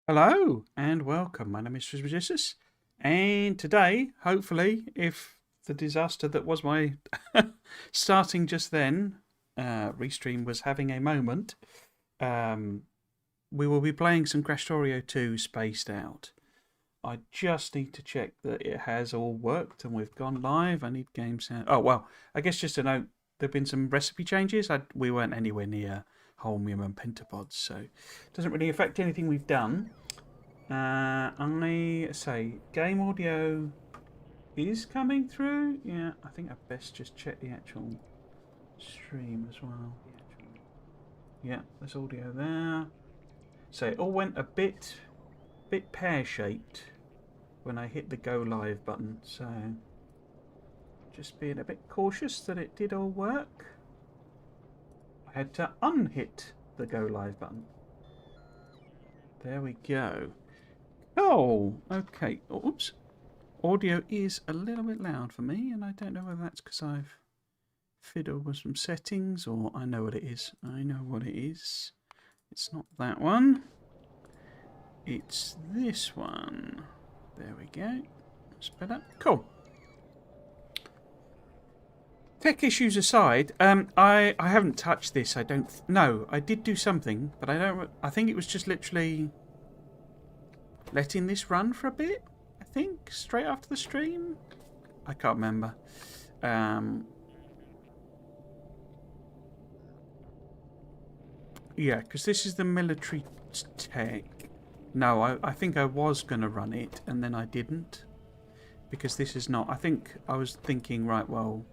Hello and welcome. My name is Trismegistus, and today, hopefully, if the disaster that was my starting just then, Restream was having a moment, um, we will be playing some Krastorio 2 Spaced Out. I just need to check that it has all worked and we've gone live. I need game sound. Oh, well, I guess just to note, there have been some recipe changes. We weren't anywhere near Holmium and Pentapods, so it doesn't really affect anything we've done. I say game audio is coming through. Yeah, I think I best just check the actual stream as well. Yeah, there's audio there. So it all went a bit pear shaped when I hit the go live button. So just being a bit cautious that it did all work. I had to unhit the go live button. There we go. Oh, okay. Oops. Audio is a little bit loud for me, and I don't know whether that's because I've fiddled with some settings, or I know what it is. I know what it is. It's not that one. It's this one. There we go. That's better. Cool. Tech issues aside, I haven't touched this. I don't. No, I did do something, but I don't. I think it was just literally letting this run for a bit. I think straight after the stream. I can't remember. Yeah, because this is the military tech. No, I think I was going to run it, and then I didn't. Because this is not... I think I was thinking, right, well,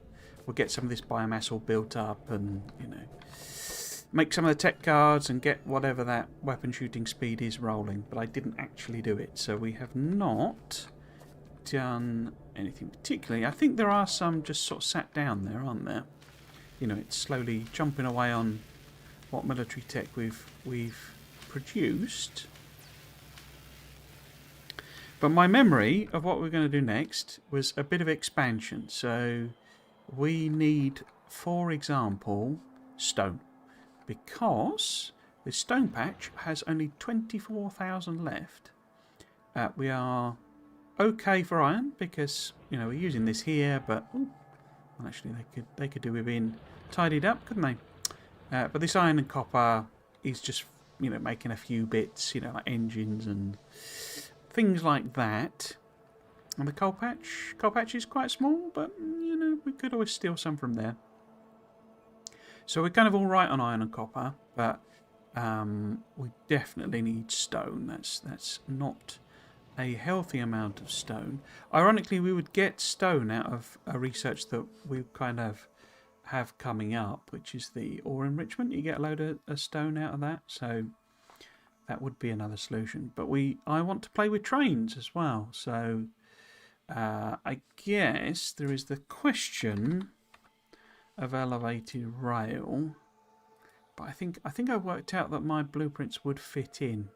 we'll get some of this biomass all built up and, you know, make some of the tech cards and get whatever that weapon shooting speed is rolling. But I didn't actually do it. So we have not done anything particularly. I think there are some just sort of sat down there, aren't there? You know, it's slowly jumping away on what military tech we've produced. But my memory of what we're going to do next was a bit of expansion. So we need, for example, stone. Because the stone patch has only 24,000 left. We are okay for iron because, you know, we're using this here, but well, actually they could do with being tidied up, couldn't they? But this iron and copper is just, you know, making a few bits, you know, like engines and things like that. And the coal patch is quite small, but, you know, we could always steal some from there. So we're kind of all right on iron and copper, but we definitely need stone. That's not a healthy amount of stone. Ironically, we would get stone out of a research that we kind of have coming up, which is the ore enrichment. You get a load of stone out of that, so that would be another solution. But I want to play with trains as well, so I guess there is the question of elevated rail. But I think I worked out that my blueprints would fit in.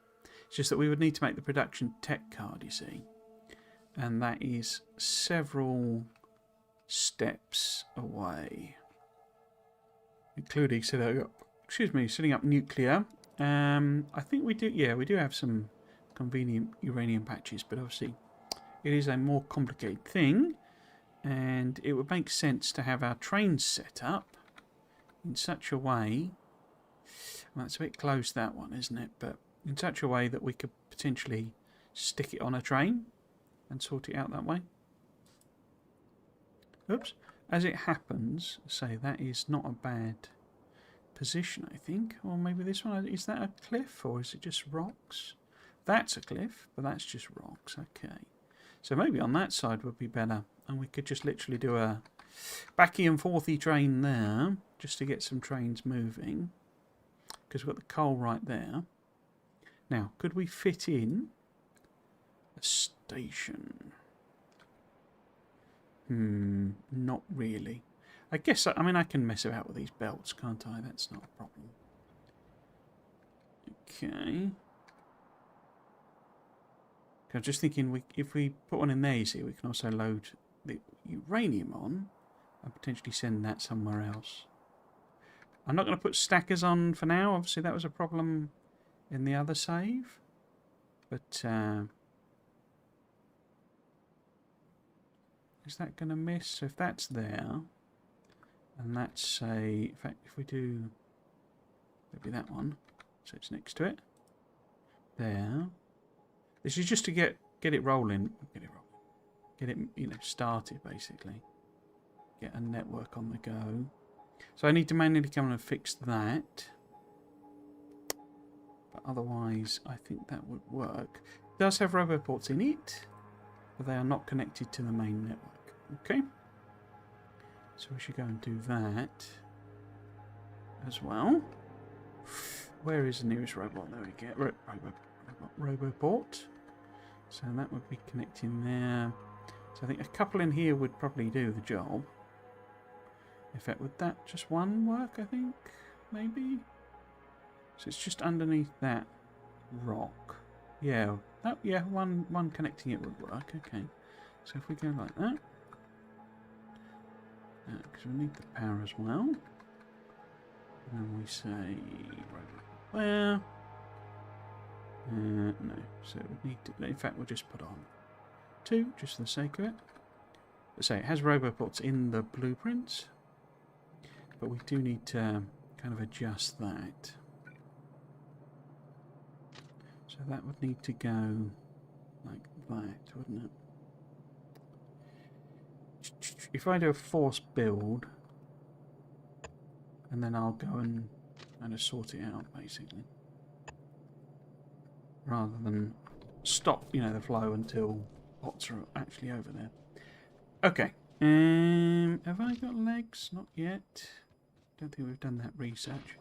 It's just that we would need to make the production tech card, you see, and that is several steps away, including setting up nuclear. I think we do. Yeah, we do have some convenient uranium patches, but obviously it is a more complicated thing, and it would make sense to have our trains set up in such a way. Well, that's a bit close, that one, isn't it? But in such a way that we could potentially stick it on a train and sort it out that way. Oops. As it happens, say that is not a bad position, I think. Or maybe this one. Is that a cliff or is it just rocks? That's a cliff, but that's just rocks. Okay. So maybe on that side would be better. And we could just literally do a backy and forthy train there just to get some trains moving. Because we've got the coal right there. Now, could we fit in a station? Not really. I guess, I mean, I can mess about with these belts, can't I? That's not a problem. Okay. I'm just thinking, if we put one in there, you see, we can also load the uranium on and potentially send that somewhere else. I'm not going to put stackers on for now. Obviously, that was a problem in the other save. But is that going to miss? So if that's there, and that's say, in fact, if we do maybe that one, so it's next to it. There. This is just to get it rolling. Get it, you know, started basically. Get a network on the go. So I need to manually come and fix that. But otherwise, I think that would work. It does have roboports in it, but they are not connected to the main network. Okay. So we should go and do that as well. Where is the nearest robot? There we go. Roboport. So that would be connecting there. So I think a couple in here would probably do the job. In fact, would that just one work, I think? Maybe? So it's just underneath that rock. Yeah, that, yeah, one connecting it would work. Okay. So if we go like that. Because we need the power as well. And then we say robot there. No, so we need to, in fact we'll just put on 2 just for the sake of it. But say it has roboports in the blueprints, but we do need to kind of adjust that. So that would need to go like that, wouldn't it? If I do a force build, and then I'll go and kind of sort it out basically, rather than stop, you know, the flow until bots are actually over there. Okay. Have I got legs? Not yet. Don't think we've done that research.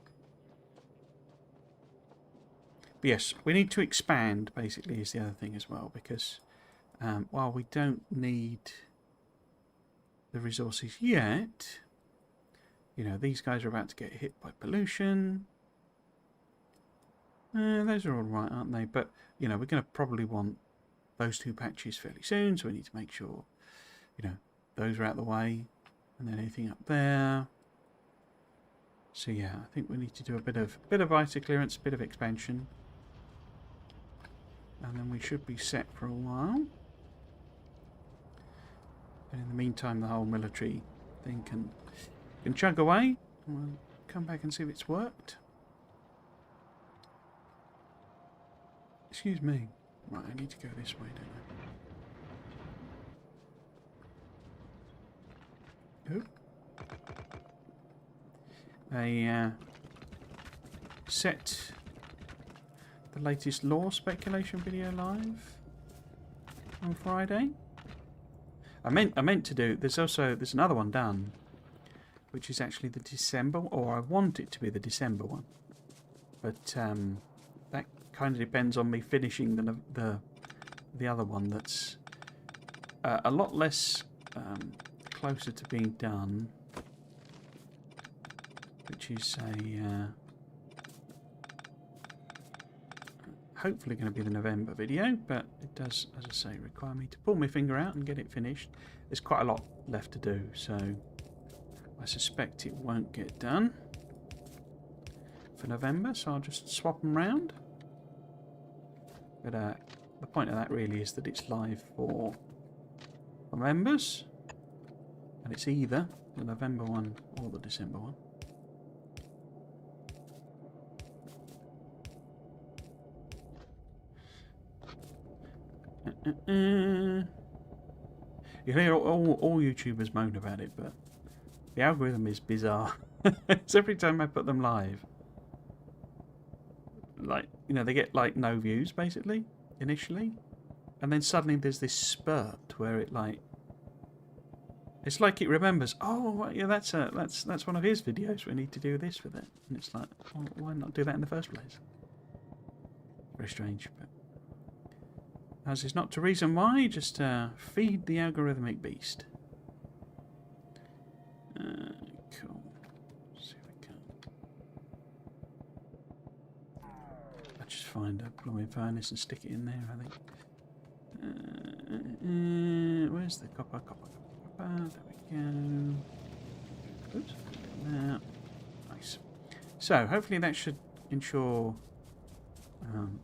But yes, we need to expand, basically, is the other thing as well, because while we don't need the resources yet, you know, these guys are about to get hit by pollution. Those are all right, aren't they? But, you know, we're going to probably want those 2 patches fairly soon, so we need to make sure, you know, those are out of the way. And then anything up there. So, yeah, I think we need to do a bit of ISO clearance, a bit of expansion. And then we should be set for a while. And in the meantime, the whole military thing can chug away. And we'll come back and see if it's worked. Excuse me. Right, I need to go this way, don't I? Oh. I set the latest law speculation video live on Friday. I meant to do. There's another one done, which is actually the December, or I want it to be the December one, but that kind of depends on me finishing the other one that's a lot less closer to being done, which is a hopefully going to be the November video, but it does, as I say, require me to pull my finger out and get it finished. There's quite a lot left to do, so I suspect it won't get done for November, so I'll just swap them round. But the point of that really is that it's live for members, and it's either the November one or the December one. You hear all YouTubers moan about it, but the algorithm is bizarre. It's every time I put them live, like, you know, they get like no views basically initially, and then suddenly there's this spurt where it like, it's like it remembers, oh yeah, that's one of his videos, we need to do this with it, and it's like, well, why not do that in the first place? Very strange, but as is not to reason why, just feed the algorithmic beast. Cool. Let's see if we can. I'll just find a blooming furnace and stick it in there, I think. Where's the copper? There we go. Oops. There. Nice. So, hopefully that should ensure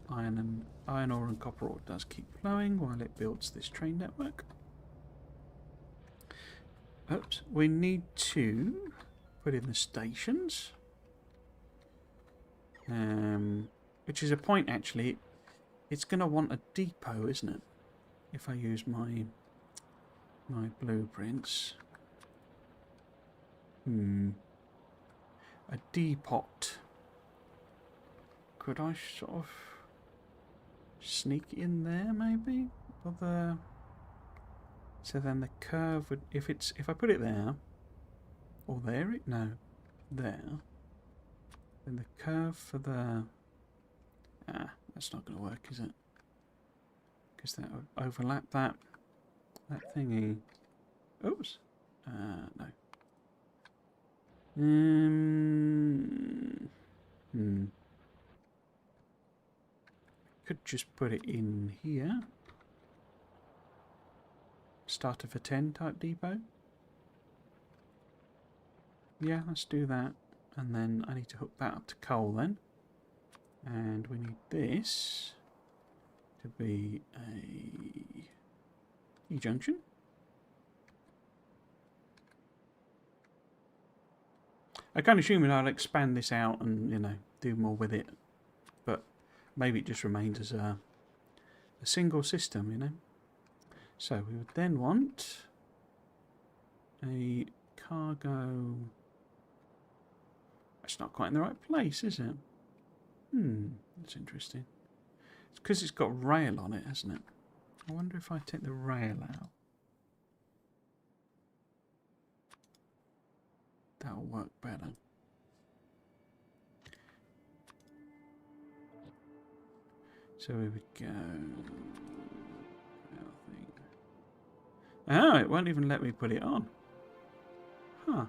Iron ore and copper ore does keep flowing while it builds this train network. Oops, we need to put in the stations, which is a point actually. It's going to want a depot, isn't it? If I use my blueprints. A depot. Could I sort of sneak in there maybe? So then the curve would, if I put it there, or there, there, then the curve for the, that's not going to work, is it? Because that would overlap that thingy. Oops. No. Could just put it in here. Starter for 10 type depot. Yeah, let's do that. And then I need to hook that up to coal then. And we need this to be a E-junction. I kind of assume I'll expand this out and, you know, do more with it. But maybe it just remains as a single system, you know. So we would then want a cargo. That's not quite in the right place, is it? That's interesting. It's because it's got rail on it, hasn't it? I wonder if I take the rail out. That'll work better. So we would go. Oh, it won't even let me put it on. Huh.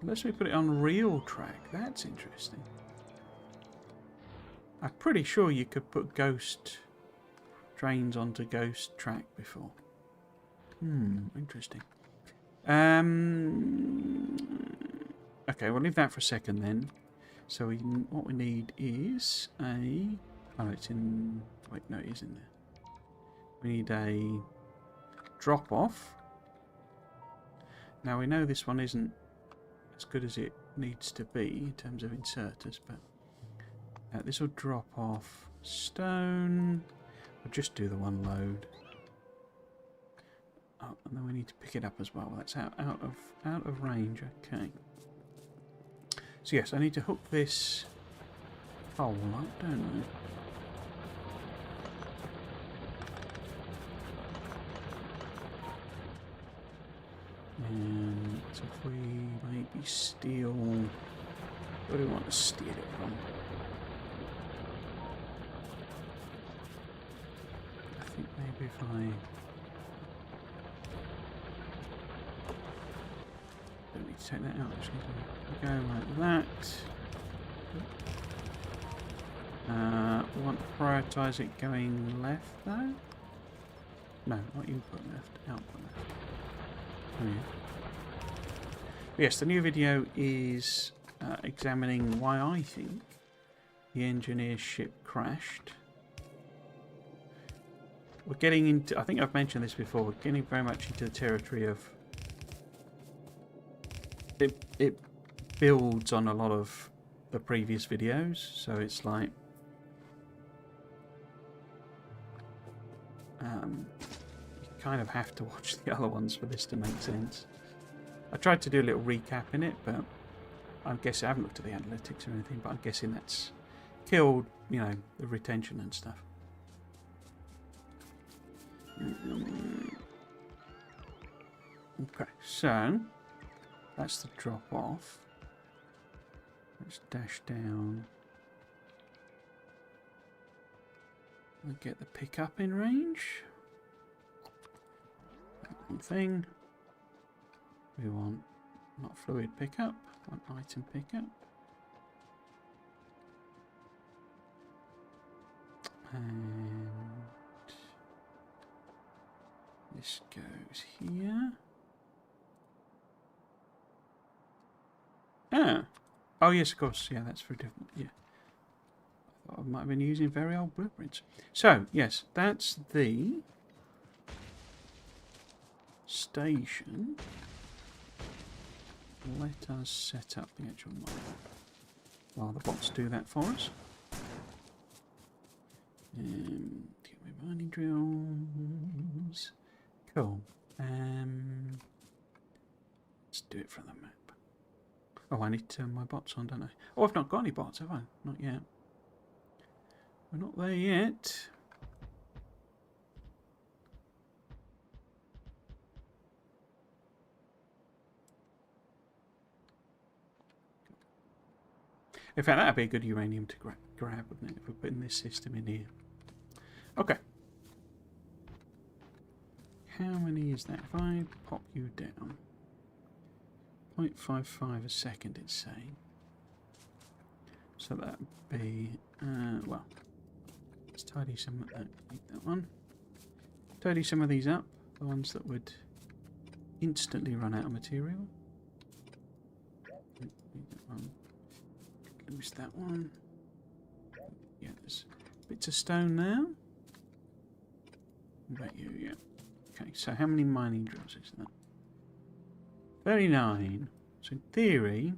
Unless we put it on real track. That's interesting. I'm pretty sure you could put ghost trains onto ghost track before. Interesting. Okay, we'll leave that for a second then. So what we need is a... Oh, it's in... Wait, no, it is in there. We need a drop-off. Now we know this one isn't as good as it needs to be in terms of inserters, but this will drop off stone. We'll just do the one load. Oh, and then we need to pick it up as well. That's out of range. Okay. So yes, I need to hook this pole up, don't I? And so if we maybe steal... Where do we want to steal it from? I think maybe if I... Don't need to take that out, actually. Go like that. We want to prioritise it going left, though? No, not input left, output left. Oh, yeah. Yes, the new video is examining why I think the engineer's ship crashed. We're getting into, I think I've mentioned this before, we're getting very much into the territory of it builds on a lot of the previous videos, so it's like you kind of have to watch the other ones for this to make sense. I tried to do a little recap in it, but I'm guessing I haven't looked at the analytics or anything, but I'm guessing that's killed, you know, the retention and stuff. Okay, so that's the drop off. Let's dash down and get the pickup in range. That one thing. We want not fluid pickup, want item pickup. And this goes here. Oh, yes, of course. Yeah, that's very different. Yeah. I thought I might have been using very old blueprints. So, yes, that's the station. Let us set up the actual mine while the bots do that for us. Get my mining drills. Cool. Let's do it from the map. Oh, I need to turn my bots on, don't I? Oh, I've not got any bots, have I? Not yet. We're not there yet. In fact, that'd be a good uranium to grab, wouldn't it, if we're putting this system in here. Okay. How many is that? If I pop you down, 0.55 a second, it's saying. So that'd be, well, let's tidy some of that. Eat that one. Tidy some of these up, the ones that would instantly run out of material. Eat that one. Lose that one. Yeah, there's bits of stone there. What about you? Yeah. Okay, so how many mining drills is that? 39. So in theory,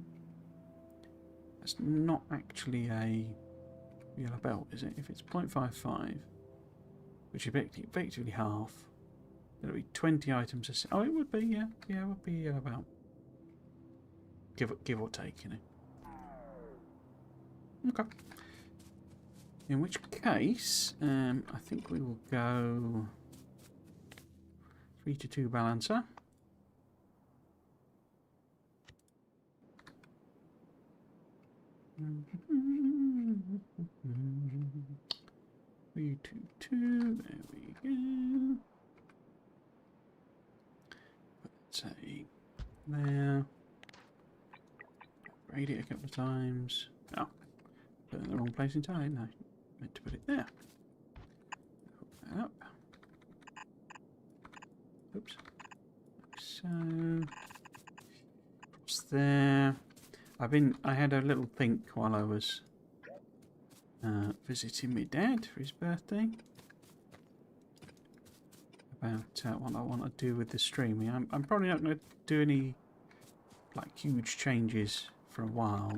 that's not actually a yellow belt, is it? If it's 0.55, which is effectively half, there'll be 20 items a set. Oh, it would be, yeah. Yeah, it would be a yellow belt. Give or take, you know. Okay. In which case, I think we will go 3-2 balancer. Three, two. There we go. Let's say there. Upgrade it a couple of times. Oh. Put it in the wrong place entirely. No, meant to put it there. Hook that up. Oops. Like so. What's there? I had a little think while I was visiting my dad for his birthday about what I want to do with the streaming. I'm probably not going to do any like huge changes for a while.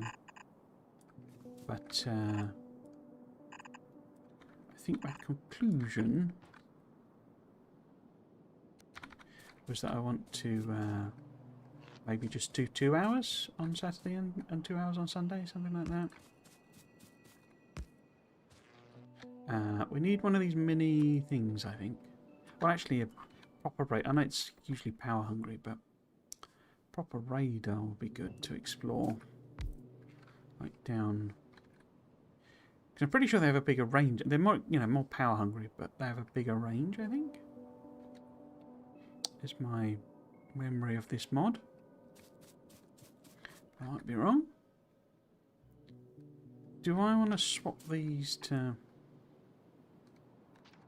But I think my conclusion was that I want to maybe just do 2 hours on Saturday and 2 hours on Sunday, something like that. We need one of these mini things, I think. Well, actually, a proper radar. I know it's usually power hungry, but proper radar would be good to explore. Like down. I'm pretty sure they have a bigger range. They're more, more power hungry, but they have a bigger range, I think. Is my memory of this mod. I might be wrong. Do I want to swap these to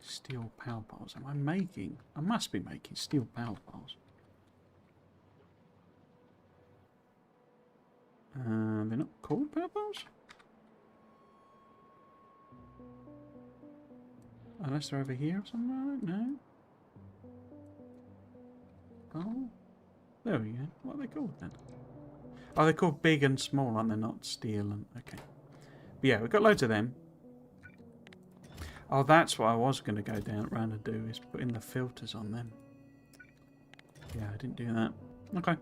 steel power poles? Am I making? I must be making steel power poles. They're not called power poles? Unless they're over here or somewhere, no? Oh, there we go. What are they called then? Oh, they're called big and small, aren't they? Not steel and... Okay. But yeah, we've got loads of them. Oh, that's what I was going to go around and do, is put in the filters on them. Yeah, I didn't do that. Okay.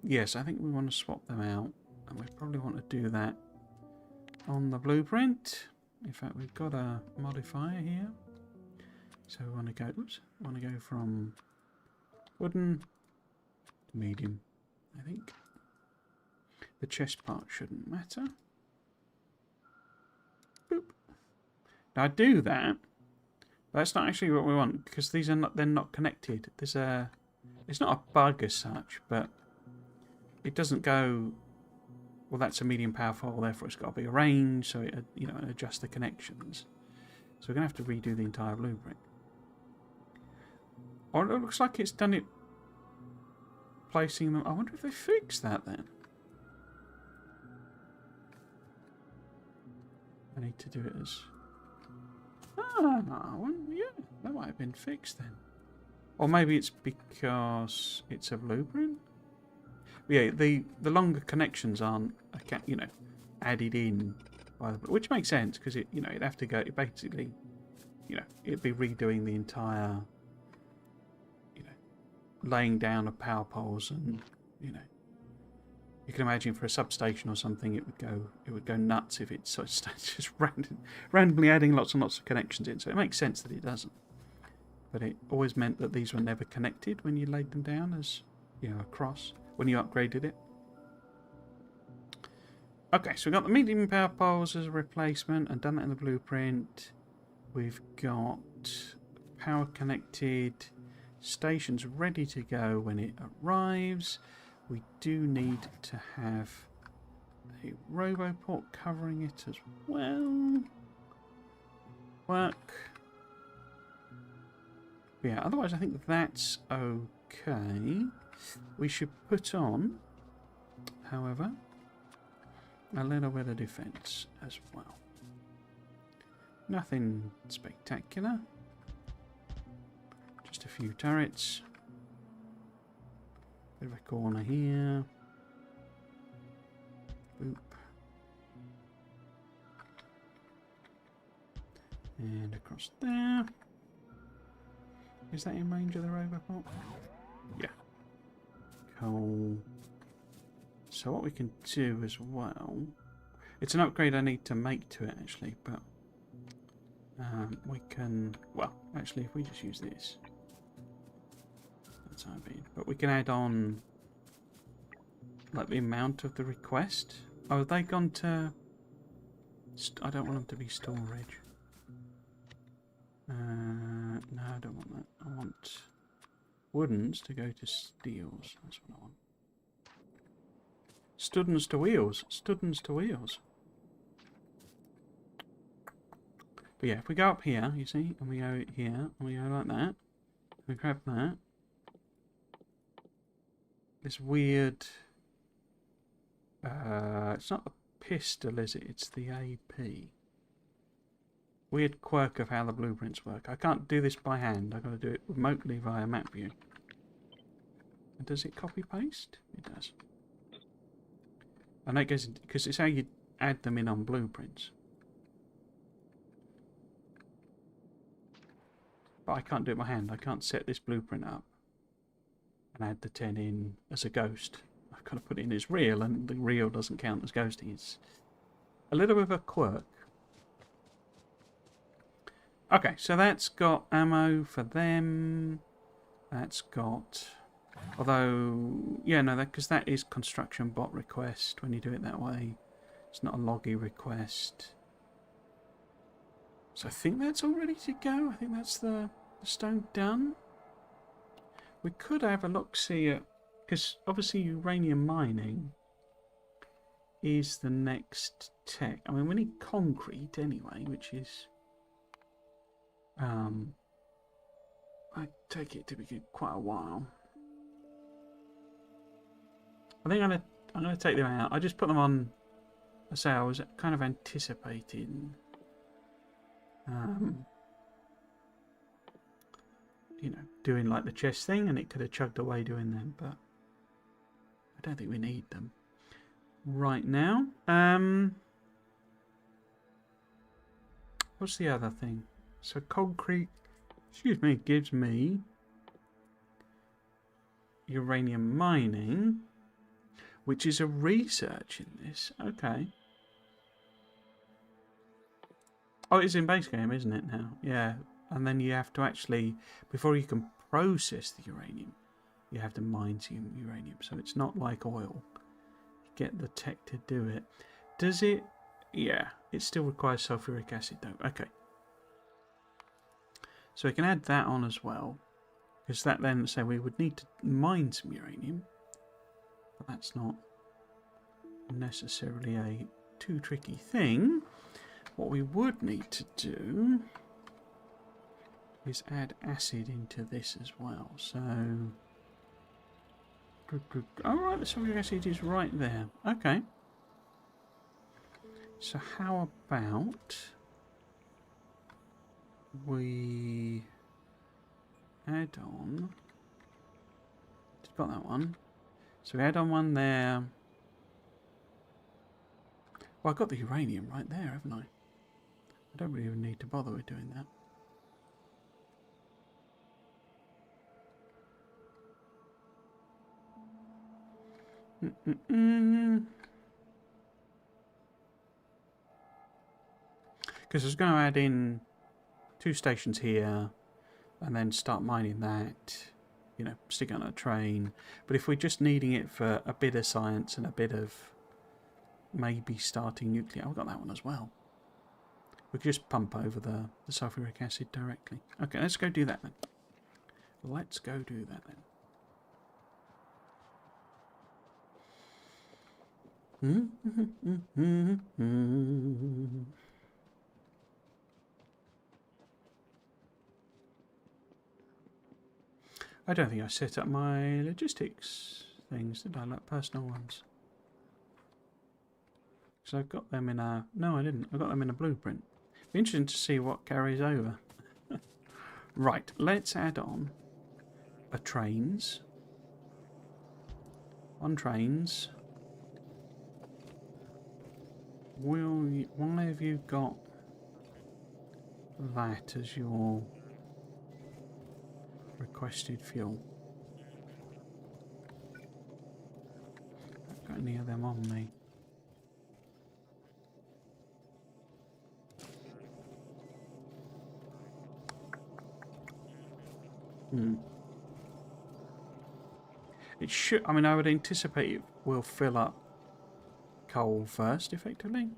Yes, I think we want to swap them out. And we probably want to do that on the blueprint. In fact, we've got a modifier here. So we want to go, from wooden to medium, I think. The chest part shouldn't matter. Boop. Now I do that. But that's not actually what we want, because these are they're not connected. It's not a bug as such, but it doesn't go, well, that's a medium power file, therefore it's got a bigger range, so it adjusts the connections. So we're going to have to redo the entire blueprint. Or it looks like it's done it placing them. I wonder if they fixed that then. I need to do it as... Ah, well, yeah, that might have been fixed then. Or maybe it's because it's a blueprint? Yeah, the longer connections aren't, you know, added in, by the, which makes sense because it, you know, it'd have to go. It basically, you know, it'd be redoing the entire, you know, laying down of power poles, and you know, you can imagine for a substation or something, it would go nuts if it's just randomly adding lots and lots of connections in. So it makes sense that it doesn't. But it always meant that these were never connected when you laid them down as, you know, across when you upgraded it. Okay, so we've got the medium power poles as a replacement and done that in the blueprint. We've got power connected stations ready to go when it arrives. We do need to have a roboport covering it as well. Work. Yeah, otherwise I think that's okay. We should put on, however, a little bit of defence as well. Nothing spectacular. Just a few turrets. Bit of a corner here. Boop. And across there. Is that in range of the roboport? Yeah. Cool. So what we can do as well... It's an upgrade I need to make to it, actually, but... we can... Well, actually, if we just use this... That's how I mean. But we can add on... like, the amount of the request. Oh, have they gone to... I don't want them to be storage. No, I don't want that. I want woodens to go to steels. That's what I want. Studdens to wheels. Studdens to wheels. But yeah, if we go up here, you see, and we go here, and we go like that, we grab that. This weird... it's not the pistol, is it? It's the AP. Weird quirk of how the blueprints work. I can't do this by hand. I've got to do it remotely via map view. And does it copy paste? It does. And that goes because it's how you add them in on blueprints. But I can't do it by hand. I can't set this blueprint up and add the 10 in as a ghost. I've got to put it in as real, and the real doesn't count as ghosting. It's a little bit of a quirk. Okay, so that's got ammo for them. That's got... Although, yeah, no, because that is construction bot request when you do it that way. It's not a loggy request. So I think that's all ready to go. I think that's the stone done. We could have a look-see at... Because obviously uranium mining is the next tech. I mean, we need concrete anyway, which is... I take it to be quite a while. I think I'm gonna take them out. I just put them on. I say I was kind of anticipating, you know, doing like the chest thing, and it could have chugged away doing them, but I don't think we need them right now. What's the other thing? So concrete, excuse me, gives me uranium mining, which is a research in this. Okay. Oh, it's in base game, isn't it now? Yeah. And then you have to actually, before you can process the uranium, you have to mine some uranium. So it's not like oil. You get the tech to do it. Does it? Yeah. It still requires sulfuric acid though. Okay. So we can add that on as well, because that then, say, we would need to mine some uranium, but that's not necessarily a too tricky thing. What we would need to do is add acid into this as well. So, alright, the sulfuric acid is right there. Okay. So how about we add on... Just got that one. So we add on one there. Well, I've got the uranium right there, haven't I? I don't really even need to bother with doing that. Because I was going to add in 2 stations here and then start mining that, you know, stick it on a train. But if we're just needing it for a bit of science and a bit of maybe starting nuclear... I've got that one as well. We could just pump over the sulfuric acid directly. Okay, let's go do that then. Let's go do that then. I don't think I set up my logistics things, did I? Like personal ones. So I've got them in a... No, I didn't. I got them in a blueprint. Be interesting to see what carries over. Right, let's add on a trains. On trains. Why have you got that as your requested fuel? I've got any of them on me. It should... I mean, I would anticipate it will fill up coal first, effectively.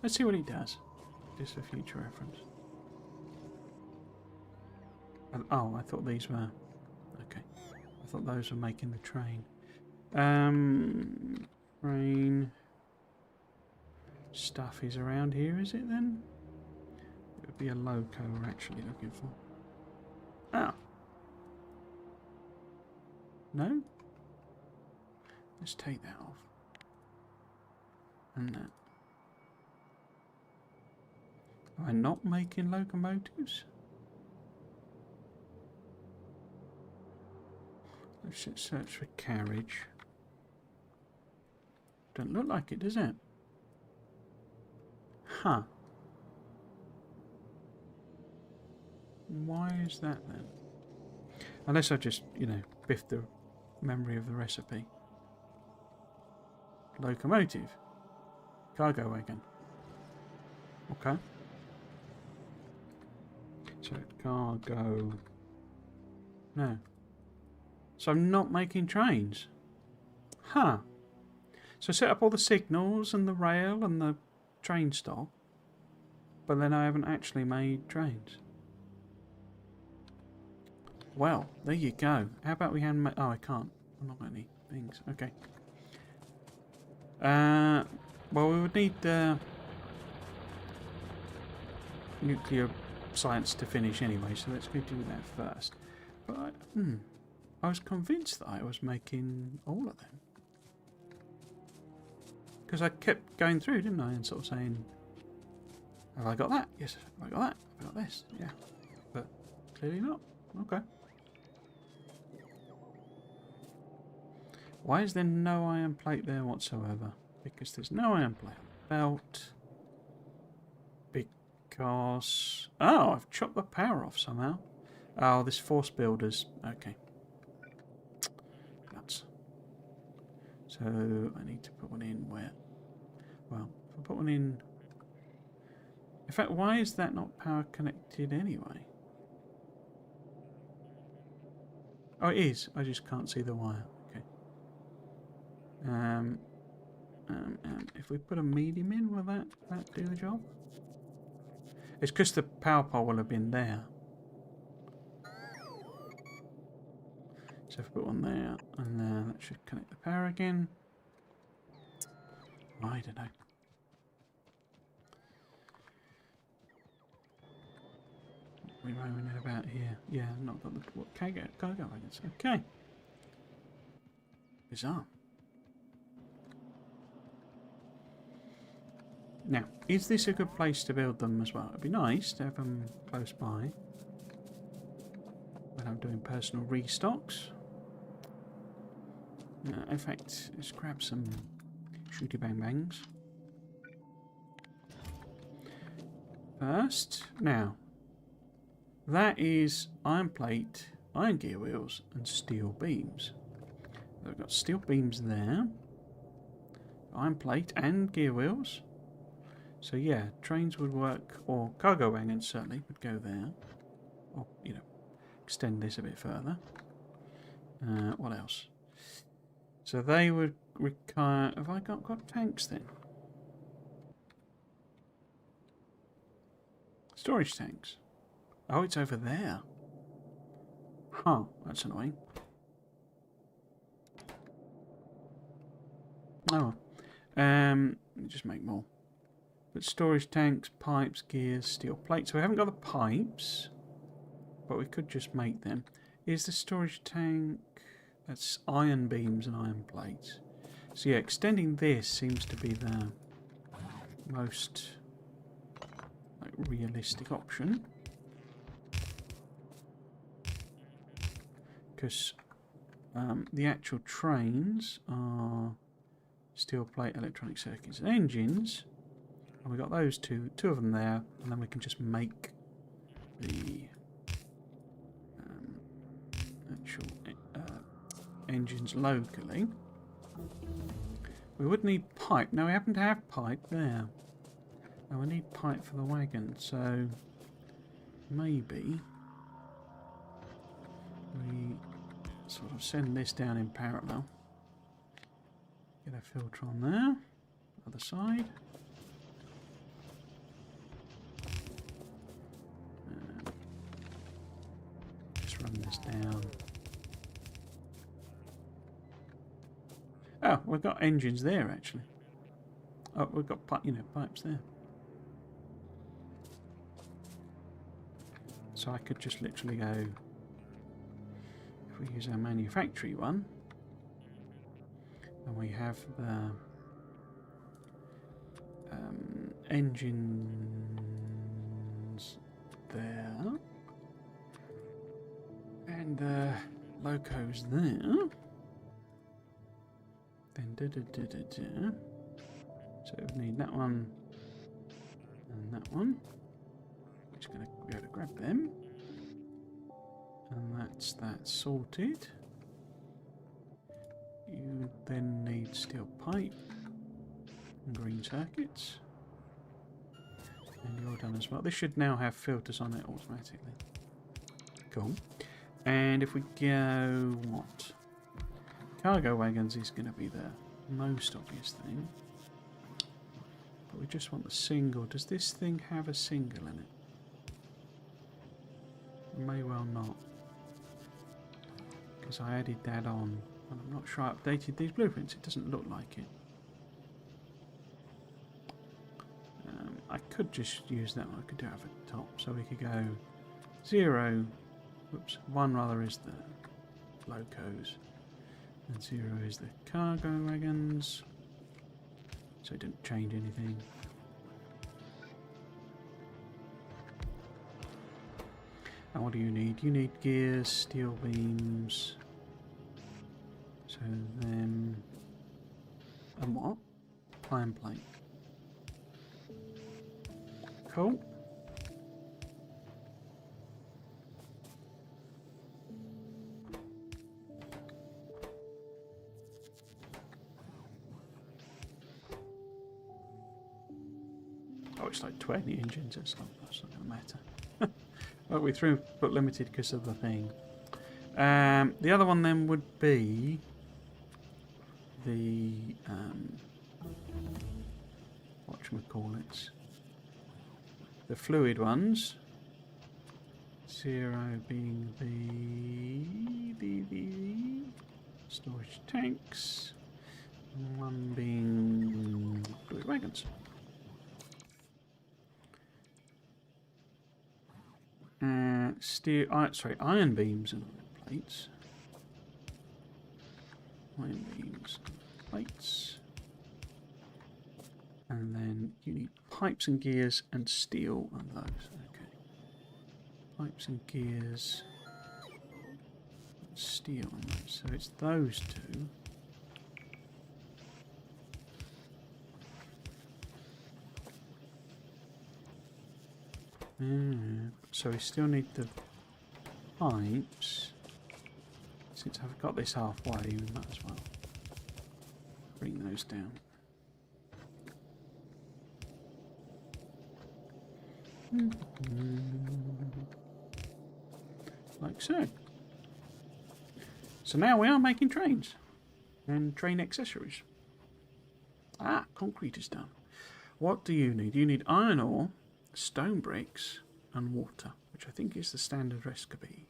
Let's see what he does. Just for future reference. Oh, I thought these were... Okay. I thought those were making the train. Train... Stuff is around here, is it then? It would be a loco we're actually looking for. Ah. No? Let's take that off. And that. Am I not making locomotives? Let's search for carriage. Don't look like it, does it? Huh. Why is that then? Unless I just, you know, biffed the memory of the recipe. Locomotive. Cargo wagon. Okay. So cargo. No. So I'm not making trains. Huh. So set up all the signals and the rail and the train stop. But then I haven't actually made trains. Well, there you go. How about we hand... Oh, I can't. I've not got any things. Okay. Well, we would need nuclear science to finish anyway, so let's go do that first. But I was convinced that I was making all of them. Because I kept going through, didn't I, and sort of saying, have I got that? Yes. Have I got that? Have I got this? Yeah. But clearly not. Okay. Why is there no iron plate there whatsoever? Because there's no iron plate on the belt. Because... Oh, I've chopped the power off somehow. Oh, this force builders. Okay. Nuts. So, I need to put one in where... Well, if I put one in... In fact, why is that not power connected anyway? Oh, it is. I just can't see the wire. Okay. If we put a medium in, will that do the job? It's because the power pole will have been there. So if I put one there and there, that should connect the power again. I don't know. We're roaming about here. Yeah, not got the cargo wagons. Okay. Bizarre. Now, is this a good place to build them as well? It'd be nice to have them close by when I'm doing personal restocks. In fact, let's grab some shooty bang bangs. First, now, that is iron plate, iron gear wheels, and steel beams. So we've got steel beams there, iron plate and gear wheels. So yeah, trains would work, or cargo wagons certainly would go there. Or, you know, extend this a bit further. What else? So they would require... Have I got tanks then? Storage tanks. Oh, it's over there. Huh, that's annoying. Oh, just make more. But storage tanks, pipes, gears, steel plates. So we haven't got the pipes, but we could just make them. Is the storage tank... That's iron beams and iron plates. So yeah, extending this seems to be the most realistic option. Because the actual trains are steel plate, electronic circuits and engines. And we've got those two of them there, and then we can just make the actual engines locally. We would need pipe. Now we happen to have pipe there. Now we need pipe for the wagon, so maybe we sort of send this down in parallel. Get a filter on there. Other side. Just run this down. Oh, we've got engines there actually. Oh, we've got pipes there. So I could just literally go. If we use our manufactory one, and we have the engines there, and the locos there. Then so we need that one and that one. We're just going to be able to grab them, and that's that sorted. You then need steel pipe and green circuits, and you're done as well. This should now have filters on it automatically. Cool. And if we go what? Cargo wagons is going to be the most obvious thing. But we just want the single. Does this thing have a single in it? May well not. Because I added that on. And I'm not sure I updated these blueprints. It doesn't look like it. I could just use that one. I could do it at the top. So we could go 0. Whoops. 1 rather is the locos. And 0 is the cargo wagons. So it didn't change anything. And what do you need? You need gears, steel beams. So then... And what? Iron plate. Cool. It's like 20 engines, that's not going to matter. Well, we threw but limited because of the thing. The other one then would be the whatchamacallits, the fluid ones. 0 being the storage tanks, and 1 being fluid wagons. Iron beams and plates. Iron beams and plates. And then you need pipes and gears and steel and those. Okay. Pipes and gears, steel and those. So it's those two. So we still need the pipes. Since I've got this halfway, we might as well bring those down. Like so. So now we are making trains and train accessories. Ah, concrete is done. What do you need? You need iron ore, stone bricks and water, which I think is the standard recipe.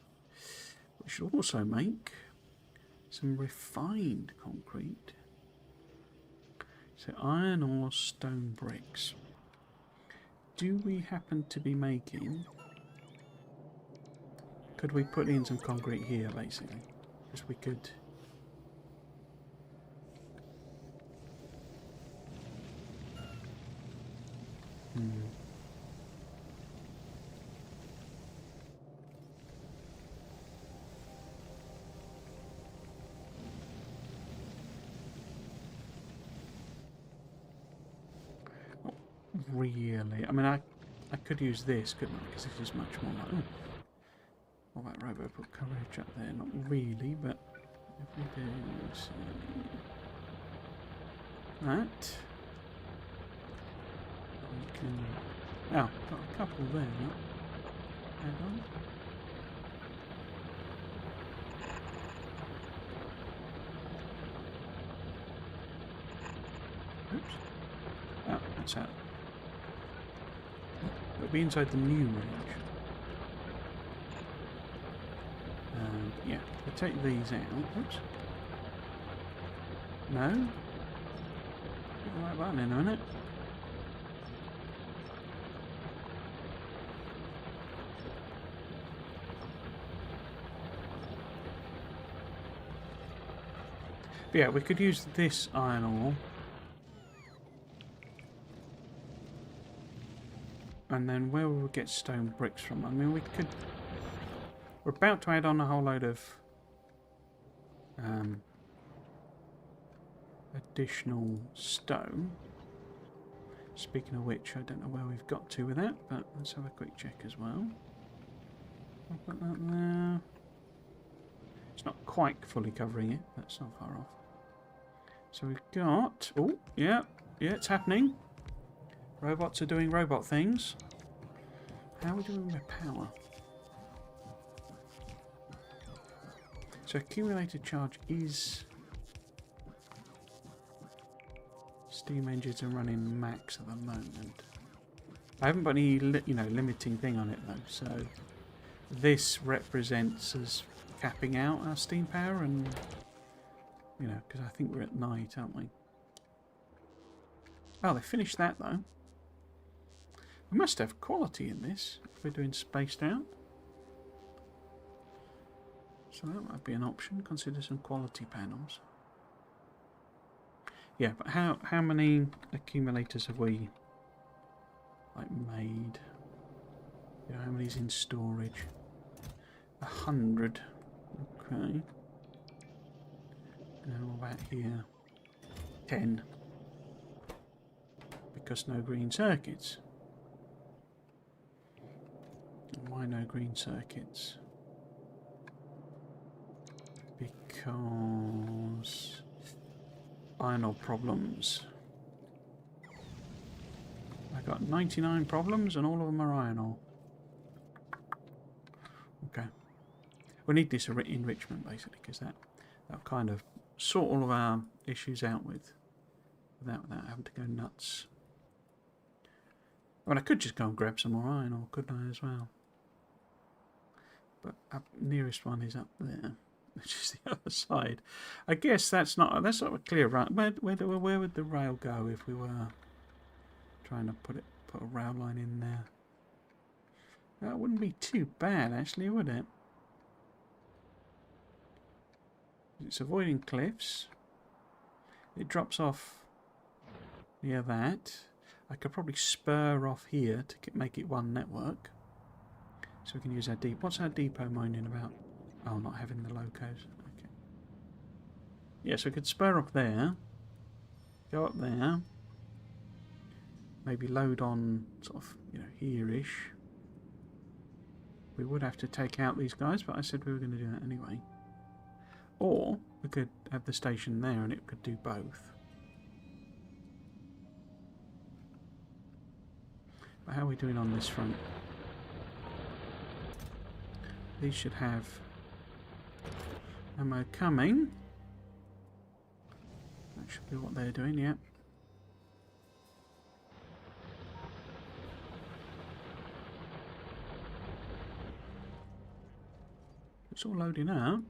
We should also make some refined concrete. So iron ore, stone bricks. Do we happen to be making... Could we put in some concrete here, basically? Because we could... Really? I mean, I could use this, couldn't I? Because this is much more like... Oh, what about robot coverage up there? Not really, but if we do that, we can... Oh, got a couple there. Hang on. Oops. Oh, that's out. It'll be inside the new range. Yeah, we'll take these out. Oops. No? Get the right button in, isn't it? But yeah, we could use this iron ore. And then where will we get stone bricks from? I mean, we could... We're about to add on a whole load of additional stone. Speaking of which, I don't know where we've got to with that, but let's have a quick check as well. I'll put that there. It's not quite fully covering it, but it's not far off. So we've got... Oh, yeah, it's happening. Robots are doing robot things. How are we doing with power? So accumulated charge is... Steam engines are running max at the moment. I haven't put any limiting thing on it though, so this represents as capping out our steam power, and because I think we're at night, aren't we? Oh, they finished that though. We must have quality in this if we're doing spaced out. So that might be an option. Consider some quality panels. Yeah, but how many accumulators have we made? How many's in storage? 100. Okay. And what about here? 10. Because no green circuits. Why no green circuits? Because iron ore problems. I got 99 problems and all of them are iron ore. Okay. We need this enrichment basically, because that'll kind of sort all of our issues out without having to go nuts. I mean, I could just go and grab some more iron ore, couldn't I, as well? But nearest one is up there, which is the other side. I guess that's not a clear run. Where would the rail go if we were trying to put a rail line in there? That wouldn't be too bad, actually, would it? It's avoiding cliffs. It drops off near that. I could probably spur off here to make it one network. So we can use our depot. What's our depot mining about? Oh, not having the locos. Okay. Yeah, so we could spur up there. Go up there. Maybe load on sort of, here-ish. We would have to take out these guys, but I said we were going to do that anyway. Or we could have the station there and it could do both. But how are we doing on this front? These should have ammo coming. That should be what they're doing, yeah. It's all loading up.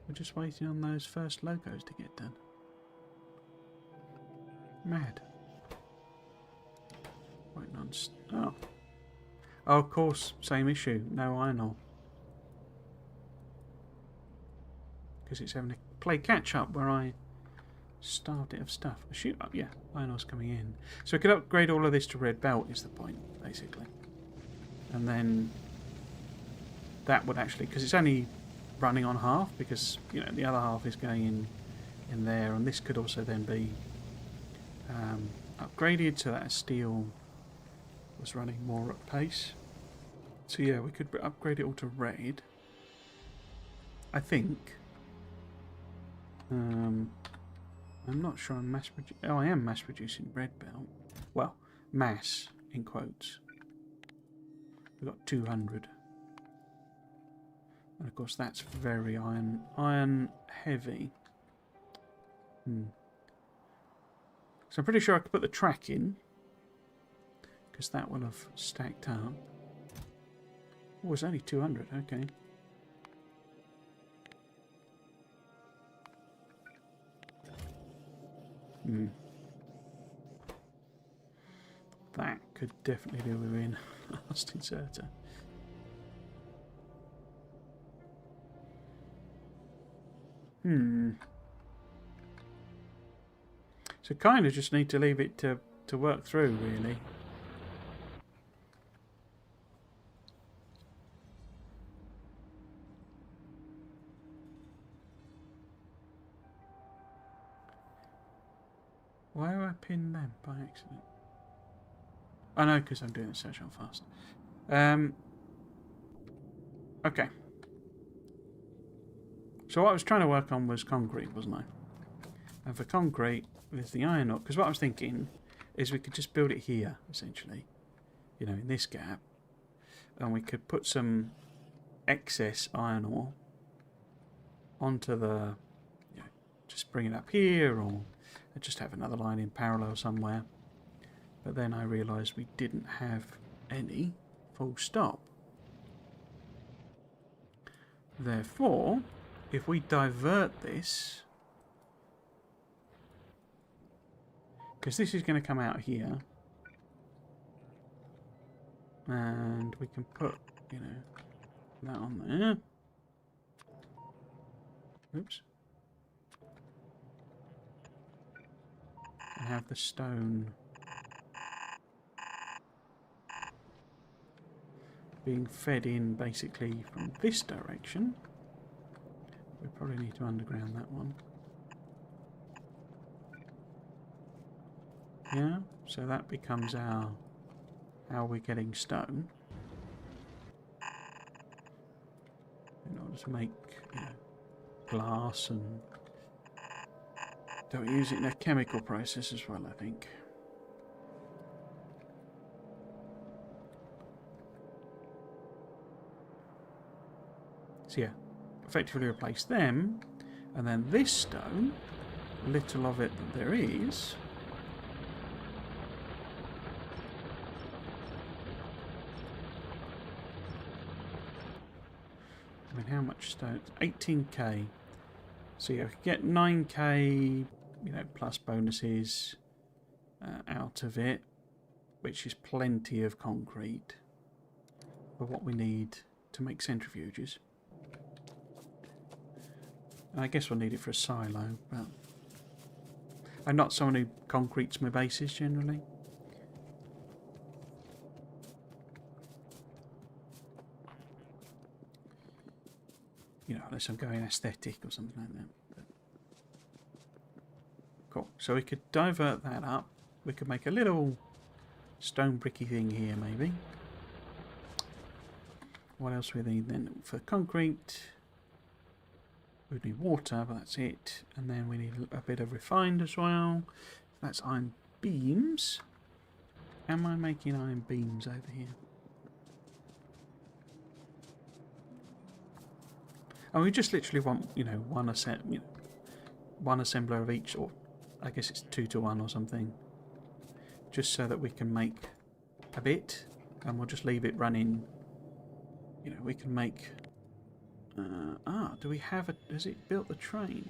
We're just waiting on those first logos to get done. Mad. Waiting on... Oh. Oh, of course. Same issue. No iron ore. Because it's having to play catch up where I starved it of stuff. Shoot up, yeah. Iron ore's coming in. So we could upgrade all of this to red belt is the point, basically. And then that would actually... Because it's only running on half, because, the other half is going in there. And this could also then be upgraded so that steel was running more at pace. So yeah, we could upgrade it all to red. I think. I'm not sure I'm mass producing. Oh, I am mass producing red belt. Well, mass in quotes. We've got 200. And of course that's very iron heavy. So I'm pretty sure I could put the track in, because that will have stacked up. Oh, it's only 200, okay. That could definitely do with being a last inserter. So kind of just need to leave it to work through, really. Why have I pinned them by accident? I know, because I'm doing the search on fast. Okay. So what I was trying to work on was concrete, wasn't I? And for concrete, with the iron ore, because what I was thinking is we could just build it here, essentially. In this gap. And we could put some excess iron ore onto the... just bring it up here, or just have another line in parallel somewhere. But then I realised we didn't have any, full stop. Therefore, if we divert this, because this is going to come out here, and we can put, that on there. Oops. And have the stone being fed in basically from this direction. We probably need to underground that one. Yeah, so that becomes our how we're getting stone in order to make glass, and don't use it in a chemical process as well, I think. So yeah, effectively replace them, and then this stone, little of it that there is, I mean, how much stone? 18k. So yeah, we could get 9k, plus bonuses out of it, which is plenty of concrete for what we need to make centrifuges. And I guess we'll need it for a silo, but I'm not someone who concretes my bases generally. You know, unless I'm going aesthetic or something like that. But cool. So we could divert that up. We could make a little stone bricky thing here, maybe. What else we need then? For concrete, we need water, but that's it. And then we need a bit of refined as well. That's iron beams. Am I making iron beams over here? And we just literally want, you know, one assembler of each, or I guess it's 2 to 1 or something, just so that we can make a bit, and we'll just leave it running. You know, we can make. Do we have a? Has it built the train?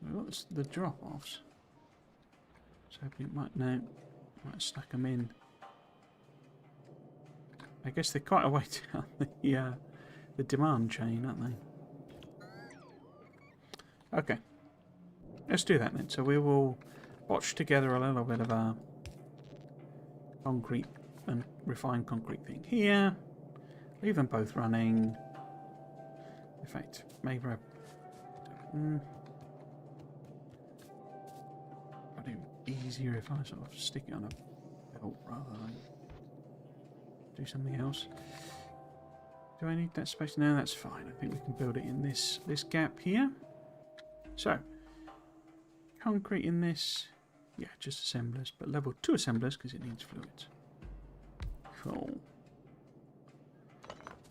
We've got the drop-offs. So it might might have stuck them in. I guess they're quite a way down the demand chain, aren't they? Okay. Let's do that then. So we will botch together a little bit of a concrete and refined concrete thing here. Leave them both running. In fact, maybe probably easier if I sort of stick it on a belt rather than do something else. Do I need that space? No, that's fine. I think we can build it in this gap here. So, concrete in this. Yeah, just assemblers, but level 2 assemblers because it needs fluids. Cool.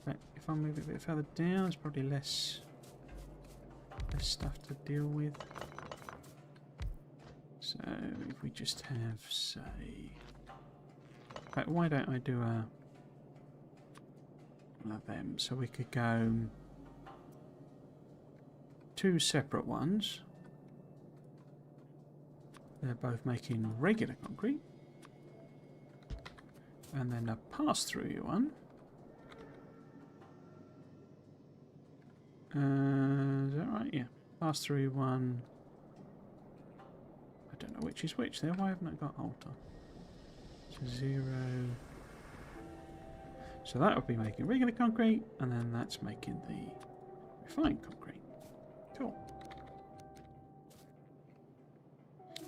But if I move it a bit further down, there's probably less stuff to deal with. So if we just have, say, in fact, why don't I do one of them? So we could go 2 separate ones. They're both making regular concrete. And then a pass-through one. Is that right? Yeah. Pass-through one. I don't know which is which there. Why haven't I got alter? So 0. So that would be making regular concrete, and then that's making the refined concrete. Cool.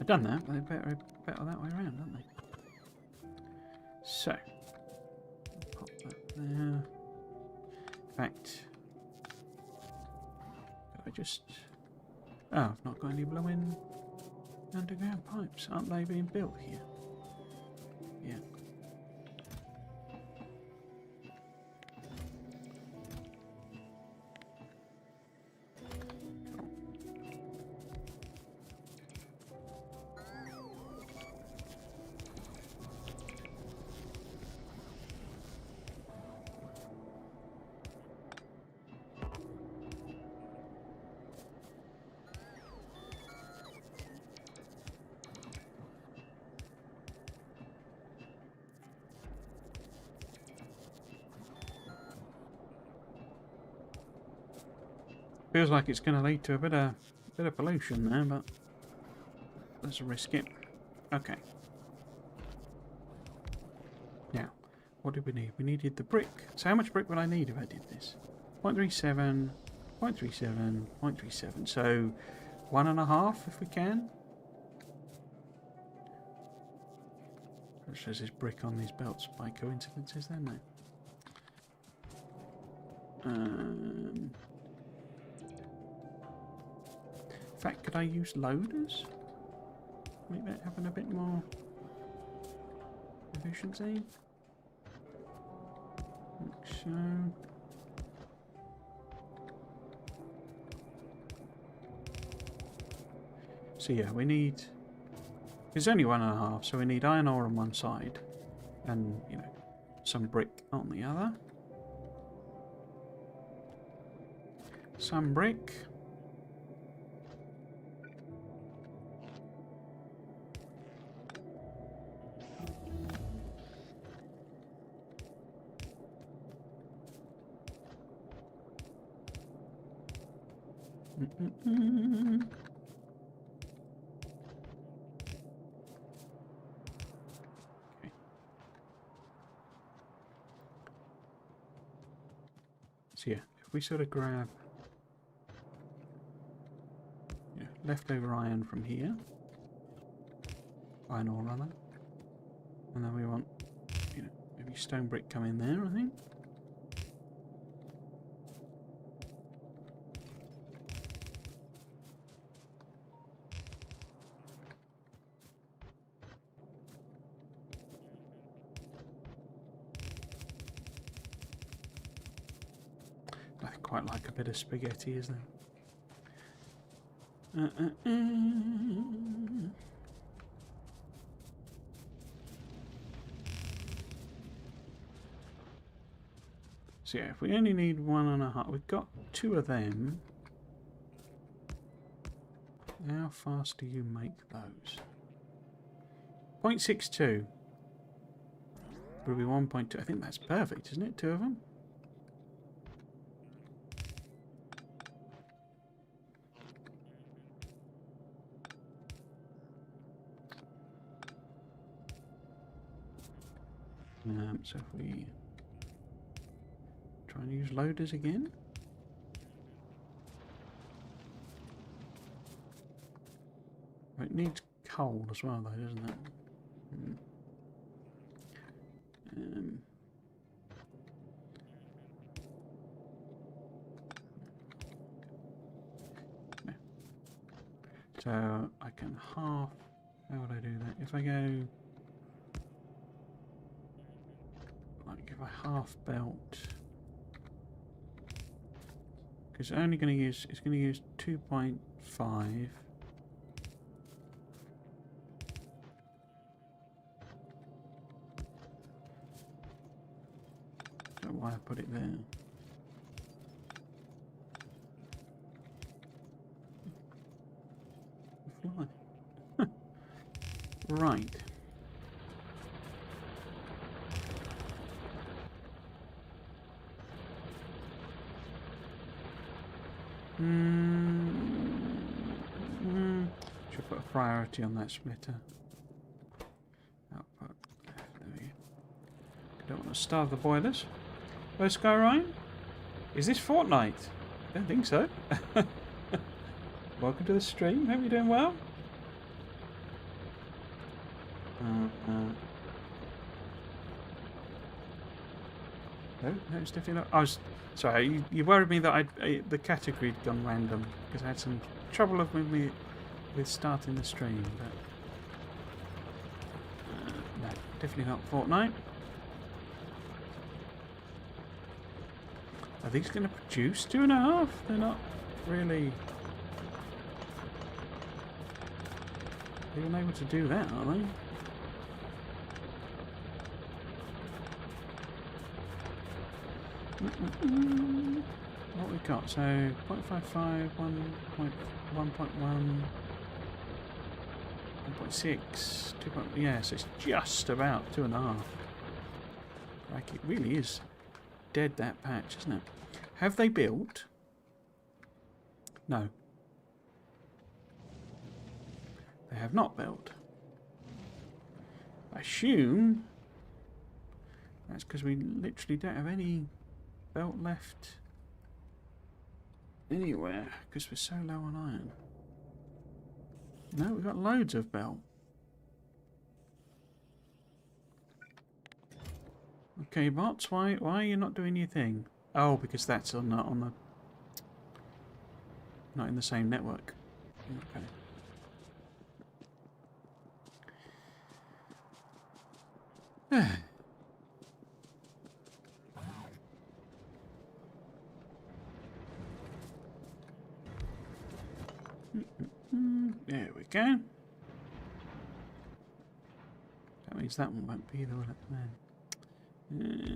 I've done that, but they're better that way around, aren't they? So, pop that there. In fact, I just... Oh, I've not got any blowing underground pipes. Aren't they being built here? Yeah. Feels like it's going to lead to a bit of pollution there, but let's risk it. Okay. Now, what did we need? We needed the brick. So how much brick would I need if I did this? 0.37, 0.37, 0.37. So 1.5 if we can. It says there's brick on these belts by coincidence, is there? No. In fact, could I use loaders? Make that happen a bit more efficiency. Like so. So yeah, we need... It's only 1.5, so we need iron ore on one side and, you know, some brick on the other. Some brick. Okay. So yeah, we sort of grab leftover iron from here, iron ore rather, and then we want maybe stone brick come in there, I think. Quite like a bit of spaghetti, isn't it? So yeah, if we only need 1.5, we've got 2 of them. How fast do you make those? 0.62. Would be 1.2. I think that's perfect, isn't it? 2 of them. So if we try and use loaders again. It needs coal as well, though, doesn't it? No. So I can half. How would I do that? If I go. If I half belt, because it's only going to use 2.5. Don't know why I put it there. Fly. Right. Should put a priority on that splitter. Output. There we go. Don't want to starve the boilers. Hello, Skyryan? Is this Fortnite? I don't think so. Welcome to the stream. Hope you're doing well. No, it's definitely not. I was sorry. You worried me that the category had gone random because I had some trouble with starting the stream. But no, definitely not Fortnite. Are these going to produce 2.5? They're not really even able to do that, are they? What we got? So 0.55, 1.1, 1.6, 2. Yeah, so it's just about 2.5. Like it really is dead, that patch, isn't it? Have they built? No. They have not built. I assume that's because we literally don't have any belt left anywhere because we're so low on iron. No, we've got loads of belt. Okay, bots, why are you not doing your thing? Oh, because that's not in the same network. Okay. There we go. That means that one won't be there, will it? No.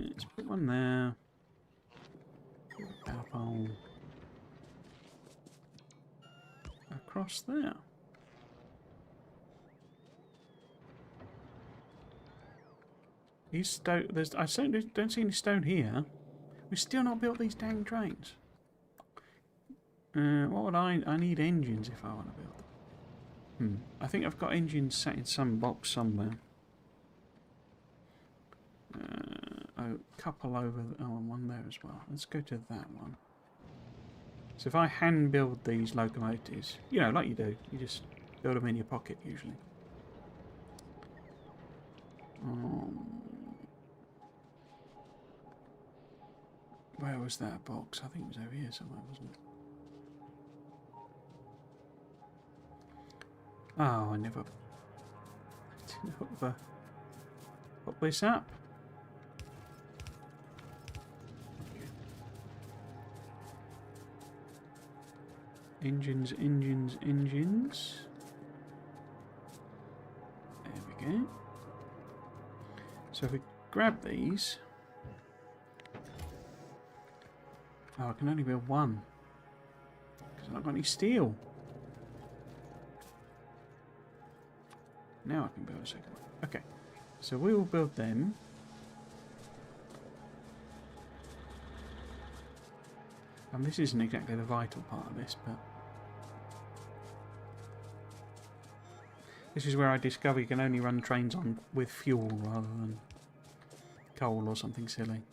Let's put one there. Power pole across there. These stone. I don't see any stone here. We've still not built these dang trains. What would I need engines if I want to build them. I think I've got engines sat in some box somewhere. A couple over. Oh, and one there as well. Let's go to that one. So if I hand build these locomotives, you know, like you do, you just build them in your pocket usually. Where was that box? I think it was over here somewhere, wasn't it? Oh, I never hook this up. Engines, engines, engines. There we go. So if we grab these... Oh, I can only build one. Because I've not got any steel. Now I can build a second one. Okay. So we will build them. And this isn't exactly the vital part of this, but... This is where I discover you can only run trains on with fuel rather than coal or something silly.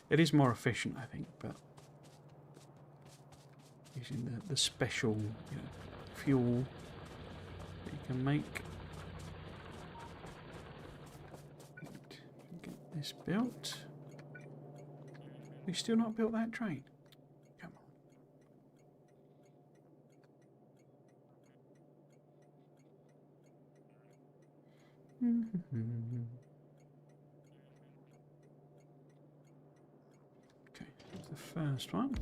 It is more efficient, I think, but using the special, you know, fuel that you can make. Right, get this built. We've still not built that train. Come on. Okay, that's the first one.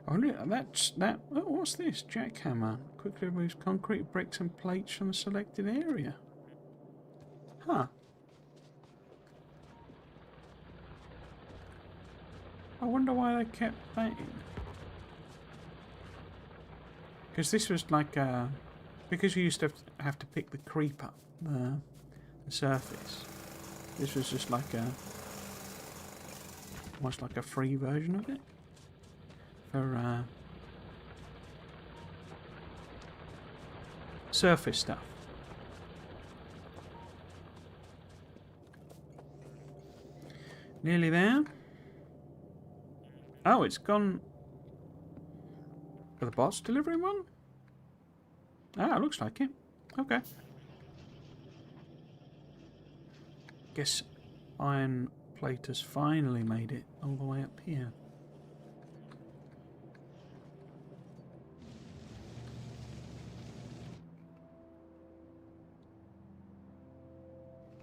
I wonder, oh, what's this? Jackhammer. Quickly removes concrete, bricks and plates from the selected area. Huh. I wonder why they kept that in. Because this was like because you used to have to pick the creep up the surface. This was just like almost like a free version of it for surface stuff. Nearly there. Oh, it's gone. For the boss delivering one? Ah, it looks like it. Okay. Guess Iron Plate has finally made it all the way up here.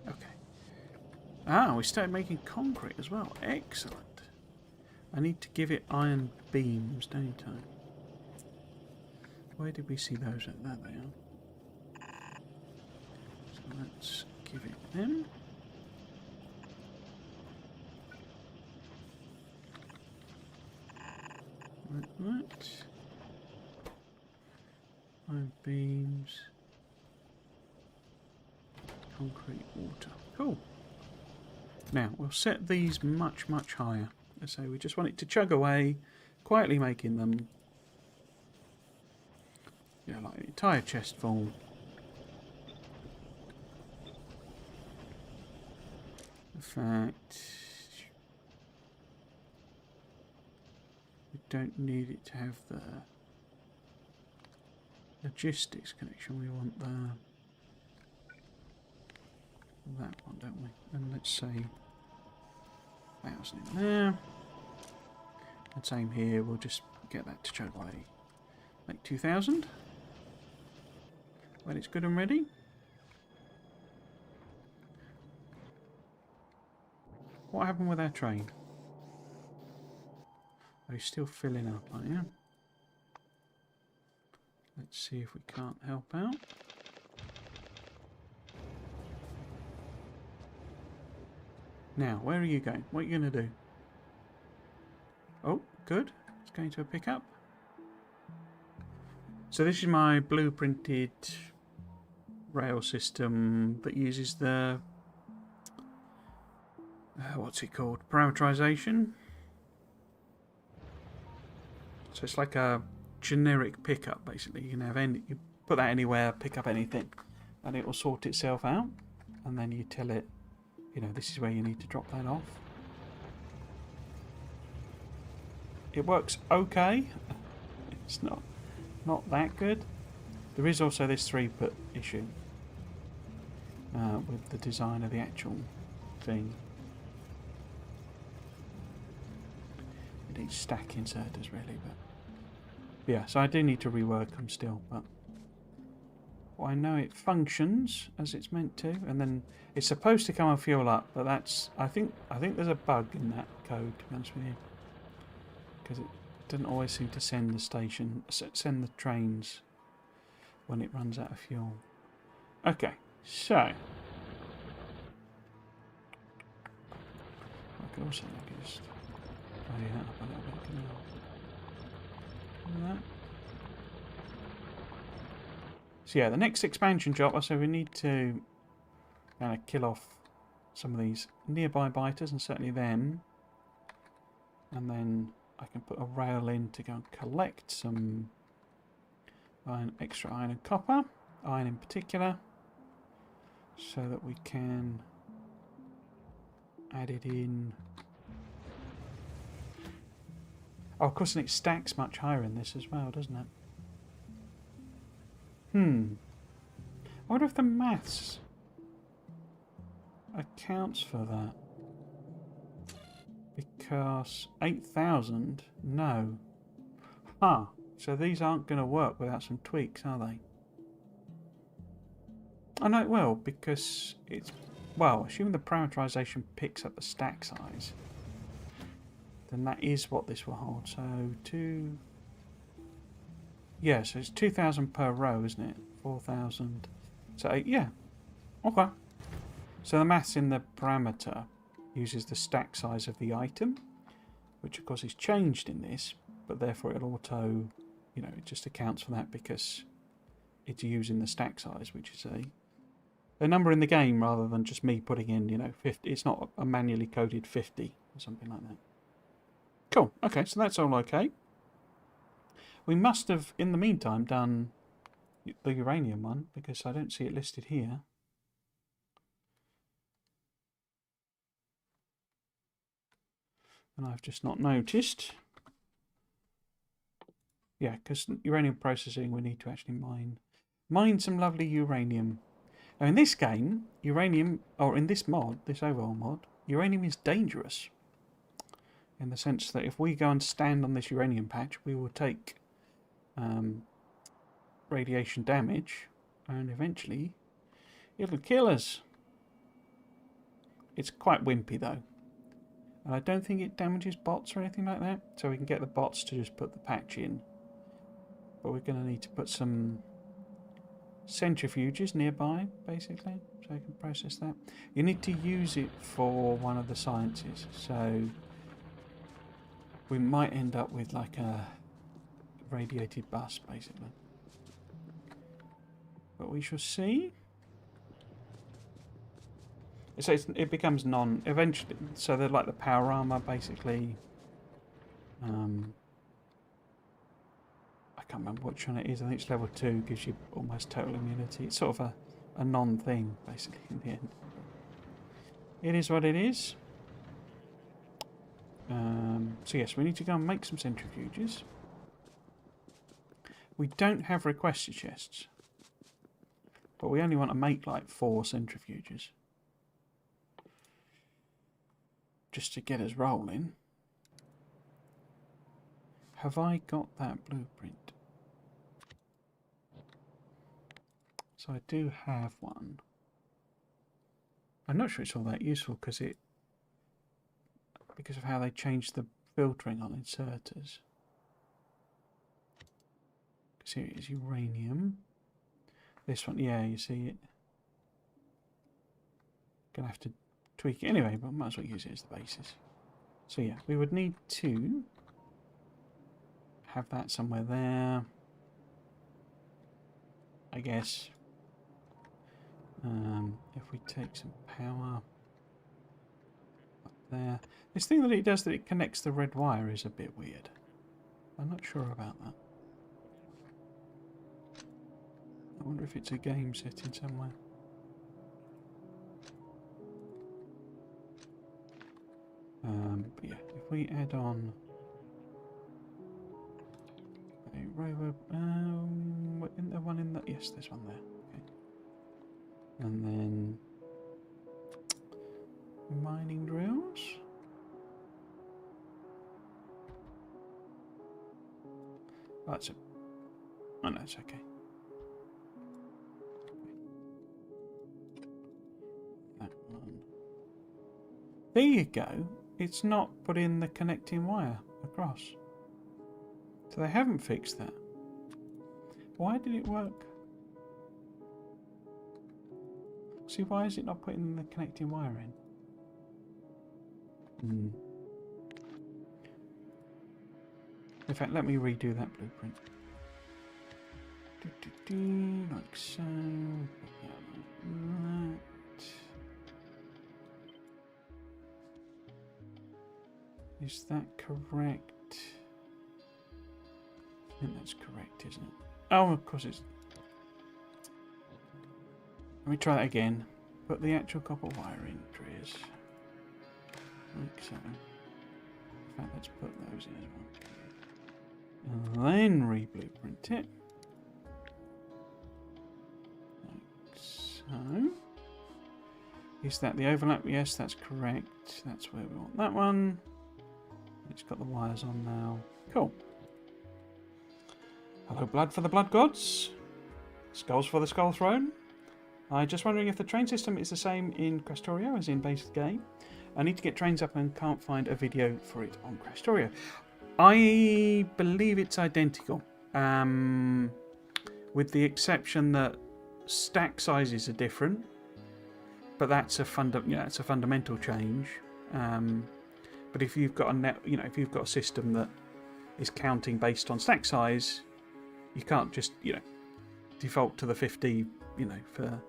Okay. Ah, we started making concrete as well. Excellent. I need to give it iron beams, don't I? Where did we see those at? There they are. So let's give it them. Like that. Iron beams. Concrete water. Cool. Now, we'll set these much, much higher. Let's say we just want it to chug away, quietly making them. Yeah, like an entire chest full. In fact, we don't need it to have the logistics connection. We want that one, don't we? And let's say 1,000 in there. And same here. We'll just get that to chug away. Make 2,000. When it's good and ready. What happened with our train? Are you still filling up, aren't you? Let's see if we can't help out. Now, where are you going? What are you going to do? Oh, good. It's going to a pickup. So this is my blueprinted rail system that uses the what's it called? Parameterization. So it's like a generic pickup, basically. You can have you put that anywhere, pick up anything. and it will sort itself out. And then you tell it, you know, this is where you need to drop that off. It works okay. It's not that good. There is also this throughput issue with the design of the actual thing. It needs stack inserters really, but yeah, so I do need to rework them still, but well, I know it functions as it's meant to, and then it's supposed to come and fuel up, but that's I think there's a bug in that code, to be honest with you, because it doesn't always seem to send the trains when it runs out of fuel. Okay, so I could also just tidy that up a little bit, can I? That. So yeah, the next expansion job, so we need to kind of kill off some of these nearby biters, and certainly them. And then I can put a rail in to go and collect some extra iron and copper, iron in particular, so that we can add it in. Oh, of course, and it stacks much higher in this as well, doesn't it? I wonder if the maths accounts for that. Because 8,000, no. Huh. So these aren't going to work without some tweaks, are they? Oh no, it will, because it's... Well, assuming the parameterization picks up the stack size, then that is what this will hold. So 2... Yeah, so it's 2,000 per row, isn't it? 4,000. So 8, yeah. Okay. So the maths in the parameter uses the stack size of the item, which of course is changed in this, but therefore it'll auto, you know, it just accounts for that because it's using the stack size, which is a number in the game rather than just me putting in, you know, 50. It's not a manually coded 50 or something like that. Cool. Okay, so that's all okay. We must have, in the meantime, done the uranium one, because I don't see it listed here. And I've just not noticed. Yeah, because uranium processing, we need to actually mine some lovely uranium. Now in this game, uranium, or in this mod, this overall mod, uranium is dangerous. In the sense that if we go and stand on this uranium patch, we will take radiation damage, and eventually it'll kill us. It's quite wimpy though, and I don't think it damages bots or anything like that, so we can get the bots to just put the patch in, but we're going to need to put some centrifuges nearby basically so I can process that. You need to use it for one of the sciences, so we might end up with like a radiated bus basically, but we shall see. So it becomes eventually, so they're like the power armor basically. I can't remember which one it is. I think it's level 2, gives you almost total immunity. It's sort of a non-thing basically in the end. It is what it is. So yes, we need to go and make some centrifuges. We don't have requester chests, but we only want to make like 4 centrifuges just to get us rolling. Have I got that blueprint? So I do have one. I'm not sure it's all that useful because of how they changed the filtering on inserters. Because here it is, uranium. This one, yeah, you see it. Gonna have to tweak it anyway, but might as well use it as the basis. So yeah, we would need to have that somewhere there, I guess. If we take some power up there, this thing that it does that it connects the red wire is a bit weird. I'm not sure about that. I wonder if it's a game setting somewhere. But yeah, if we add on a robot, isn't there one in that? Yes, there's one there. Okay. And then mining drills. Oh, that's it. Oh no, it's okay. That one. There you go. It's not put in the connecting wire across. So they haven't fixed that. Why did it work? See, why is it not putting the connecting wire in? In fact, let me redo that blueprint. Like so. That. Is that correct? I think that's correct, isn't it? Oh, of course it's... Let me try that again. Put the actual copper wire in, Trias. Like so. In fact, let's put those in as well. And then re-blueprint it. Like so. Is that the overlap? Yes, that's correct. That's where we want that one. It's got the wires on now. Cool. Hello, blood for the blood gods. Skulls for the skull throne. I'm just wondering if the train system is the same in Krastorio as in base game. I need to get trains up and can't find a video for it on Krastorio. I believe it's identical, with the exception that stack sizes are different, but that's a fundamental change. But if you've got if you've got a system that is counting based on stack size, you can't just default to the 50 for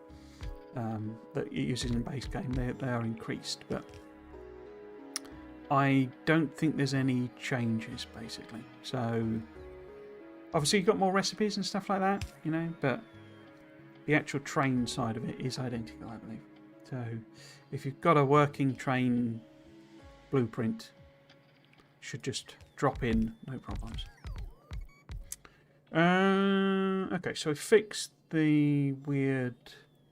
that it uses in base game. They are increased, but I don't think there's any changes basically. So obviously you've got more recipes and stuff like that, but the actual train side of it is identical, I believe. So if you've got a working train blueprint, should just drop in, no problems. Okay, so we fixed the weird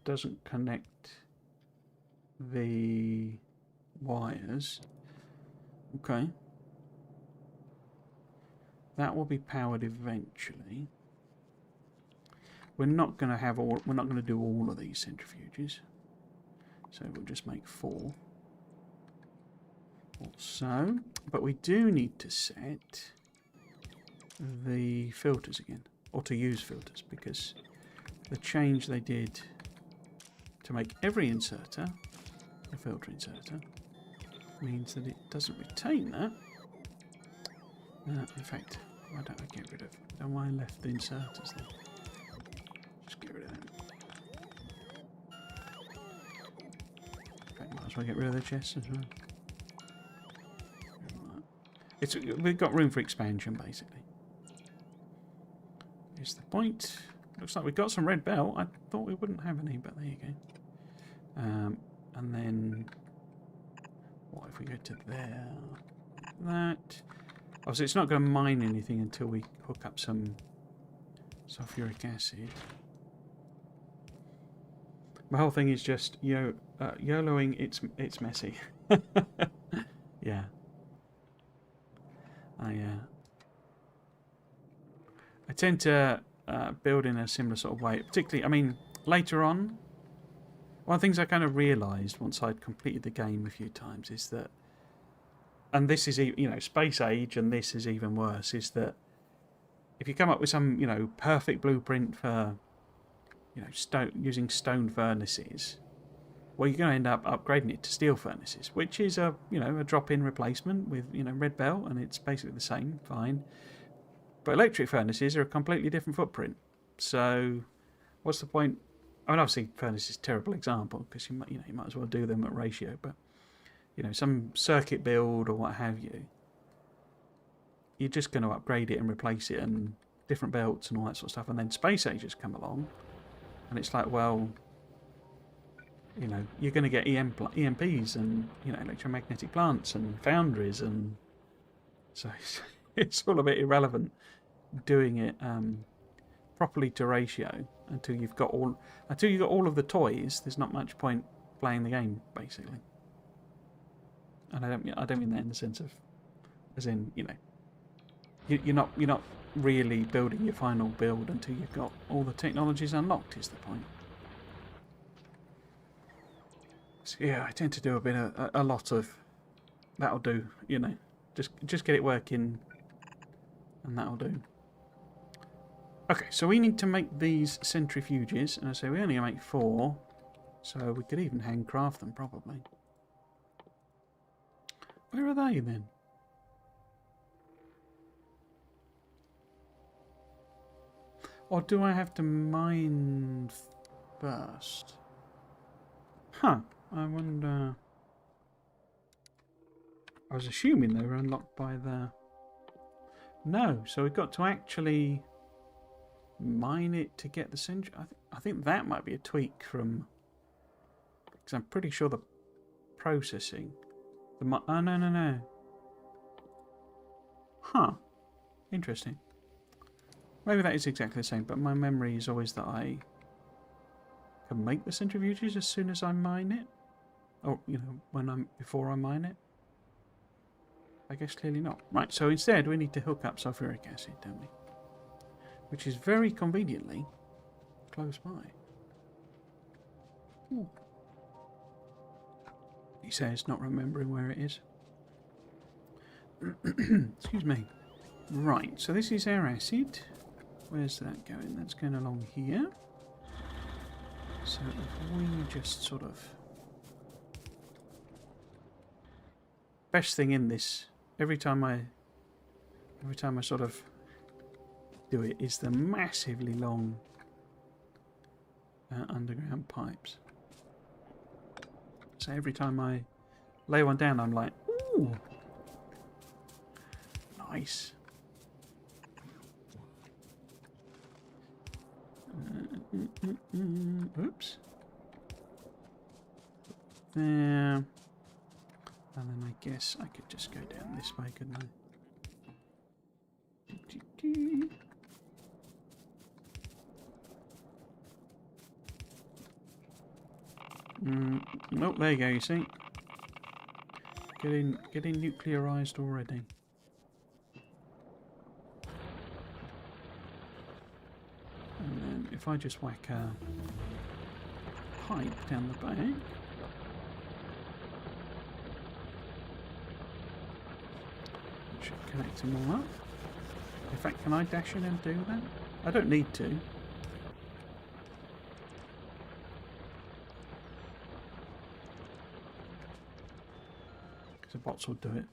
doesn't connect the wires. Okay, that will be powered eventually. We're not going to do all of these centrifuges, so we'll just make 4. Also, but we do need to set the filters again, or to use filters, because the change they did to make every inserter a filter inserter means that it doesn't retain that. In fact, why don't I get rid of them? Why I left the inserters there? Just get rid of them. In fact, might as well get rid of the chests as well. We've got room for expansion, basically. Here's the point. Looks like we've got some red belt. I thought we wouldn't have any, but there you go. And then, what if we go to there? That. Obviously, it's not going to mine anything until we hook up some sulfuric acid. My whole thing is just YOLOing. It's messy. Yeah. I tend to build in a similar sort of way. Particularly, I mean, later on, one of the things I kind of realised once I'd completed the game a few times is that, and this is, Space Age, and this is even worse, is that if you come up with some, perfect blueprint for, using stone furnaces, well, you're going to end up upgrading it to steel furnaces, which is a drop-in replacement with red belt, and it's basically the same, fine. But electric furnaces are a completely different footprint. So, what's the point? I mean, obviously, furnace is a terrible example because you might as well do them at ratio. But some circuit build or what have you, you're just going to upgrade it and replace it, and different belts and all that sort of stuff. And then Space Ages come along, And it's like, well, you know, you're going to get EMPs and, you know, electromagnetic plants and foundries, and so it's all a bit irrelevant doing it properly to ratio until you've got all of the toys. There's not much point playing the game, basically. And I don't mean that in the sense of, as in, you know, you're not really building your final build until you've got all the technologies unlocked, is the point. So yeah, I tend to do a lot of that'll do, you know, just get it working, and that'll do. Okay, so we need to make these centrifuges, and I say we only make 4, so we could even handcraft them probably. Where are they then? Or do I have to mine first? Huh, I wonder. I was assuming they were unlocked by the... No, so we've got to actually mine it to get the century. I think that might be a tweak from... Because I'm pretty sure the processing... Oh, no. Huh. Interesting. Maybe that is exactly the same, but my memory is always that I can make the centrifuges as soon as I mine it. Or, you know, before I mine it. I guess clearly not. Right, so instead we need to hook up sulfuric acid, don't we? Which is very conveniently close by. Ooh. He says, not remembering where it is. Excuse me. Right, so this is our acid. Where's that going? That's going along here. So if we just sort of... Best thing in this, every time I sort of do it, is the massively long underground pipes. So every time I lay one down, I'm like, ooh, nice. Oops. There. And then I guess I could just go down this way, couldn't I? Oh, there you go, you see. Getting nuclearized already. And then if I just whack a pipe down the back. Should connect them all up. In fact, can I dash in and do that? I don't need to. Because the bots will do it.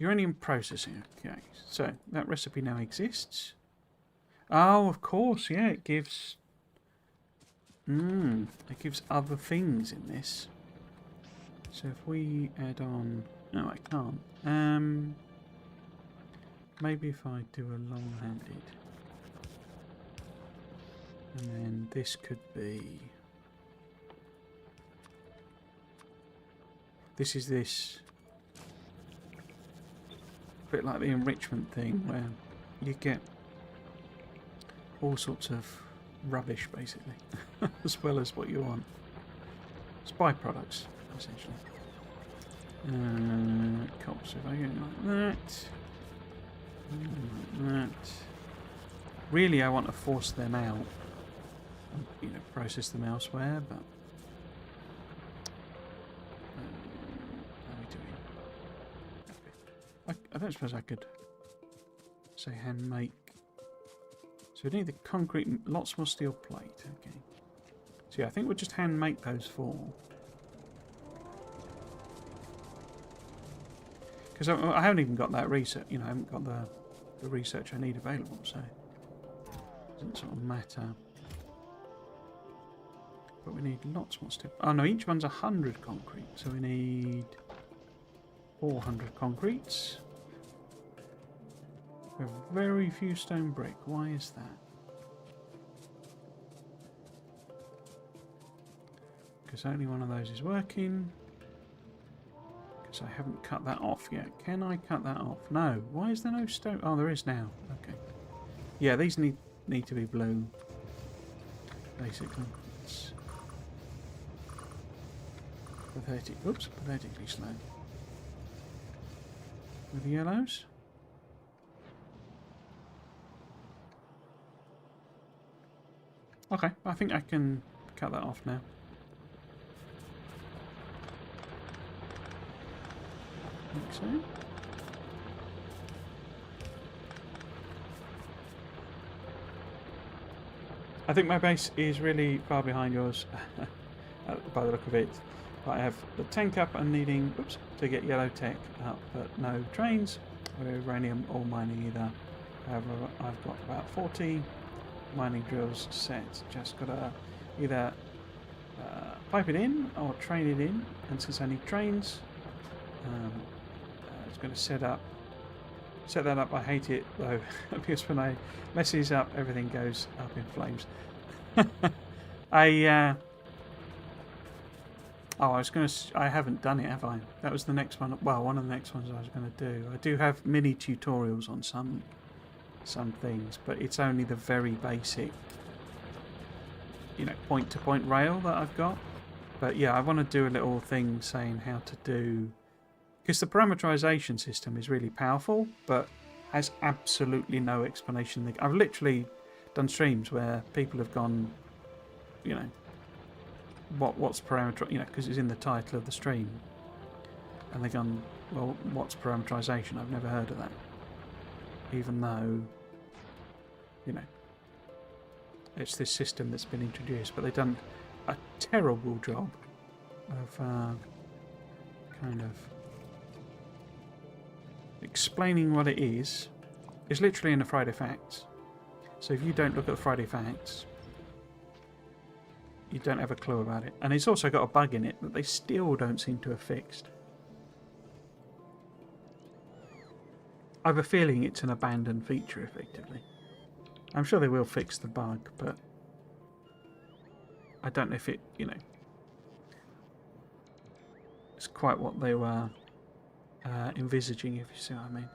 Uranium processing. Okay, so that recipe now exists. Oh, of course, yeah, it gives... it gives other things in this. So if we add on... No, I can't. Maybe if I do a long-handed. And then this could be... This is this. A bit like the enrichment thing, where you get all sorts of rubbish, basically, as well as what you want. It's byproducts, essentially. Cool, so if I go like that, really I want to force them out and, you know, process them elsewhere, but how are we doing? Okay. I don't suppose I could say hand make. So we need the concrete, lots more steel plate, okay. So yeah, I think we'll just hand make those 4. Because I haven't even got that research, you know, I haven't got the research I need available, so it doesn't sort of matter. But we need lots more steel. Oh no, each one's 100 concrete, so we need 400 concretes. We have very few stone brick. Why is that? because only one of those is working. Because I haven't cut that off yet. Can I cut that off? No. Why is there no stone? Oh, there is now. Okay. Yeah, these need to be blue. Basically. It's pathetic. Oops, pathetically slow. With the yellows. Okay, I think I can cut that off now. I think so. I think my base is really far behind yours, by the look of it. But I have the tank up and needing, oops, to get yellow tech up, but no trains or uranium or mining either. However, I've got about 40 mining drills set. Just got to either pipe it in or train it in. And since I need trains, it's going to set that up. I hate it though, because when I mess these up, everything goes up in flames. I haven't done it, have I? That was the next one. Well, one of the next ones I was going to do. I do have mini tutorials on some things, but it's only the very basic, point-to-point rail that I've got. But yeah, I want to do a little thing saying how to do, because the parameterization system is really powerful, but has absolutely no explanation. I've literally done streams where people have gone, what's parameter, because it's in the title of the stream, and they've gone, well, what's parameterization? I've never heard of that, even though, it's this system that's been introduced, but they've done a terrible job of kind of explaining what it is. It's literally in the Friday Facts. So if you don't look at the Friday Facts, you don't have a clue about it. And it's also got a bug in it that they still don't seem to have fixed. I have a feeling it's an abandoned feature, effectively. I'm sure they will fix the bug, but I don't know if it, it's quite what they were envisaging, if you see what I mean.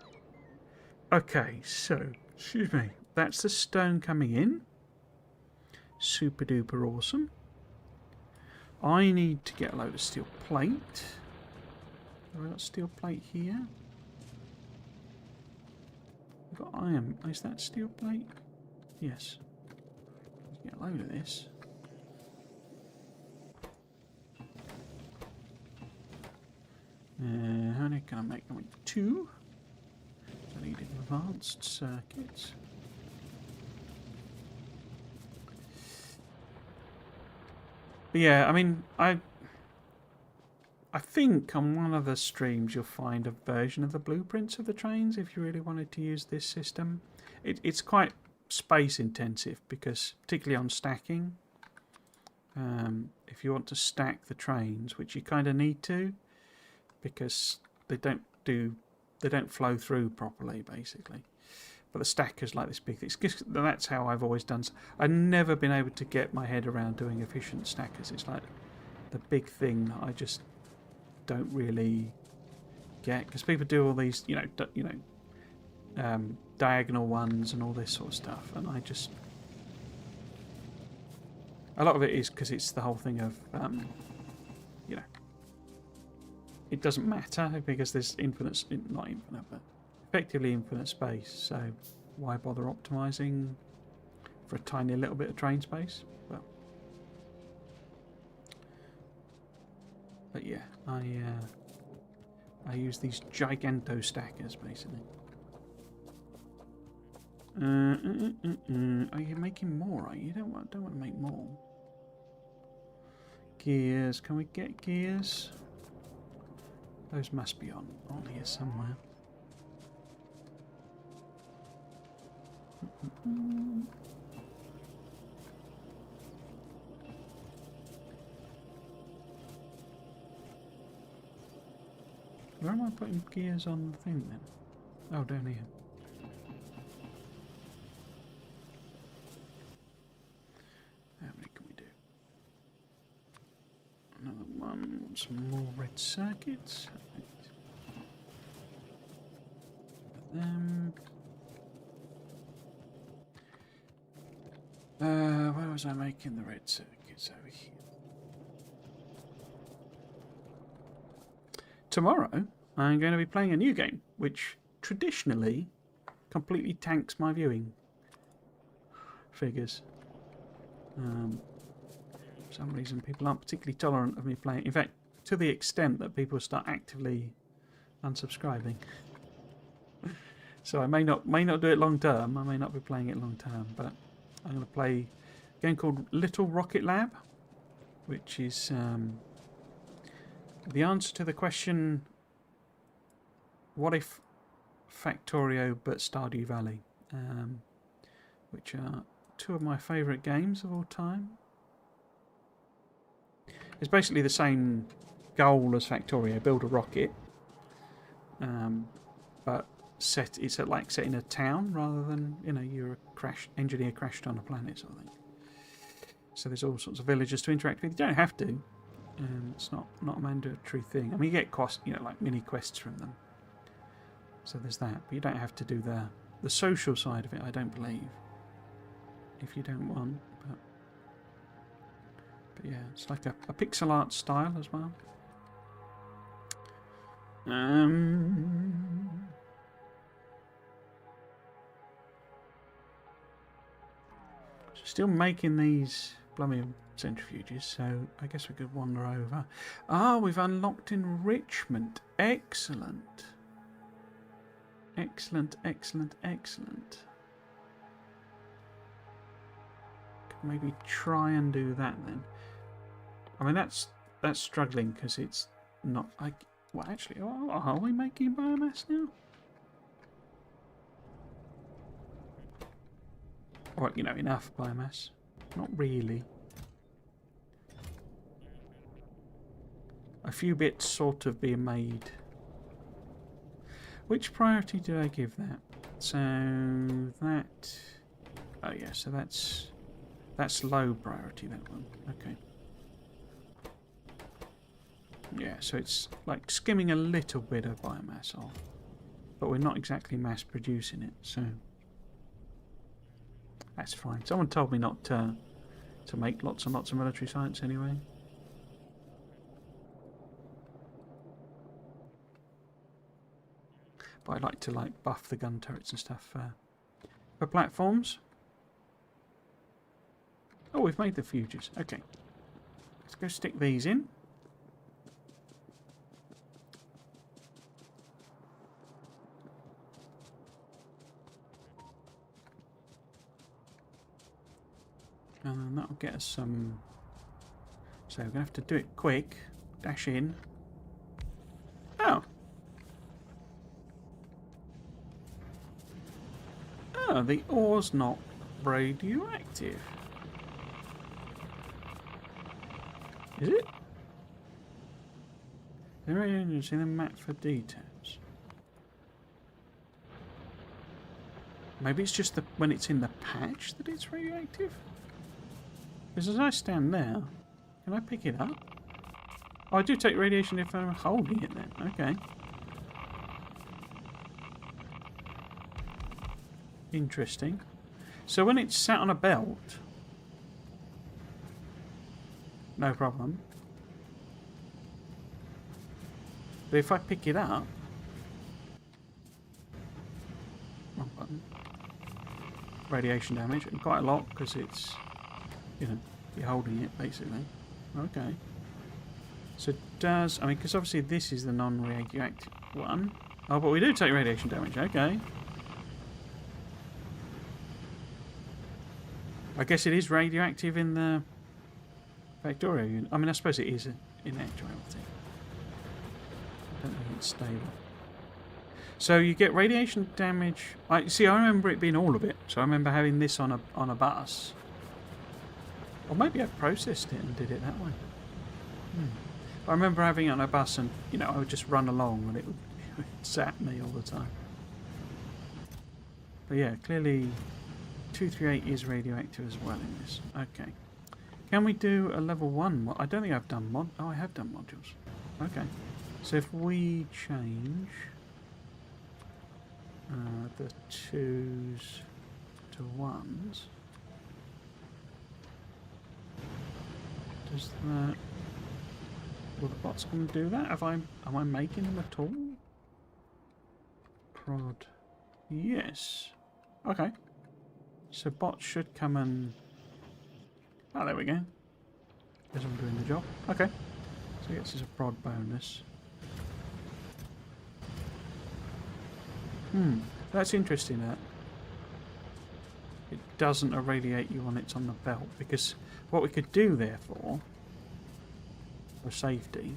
Okay, so, excuse me, that's the stone coming in. Super duper awesome. I need to get a load of steel plate. Have I got steel plate here? I've got iron. Is that steel plate? Yes. Let's get a load of this. How many can I make? I make 2. I need advanced circuits. But yeah, I mean, I think on one of the streams you'll find a version of the blueprints of the trains if you really wanted to use this system. It's quite space intensive, because particularly on stacking, if you want to stack the trains, which you kind of need to, because they don't flow through properly, basically. But the stacker's like this big thing. That's how I've always done. I've never been able to get my head around doing efficient stackers. It's like the big thing that I just don't really get, because people do all these, diagonal ones and all this sort of stuff, and I just, a lot of it is because it's the whole thing of, it doesn't matter because there's not infinite, but effectively infinite space. So why bother optimizing for a tiny little bit of train space? But yeah, I use these giganto stackers basically. Are you making more? Are you? Don't want to make more. Gears. Can we get gears? Those must be on here somewhere. Where am I putting gears on the thing then? Oh, down here. How many can we do? some more red circuits. Where was I making the red circuits? Over here. Tomorrow, I'm going to be playing a new game, which traditionally completely tanks my viewing figures. For some reason, people aren't particularly tolerant of me playing. In fact, to the extent that people start actively unsubscribing. So I may not do it long term. I may not be playing it long term, but I'm going to play a game called Little Rocket Lab, which is the answer to the question, what if Factorio but Stardew Valley, which are two of my favourite games of all time. It's basically the same goal as Factorio, build a rocket, but it's like set in a town rather than, you know, you're a engineer crashed on a planet sort of thing. So there's all sorts of villagers to interact with. You don't have to. It's not a mandatory thing. I mean, you get like mini quests from them. So there's that, but you don't have to do the social side of it. I don't believe, if you don't want. But yeah, it's like a pixel art style as well. Still making these bloody centrifuges, so I guess we could wander over. Ah, we've unlocked Enrichment. Excellent. Excellent, excellent, excellent. Could maybe try and do that then. I mean, that's struggling because it's not like. Well, actually, are we making biomass now? Or, you know, enough biomass. Not really. A few bits sort of being made. Which priority do I give that? So that. Oh yeah, so that's low priority, that one. Okay. Yeah, so it's like skimming a little bit of biomass off, but we're not exactly mass producing it, so that's fine. Someone told me not to make lots and lots of military science anyway. But I like to buff the gun turrets and stuff for platforms. Oh, we've made the fuges. Okay, let's go stick these in. And then that'll get us some. So we're going to have to do it quick. Dash in. Oh. Oh, the ore's not radioactive. Is it? See the map for details. Maybe it's just when it's in the patch that it's radioactive? Because as I stand there, can I pick it up? Oh, I do take radiation if I'm holding it then. Okay. Interesting. So when it's sat on a belt, no problem. But if I pick it up, wrong button. Radiation damage, and quite a lot because it's, you know, you're holding it basically. Okay. So does, I mean, because obviously this is the non-radioactive one. Oh, but we do take radiation damage. Okay. I guess it is radioactive in the Factorio unit. I mean, I suppose it is in actuality. I don't think it's stable. So you get radiation damage. I remember it being all of it. So I remember having this on a bus. Or maybe I processed it and did it that way. I remember having it on a bus and, you know, I would just run along and it would zap me all the time. But yeah, clearly 238 is radioactive as well in this. Okay. Can we do a level 1? I don't think I've done mod... Oh, I have done modules. Okay. So if we change the 2s to 1s, does that... Will the bots come and do that? Am I making them at all? Prod. Yes. Okay. So bots should come and... Oh, there we go. Guess I'm doing the job. Okay. So it gets us a prod bonus. That's interesting that it doesn't irradiate you when it's on the belt, because what we could do therefore, for safety,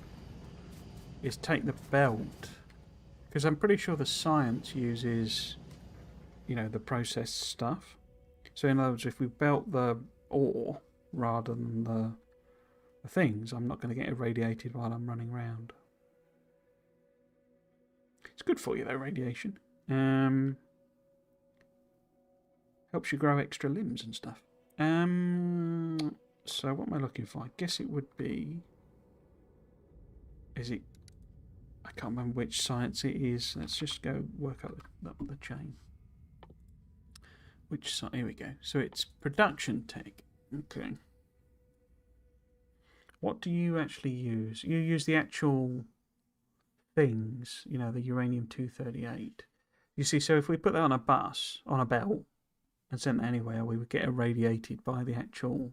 is take the belt, because I'm pretty sure the science uses, you know, the processed stuff. So in other words, if we belt the ore rather than the things, I'm not going to get irradiated while I'm running around. It's good for you though, radiation. Helps you grow extra limbs and stuff. So what am I looking for? I guess it would be... Is it... I can't remember which science it is. Let's just go work out the chain. Which side? Here we go. So it's production tech. Okay. What do you actually use? You use the actual things, you know, the uranium-238. You see, so if we put that on a bus, on a belt, and sent anywhere, we would get irradiated by the actual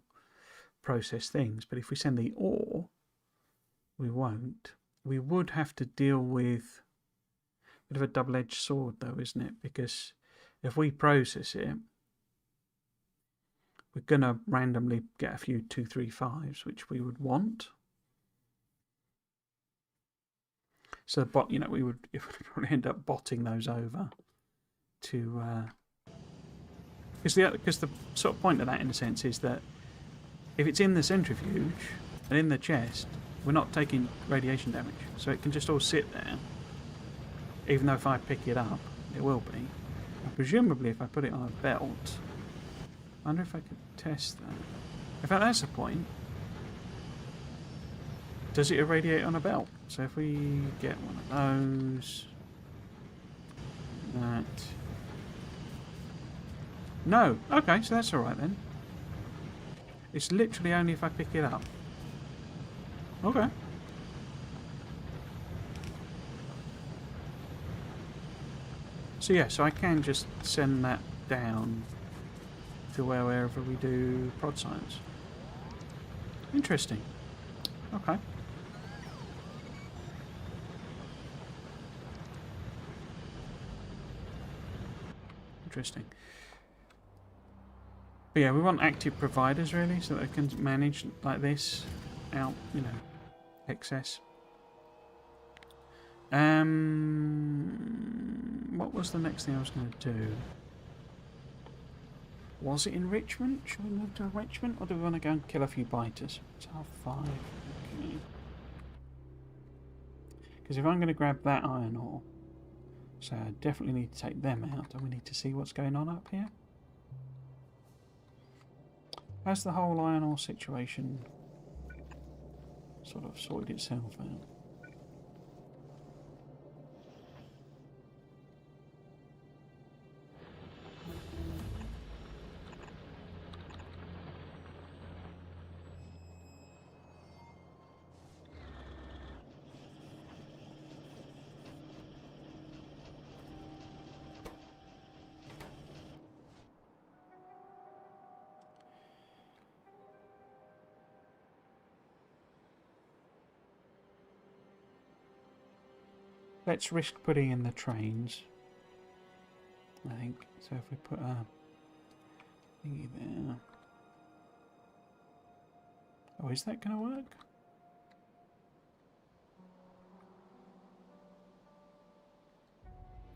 processed things. But if we send the ore, we won't. We would have to deal with a bit of a double-edged sword, though, isn't it? Because if we process it, we're going to randomly get a few 235s, which we would want. So, you know, we would probably end up botting those over to... Because the sort of point of that, in a sense, is that if it's in the centrifuge and in the chest, we're not taking radiation damage. So it can just all sit there, even though if I pick it up, it will be. And presumably, if I put it on a belt, I wonder if I could test that. In fact, that's the point. Does it irradiate on a belt? So if we get one of those... That... No. Okay, so that's alright then. It's literally only if I pick it up. Okay. So yeah, so I can just send that down to wherever we do prod science. Interesting. Okay. Interesting. But yeah, we want active providers really, so that they can manage like this out, you know, excess. What was the next thing I was going to do? Was it enrichment? Should we move to enrichment, or do we want to go and kill a few biters? It's 5:30. Okay. Because if I'm going to grab that iron ore, so I definitely need to take them out, and we need to see what's going on up here. Has the whole iron ore situation sort of sorted itself out? Let's risk putting in the trains, I think. So if we put a thingy there... Oh, is that going to work?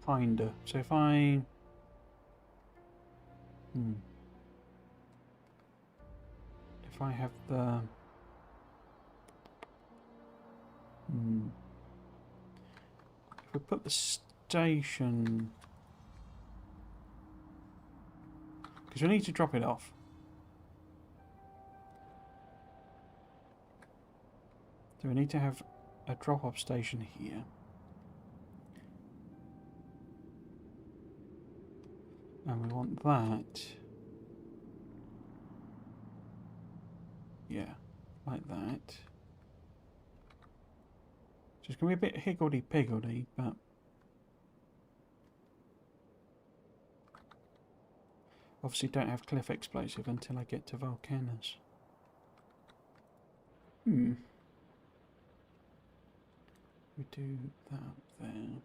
Kinda. So if I... If I have the... If we put the station... Because we need to drop it off. So we need to have a drop-off station here. And we want that. Yeah, like that. So it's going to be a bit higgledy-piggledy, but... obviously don't have cliff explosive until I get to volcanoes. We do that up there.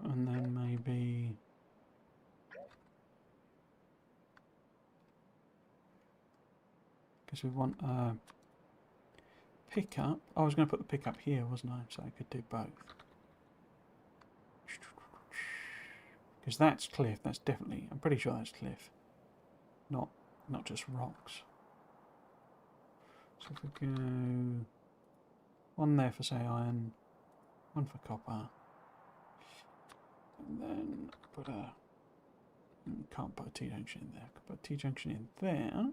And then maybe... because we want a pickup. I was going to put the pickup here, wasn't I? So I could do both. Because that's cliff. That's definitely... I'm pretty sure that's cliff. Not just rocks. So if we go... one there for, say, iron. One for copper. And then put a... can't put a T-junction in there. Could put a T-junction in there.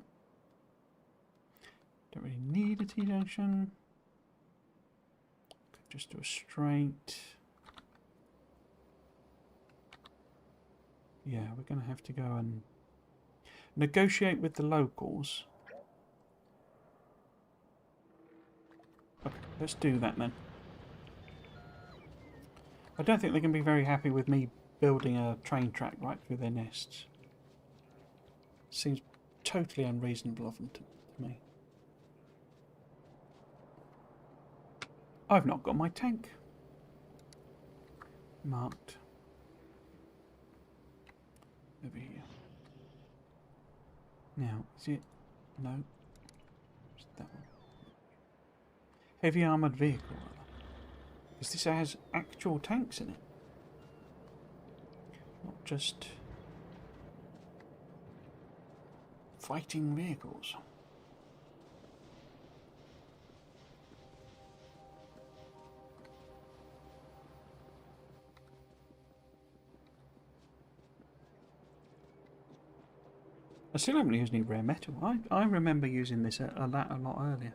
Don't really need a T-junction. Could just do a straight. Yeah, we're going to have to go and negotiate with the locals. Okay, let's do that then. I don't think they're going to be very happy with me building a train track right through their nests. Seems totally unreasonable of them to me. I've not got my tank marked over here. Now, is it? No. It's that one. Heavy armoured vehicle. Because this has actual tanks in it. Not just fighting vehicles. I still haven't used any rare metal. I remember using this a lot earlier.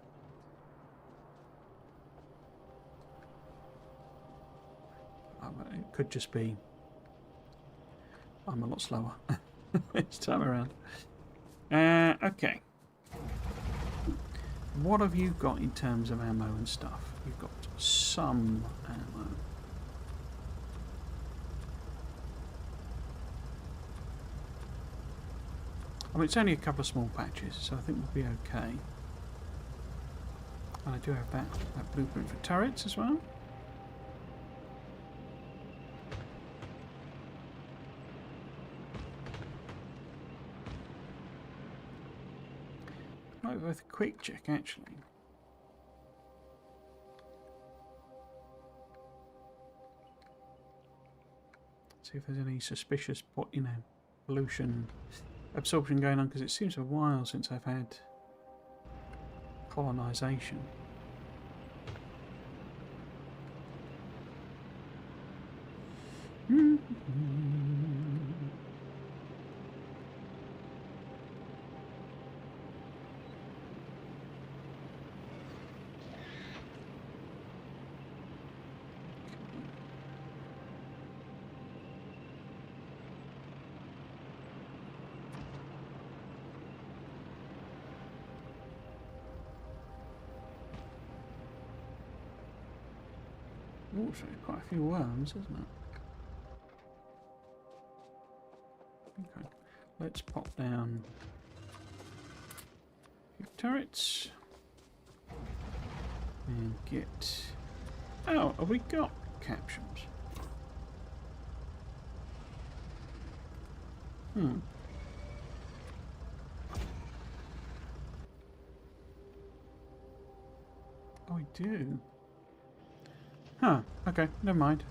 It could just be I'm a lot slower this time around. Okay. What have you got in terms of ammo and stuff? You've got some ammo. I mean, it's only a couple of small patches, so I think we'll be okay. And I do have that blueprint for turrets as well. Might be worth a quick check, actually. See if there's any suspicious, pollution absorption going on, because it seems a while since I've had colonisation. Also, quite a few worms, isn't it? Okay, let's pop down turrets and get... oh, have we got captions? Oh, I do. Huh, okay, never mind.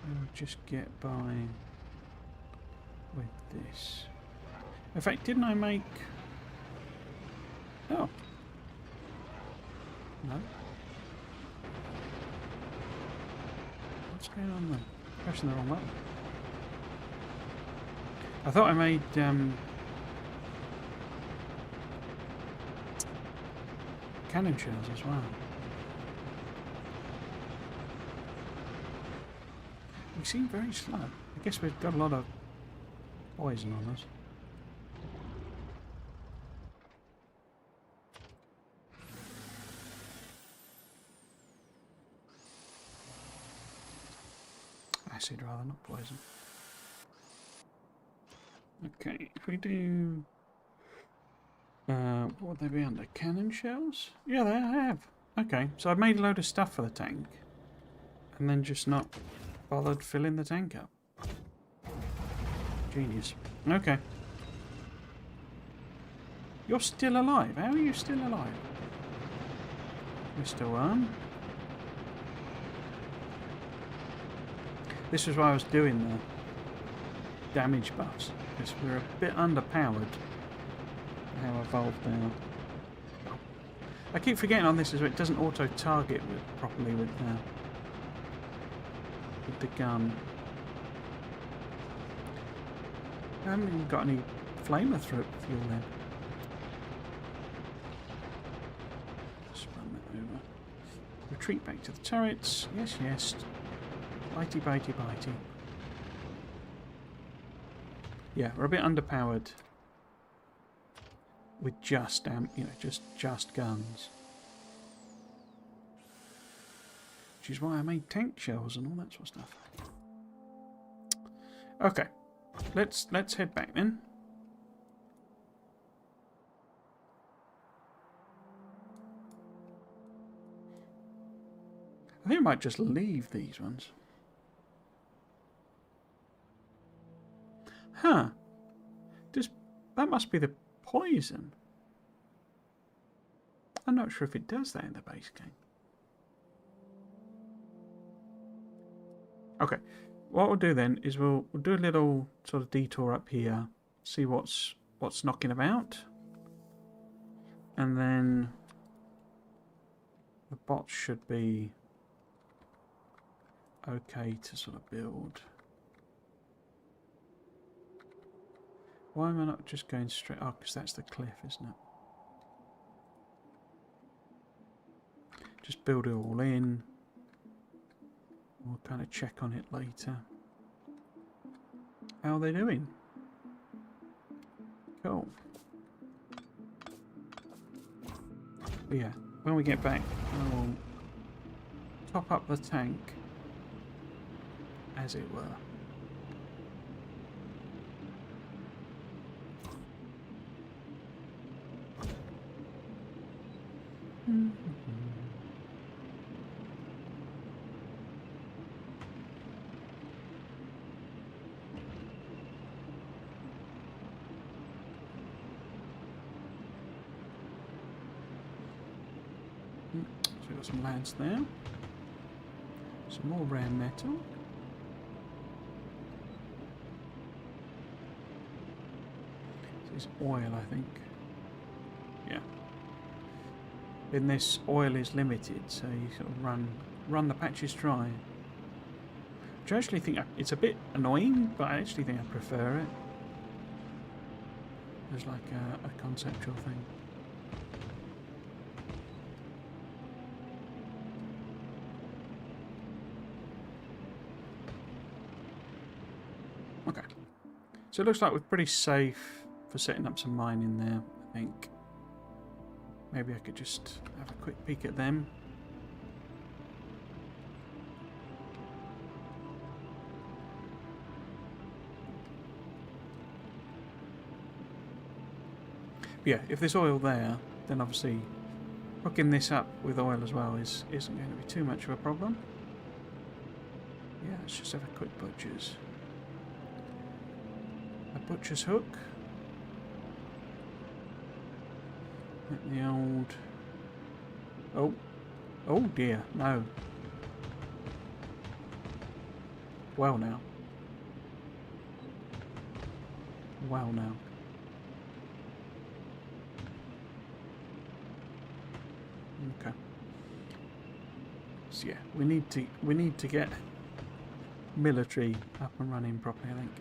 I'll just get by with this. In fact, didn't I make... oh. No. What's going on there? Pressing the wrong button. I thought I made cannon shells as well. We seem very slow. I guess we've got a lot of poison on us. Acid rather, not poison. Okay, if we do... what would they be under? Cannon shells? Yeah, they have. Okay, so I've made a load of stuff for the tank. And then just not bothered filling the tank up. Genius. Okay. You're still alive. How are you still alive? You're still on. This is why I was doing the damage buffs. Because we're a bit underpowered. How evolved they are. I keep forgetting on this as well, it doesn't auto-target properly with the gun. I haven't even got any flamer fuel then. Just run that over. Retreat back to the turrets. Yes, yes. Bitey, bitey, bitey. Yeah, we're a bit underpowered with just just guns. Which is why I made tank shells and all that sort of stuff. Okay. Let's head back then. I think I might just leave these ones. Huh. That must be the poison. I'm not sure if it does that in the base game. Okay. What we'll do then is we'll do a little sort of detour up here, see what's knocking about, and then the bots should be okay to sort of build. Why am I not just going straight? Oh, because that's the cliff, isn't it? Just build it all in. We'll kind of check on it later. How are they doing? Cool. But yeah, when we get back, we'll top up the tank, as it were. So we've got some lads there. Some more rare metal. This is oil, I think. Yeah. In this, oil is limited, so you sort of run the patches dry. Which I actually think it's a bit annoying, but I actually think I prefer it. There's like a conceptual thing. Okay. So it looks like we're pretty safe for setting up some mining there, I think. Maybe I could just have a quick peek at them. But yeah, if there's oil there, then obviously hooking this up with oil as well isn't going to be too much of a problem. Yeah, let's just have a quick butcher's. A butcher's hook. Get the old... Oh dear, no. Well now. Well now. Okay. So yeah, we need to get military up and running properly, I think.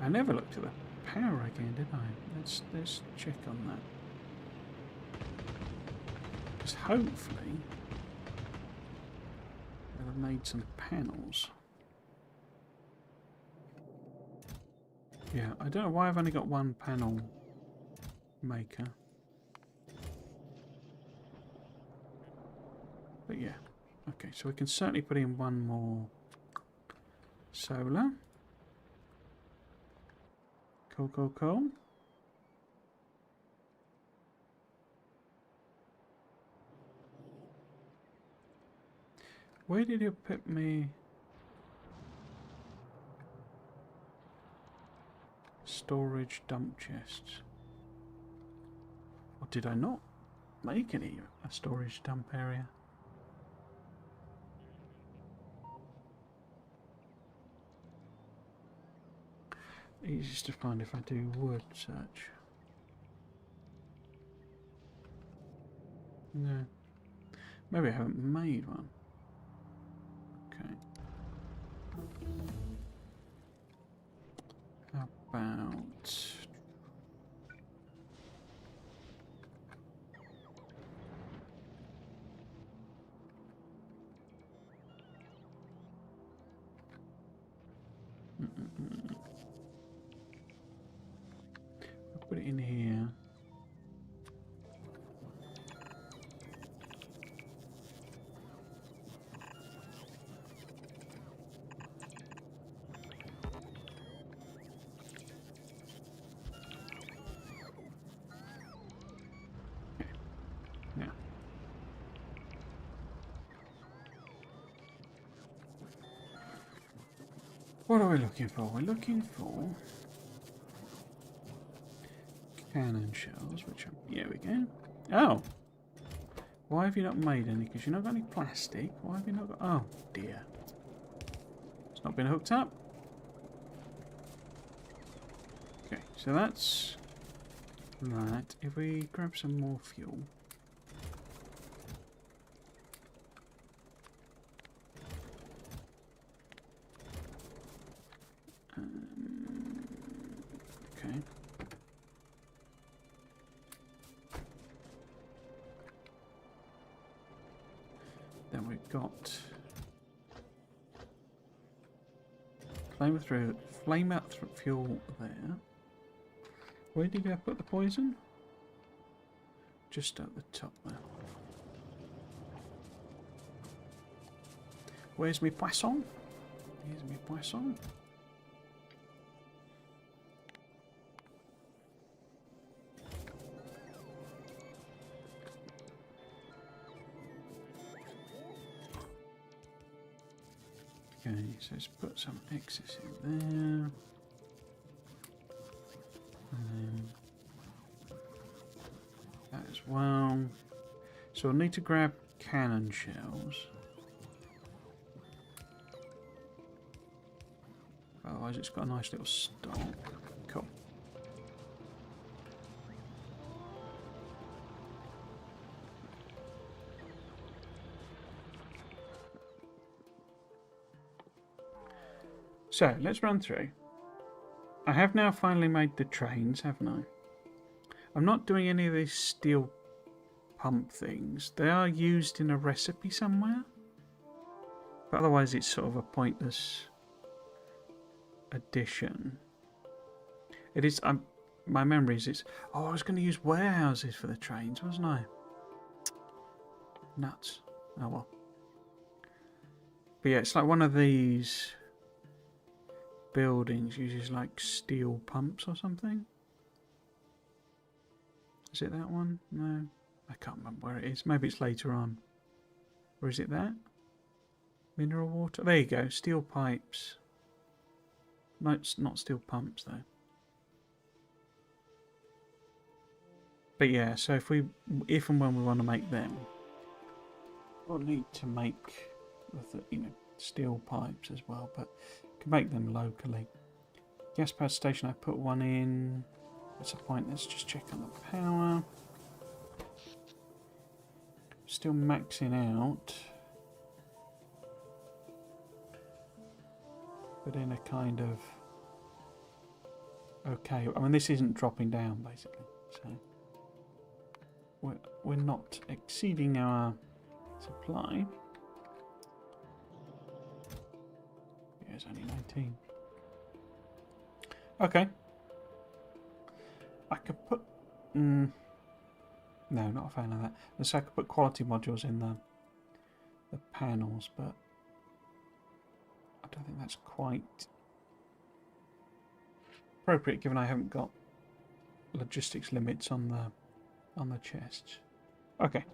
I never looked at the power again, did I? Let's check on that. Because hopefully they'll have made some panels. Yeah, I don't know why I've only got one panel maker. But yeah. Okay, so we can certainly put in one more solar. Cool, cool, cool. Where did you put me? Storage dump chests. Or did I not make any a storage dump area? Easiest to find if I do word search. No. Maybe I haven't made one. Okay. How about... I'll put it in here. Yeah. What are we looking for? We're looking for cannon shells, which are... Here we go. Oh! Why have you not made any? Because you've not got any plastic. Why have you not got... Oh, dear. It's not been hooked up. Okay, so that's that. If we grab some more fuel... okay. Then we've got flame out through fuel there. Where did I put the poison? Just at the top there. Where's my poisson? Here's my poisson. Okay, so let's put some excess in there. And then that as well. So I'll need to grab cannon shells. Otherwise it's got a nice little stock. Cool. So, let's run through. I have now finally made the trains, haven't I? I'm not doing any of these steel pump things. They are used in a recipe somewhere. But otherwise it's sort of a pointless addition. It is... my memories is... Oh, I was going to use warehouses for the trains, wasn't I? Nuts. Oh well. But yeah, it's like one of these... buildings uses like steel pumps or something. Is it that one? No, I can't remember where it is. Maybe it's later on. Or is it that? Mineral water. There you go. Steel pipes. No, it's not steel pumps though. But yeah, so if and when we want to make them, we'll need to make, steel pipes as well. But Can make them locally. Gas powered station, I put one in. What's the point? Let's just check on the power. Still maxing out. But in a kind of... Okay, I mean this isn't dropping down basically. So we're not exceeding our supply. Yeah, it's only 19. Okay. I could put... no, not a fan of that. So I could put quality modules in the panels, but I don't think that's quite appropriate given I haven't got logistics limits on the chests. Okay.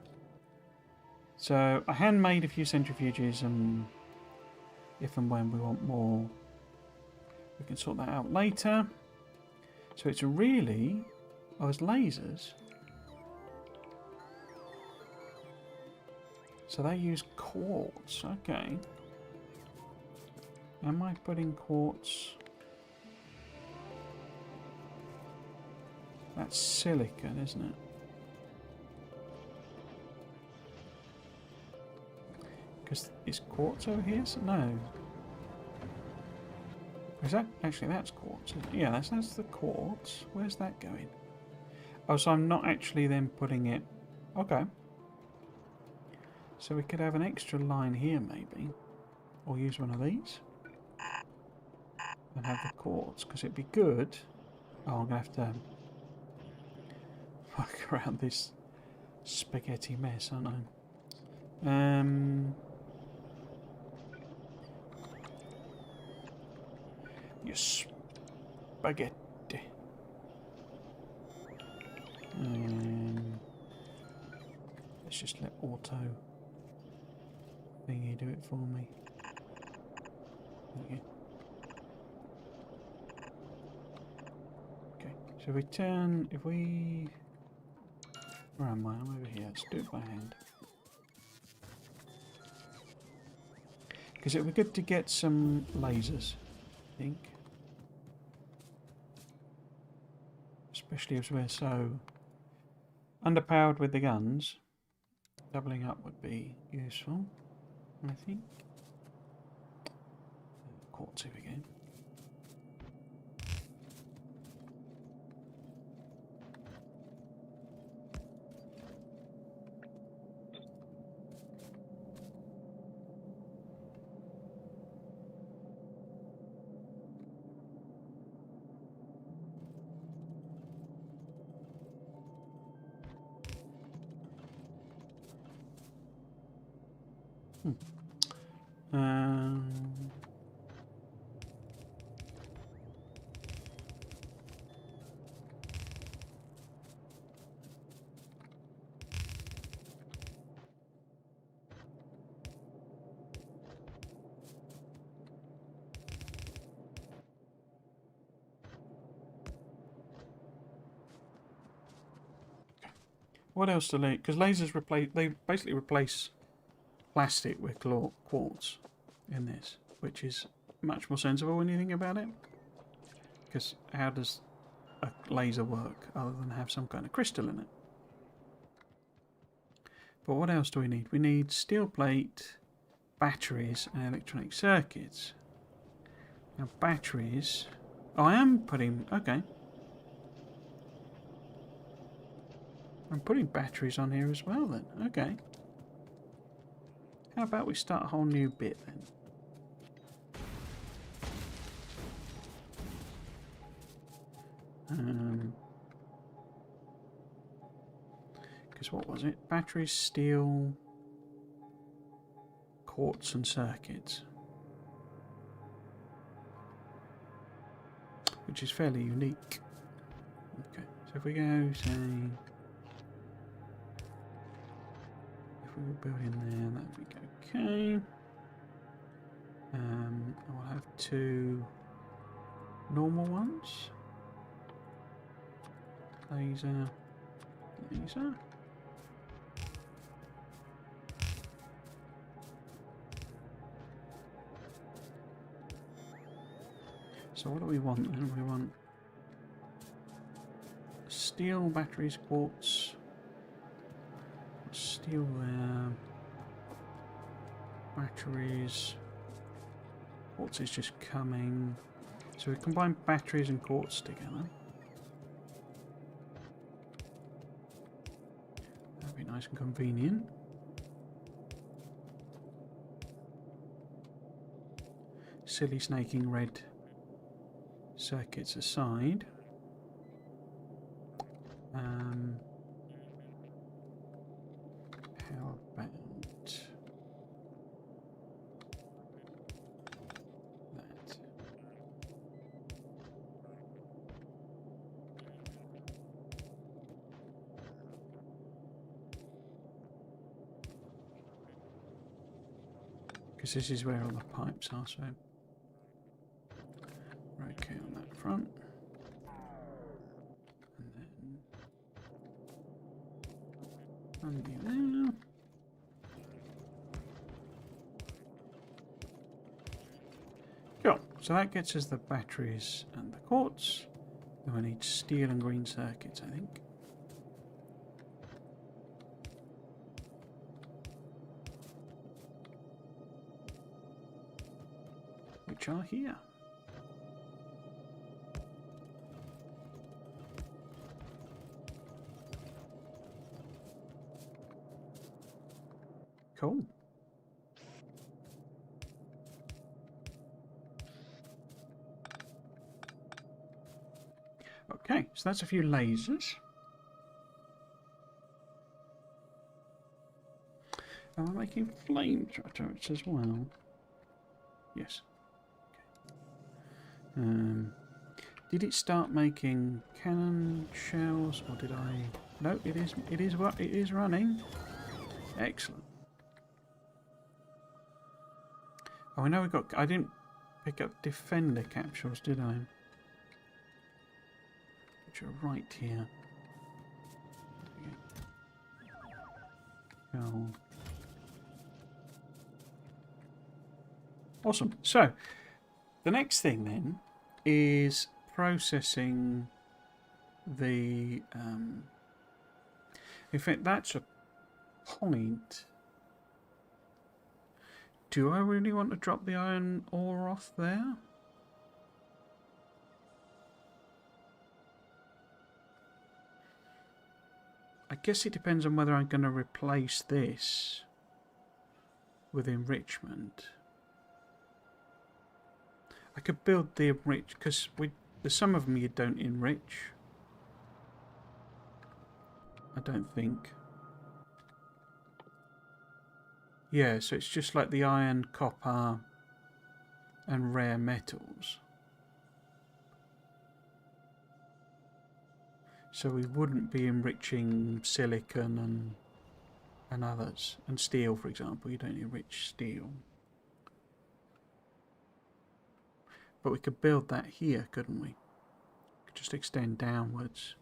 So I handmade a few centrifuges, and if and when we want more, we can sort that out later. So it's really... Oh, it's lasers. So they use quartz. Okay. Am I putting quartz? That's silicon, isn't it? Because is quartz over here? So no. Is that actually that's quartz? Yeah, that's the quartz. Where's that going? Oh, so I'm not actually then putting it. Okay. So we could have an extra line here, maybe, or use one of these and have the quartz, because it'd be good. Oh, I'm gonna have to work around this spaghetti mess, aren't I? Your spaghetti. Let's just let auto thingy do it for me. Okay. Okay, so we turn, if we... Where am I? I'm over here. Let's do it by hand. Because it would be good to get some lasers, I think. Especially as we're so underpowered with the guns. Doubling up would be useful, I think. Quartz here again. What else do they... Because lasers replace... They basically replace plastic with quartz in this, which is much more sensible when you think about it. Because how does a laser work other than have some kind of crystal in it? But what else do we need? We need steel plate, batteries, and electronic circuits. Now batteries... Oh, I am putting... Okay. I'm putting batteries on here as well then. Okay. How about we start a whole new bit then? Because what was it? Batteries, steel, quartz and circuits. Which is fairly unique. Okay, so if we go, say... If we were building there, that would be okay. I'll have two normal ones. Laser, laser. So what do we want then? We want steel, batteries, quartz. Steel there. Batteries. Quartz is just coming. So we combine batteries and quartz together. That'd be nice and convenient. Silly snaking red circuits aside. How about that? Because this is where all the pipes are, so we're okay on that front. And then undo there. Cool. So that gets us the batteries and the quartz. Then we need steel and green circuits, I think. Which are here. Cool. Okay, so that's a few lasers. Am I making flamethrower turrets as well? Yes. Okay. Did it start making cannon shells, or did I? No, it is. It is running. Excellent. Oh, I know we got. I didn't pick up defender capsules, did I? Which are right here. Oh. Awesome. So, the next thing then is processing the. In fact, that's a point. Do I really want to drop the iron ore off there? I guess it depends on whether I'm going to replace this with enrichment. I could build the enrich because there's some of them you don't enrich. I don't think. Yeah, so it's just like the iron, copper, and rare metals. So we wouldn't be enriching silicon and others. And steel, for example, you don't enrich steel. But we could build that here, couldn't we? Could just extend downwards.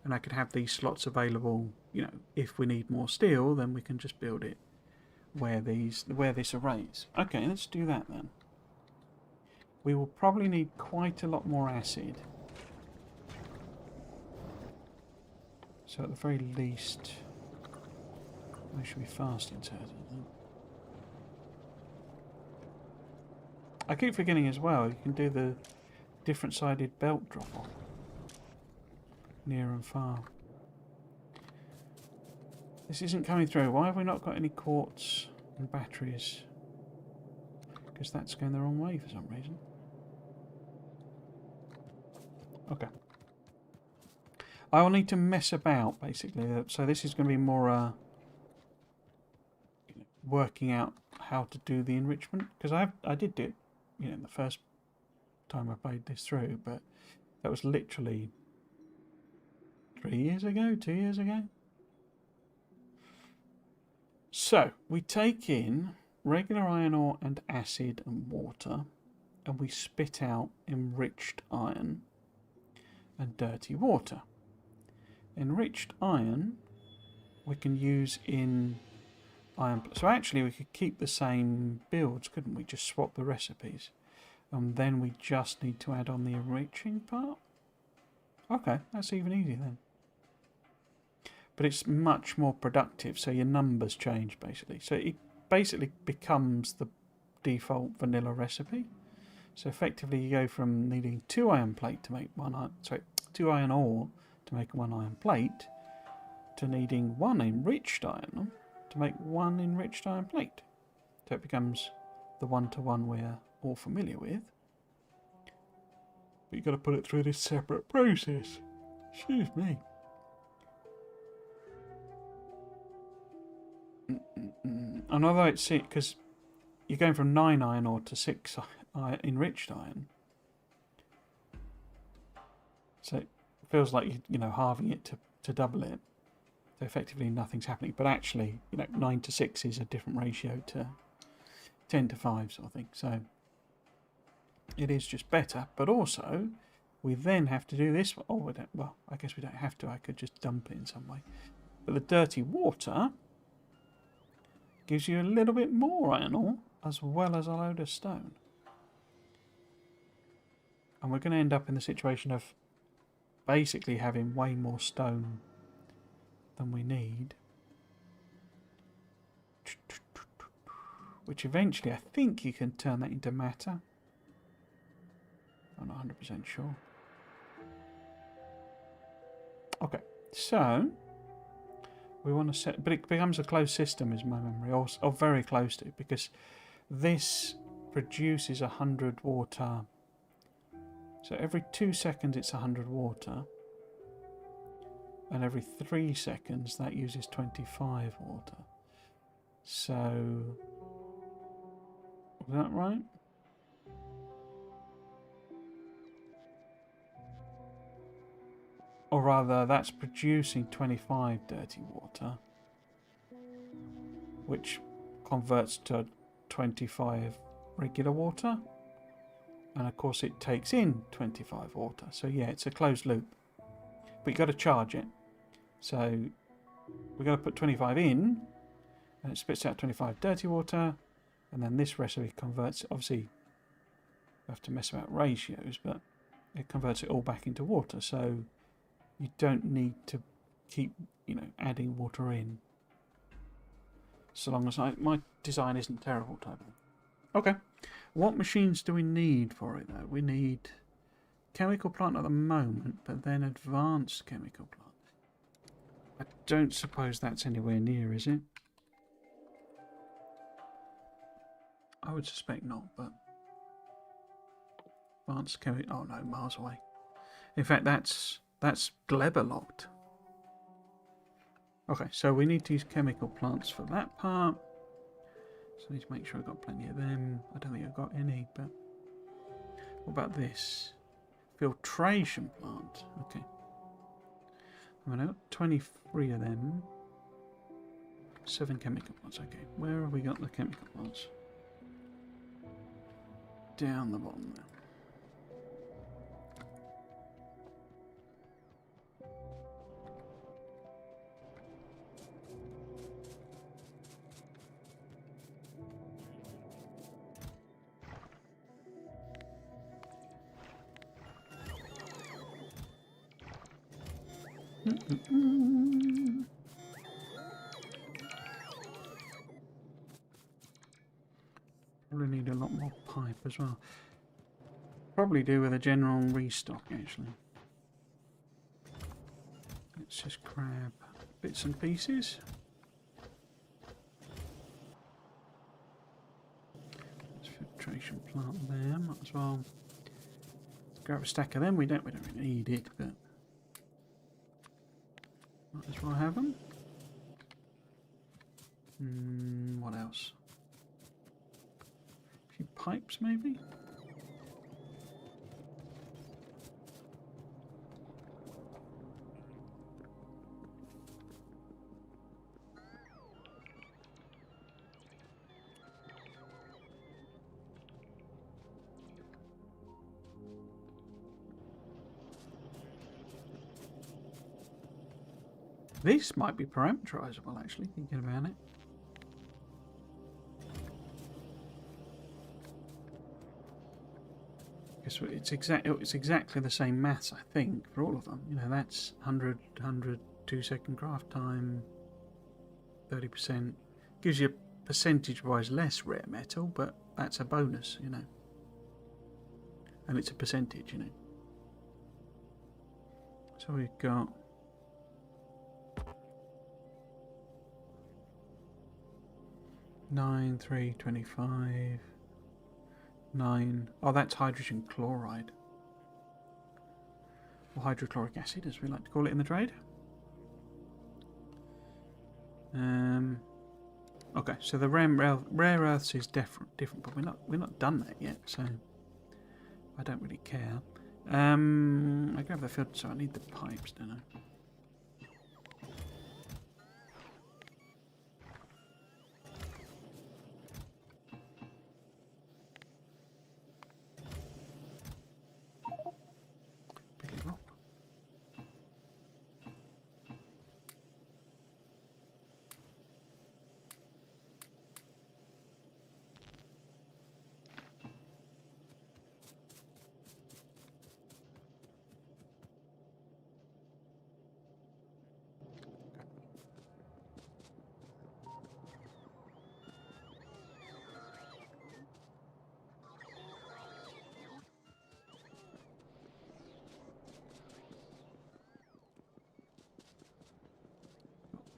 And I could have these slots available, you know, if we need more steel, then we can just build it where this array is. Okay, let's do that then. We will probably need quite a lot more acid. So at the very least, we should be fast inserted. I keep forgetting as well, you can do the different sided belt drop off. Near and far. This isn't coming through. Why have we not got any quartz and batteries? Because that's going the wrong way for some reason. Okay. I will need to mess about, basically. So this is going to be more working out how to do the enrichment. Because I did do it, you know, the first time I played this through, but that was literally 3 years ago, 2 years ago. So we take in regular iron ore and acid and water, and we spit out enriched iron and dirty water. Enriched iron we can use in iron. So actually we could keep the same builds, couldn't we? Just swap the recipes. And then we just need to add on the enriching part. Okay, that's even easier then. But it's much more productive, so your numbers change basically. So it basically becomes the default vanilla recipe. So effectively you go from needing 2 iron plate to make 2 iron ore to make 1 iron plate, to needing 1 enriched iron to make 1 enriched iron plate. So it becomes the one-to-one we're all familiar with. But you've got to put it through this separate process. Excuse me. And although it's because you're going from 9 iron ore to 6 enriched iron, so it feels like you're halving it to double it. So effectively nothing's happening, but actually 9 to 6 is a different ratio to 10 to 5 sort of thing. So it is just better, but also we then have to do this. Oh, well, I guess we don't have to. I could just dump it in some way. But the dirty water gives you a little bit more iron ore as well as a load of stone. And we're going to end up in the situation of basically having way more stone than we need. Which eventually I think you can turn that into matter. I'm not 100% sure. Okay, so we want to set, but it becomes a closed system is my memory, or very close to, because this produces 100 water. So every 2 seconds it's 100 water, and every 3 seconds that uses 25 water. So, is that right? Or rather, that's producing 25 dirty water, which converts to 25 regular water. And of course it takes in 25 water. So yeah, it's a closed loop. But you've got to charge it. So we're going to put 25 in, and it spits out 25 dirty water. And then this recipe converts, obviously, you have to mess about ratios, but it converts it all back into water. So you don't need to keep, adding water in. So long as my design isn't terrible type of thing. Okay. What machines do we need for it though? We need chemical plant at the moment, but then advanced chemical plant. I don't suppose that's anywhere near, is it? I would suspect not, but advanced chemical. Oh no, miles away. In fact, that's Gleber locked. Okay, so we need to use chemical plants for that part. So I need to make sure I've got plenty of them. I don't think I've got any, but what about this? Filtration plant. Okay. I've got 23 of them. 7 chemical plants. Okay, where have we got the chemical plants? Down the bottom there. Probably need a lot more pipe as well. Probably do with a general restock actually. Let's just grab bits and pieces. There's a filtration plant there, might as well grab a stack of them. We don't really need it, but might as well have them. What else? A few pipes, maybe? This might be parameterizable, actually, thinking about it. it's exactly the same maths, I think, for all of them. You know, that's 100, 2-second craft time, 30%. Gives you percentage-wise less rare metal, but that's a bonus, you know. And it's a percentage, you know. So we've got... Nine, 3, 25, 9. Oh, that's hydrogen chloride. Or hydrochloric acid, as we like to call it in the trade. Okay, so the rare earths is different, but we're not done that yet, so I don't really care. I grab the filter, so I need the pipes, don't I?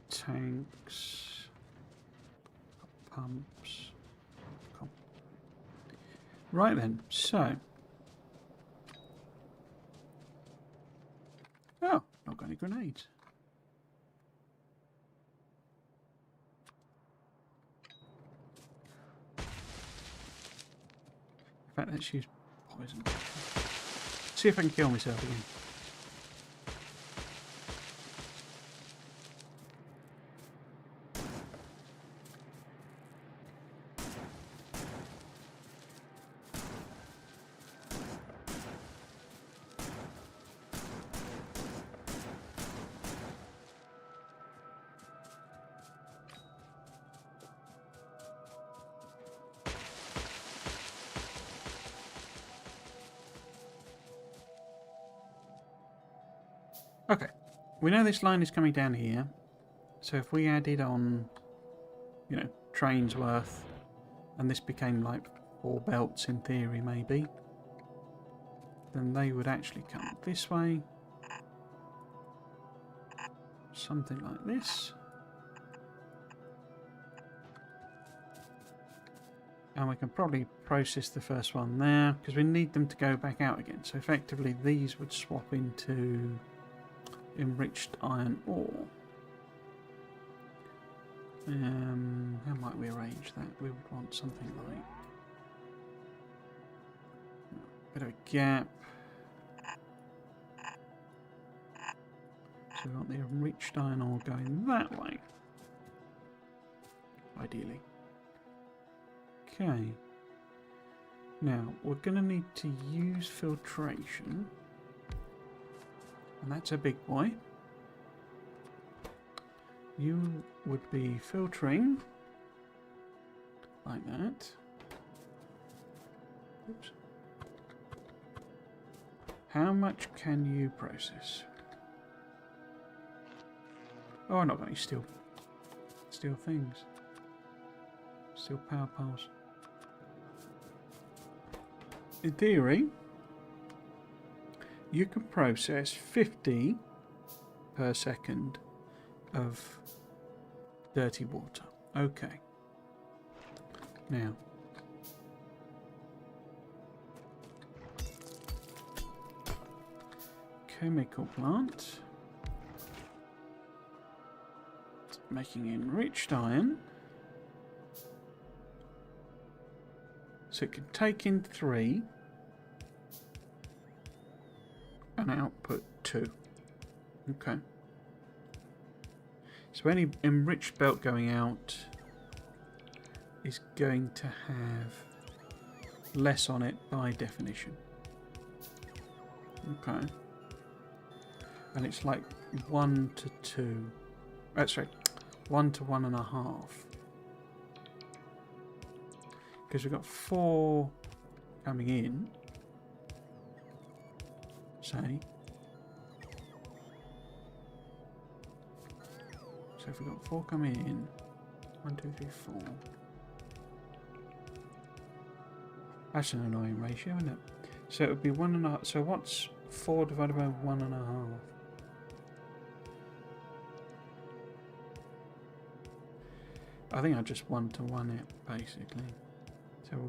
Tanks, pumps. Cool. Right then, so. Oh, not got any grenades. In fact, let's use poison. See if I can kill myself again. Okay, we know this line is coming down here, so if we added on, you know, trains worth, and this became like 4 belts in theory maybe, then they would actually come this way, something like this, and we can probably process the first one there, because we need them to go back out again, so effectively these would swap into enriched iron ore. How might we arrange that? We would want something like a bit of a gap. So we want the enriched iron ore going that way, ideally. Okay. Now we're going to need to use filtration. And that's a big boy. You would be filtering like that. Oops. How much can you process? Oh, I'm not going to steal things. Steal power poles. In theory, you can process 50 per second of dirty water. Okay. Now, chemical plant. Making enriched iron. So it can take in 3 and output 2. Okay. So any enriched belt going out is going to have less on it by definition. Okay. And it's like 1 to 2. That's right. 1 to 1.5. Because we've got 4 coming in. say. So if we've got 4 coming in, 1, 2, 3, 4. That's an annoying ratio, isn't it? So it would be 1.5. So what's 4 divided by 1.5? I think I just 1-to-1 it basically. So we're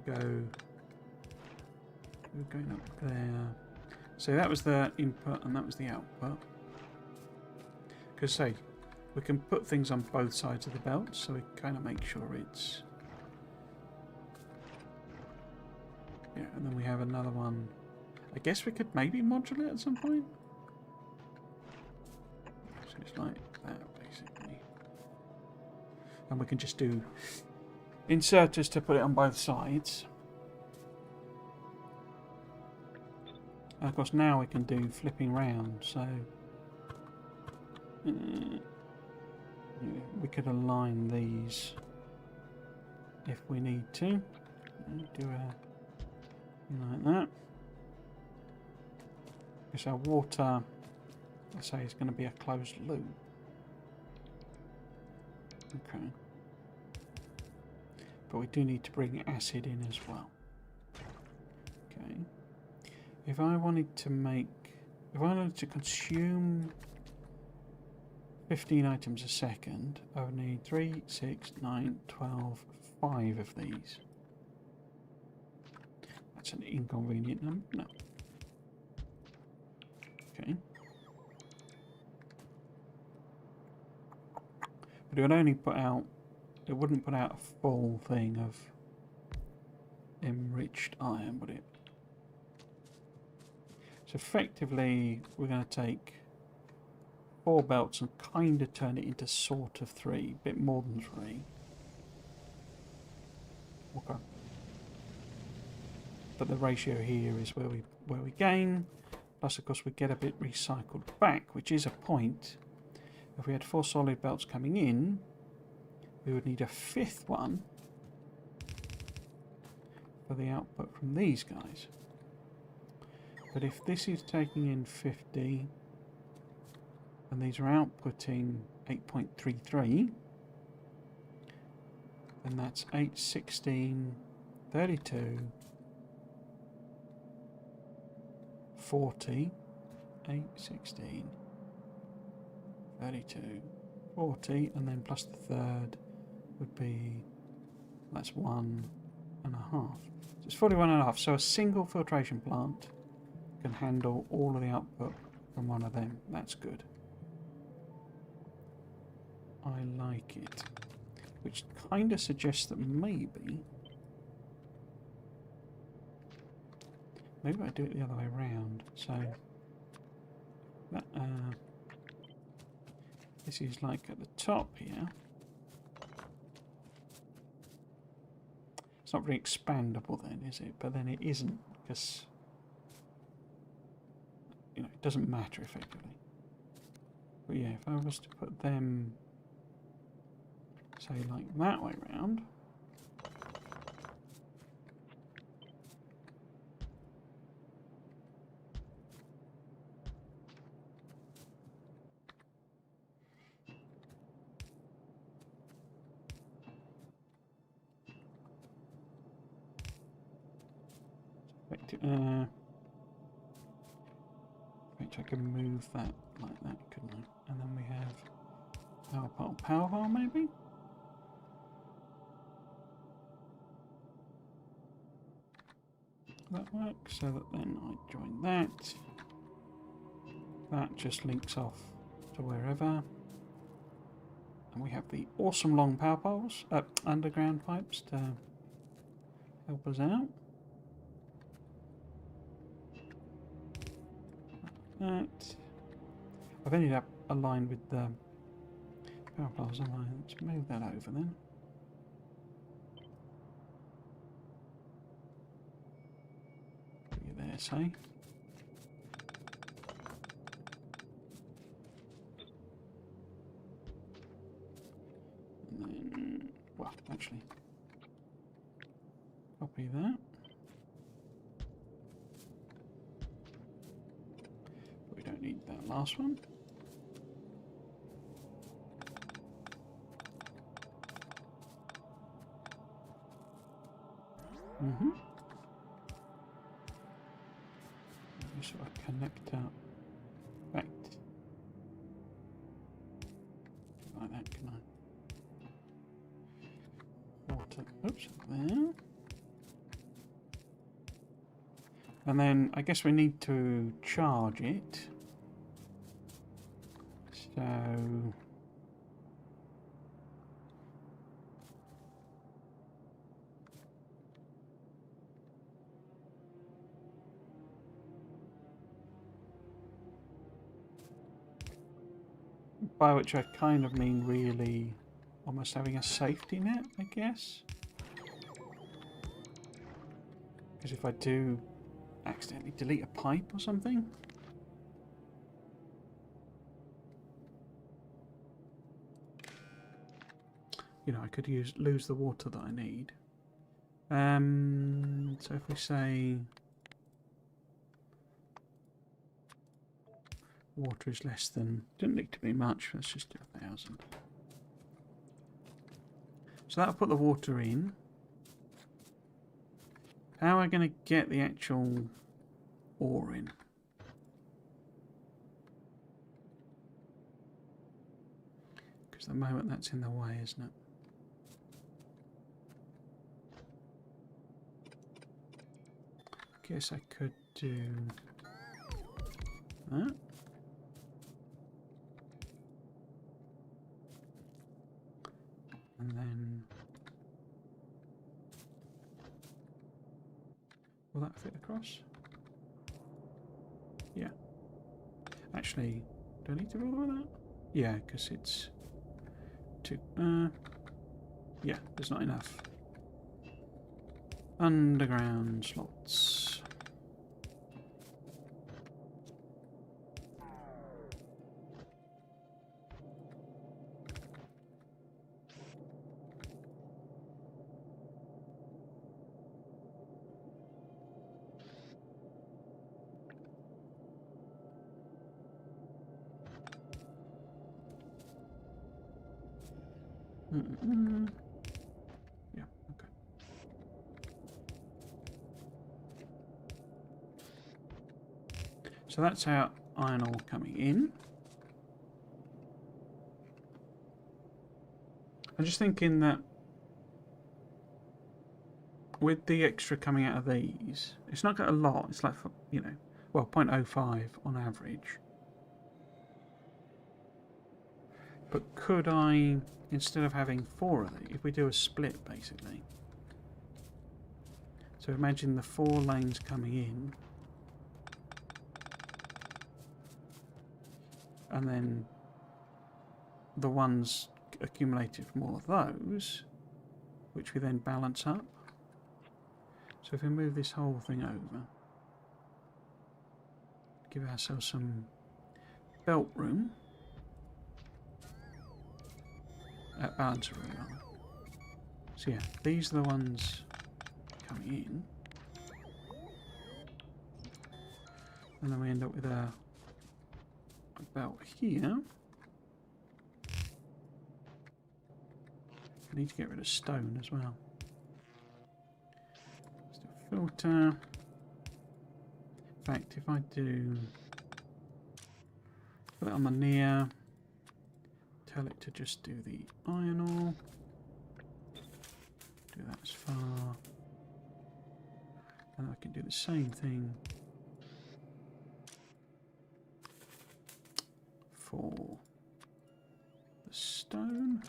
going up there. So that was the input and that was the output. Because say we can put things on both sides of the belt, so we kind of make sure it's. Yeah, and then we have another one. I guess we could maybe modulate at some point. So it's like that, basically. And we can just do inserters to put it on both sides. And of course now we can do flipping round, so we could align these if we need to. Do a like that. Because our water, let's say, is going to be a closed loop. Okay. But we do need to bring acid in as well. Okay. If I wanted to consume 15 items a second, I would need 3, 6, 9, 12, 5 of these. That's an inconvenient number. No. Okay. But it would only put out, it wouldn't put out a full thing of enriched iron, would it? So effectively, we're going to take 4 belts and kind of turn it into sort of 3, a bit more than 3. Okay. But the ratio here is where we gain. Plus, of course, we get a bit recycled back, which is a point. If we had 4 solid belts coming in, we would need a 5th one for the output from these guys. But if this is taking in 50, and these are outputting 8.33, then that's 8, 16, 32, 40, 8, 16, 32, 40, and then plus the third would be, that's 1.5. So it's 41.5. So a single filtration plant can handle all of the output from one of them. That's good. I like it. Which kind of suggests that maybe I do it the other way around. So that this is like at the top here. It's not very expandable then, is it? But then it isn't, because you know it doesn't matter effectively. But yeah, if I was to put them, say, like that way round. I can move that like that, couldn't I? And then we have power pole maybe? That works, so that then I join that. That just links off to wherever. And we have the awesome long power poles, underground pipes to help us out. That. I've ended up aligned with the power poles, haven't I? Let's move that over then. Put you there, say. And then, well, actually, copy that. that last one. So I connect up. Right. Like that, can I? Water. Oops, there. And then I guess we need to charge it. So by which I kind of mean really almost having a safety net, I guess. Because if I do accidentally delete a pipe or something, you know, I could lose the water that I need. So if we say water is less than, didn't need to be much, let's just do 1,000. So that'll put the water in. How am I going to get the actual ore in? Because at the moment that's in the way, isn't it? Guess I could do that. And then will that fit across? Yeah. Actually, do I need to bother with that? Yeah, because it's too. Yeah, there's not enough underground slots. Yeah, okay. So that's our iron ore coming in. I'm just thinking that with the extra coming out of these, it's not got a lot. It's like, you know, well, 0.05 on average. But could I, instead of having 4 of these, if we do a split basically. So imagine the 4 lanes coming in. And then the ones accumulated from all of those, which we then balance up. So if we move this whole thing over, give ourselves some belt room, balancer room rather. So yeah, these are the ones coming in, and then we end up with a belt here. I need to get rid of stone as well. Let's do a filter. In fact, if I do put it on the near, tell it to just do the iron ore, do that as far, and I can do the same thing for the stone.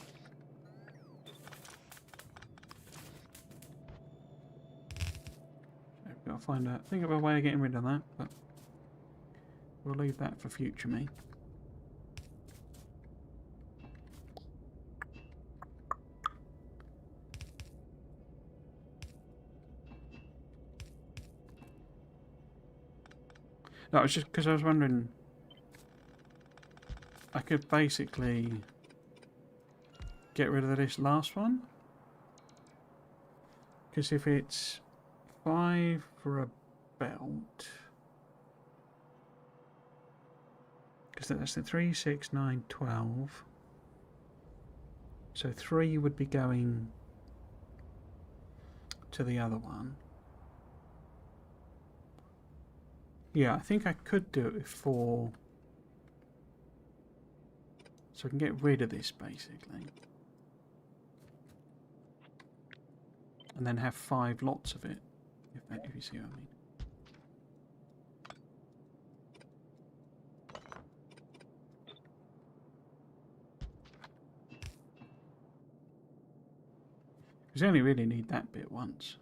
I'll think of a way of getting rid of that, but we'll leave that for future me. No, it's just because I was wondering, I could basically get rid of this last one, because if it's 5 for a belt, Because that's the 3, 6, 9, 12. So 3 would be going to the other one. Yeah, I think I could do it with 4. So I can get rid of this basically. And then have 5 lots of it, if you see what I mean. Because you only really need that bit once.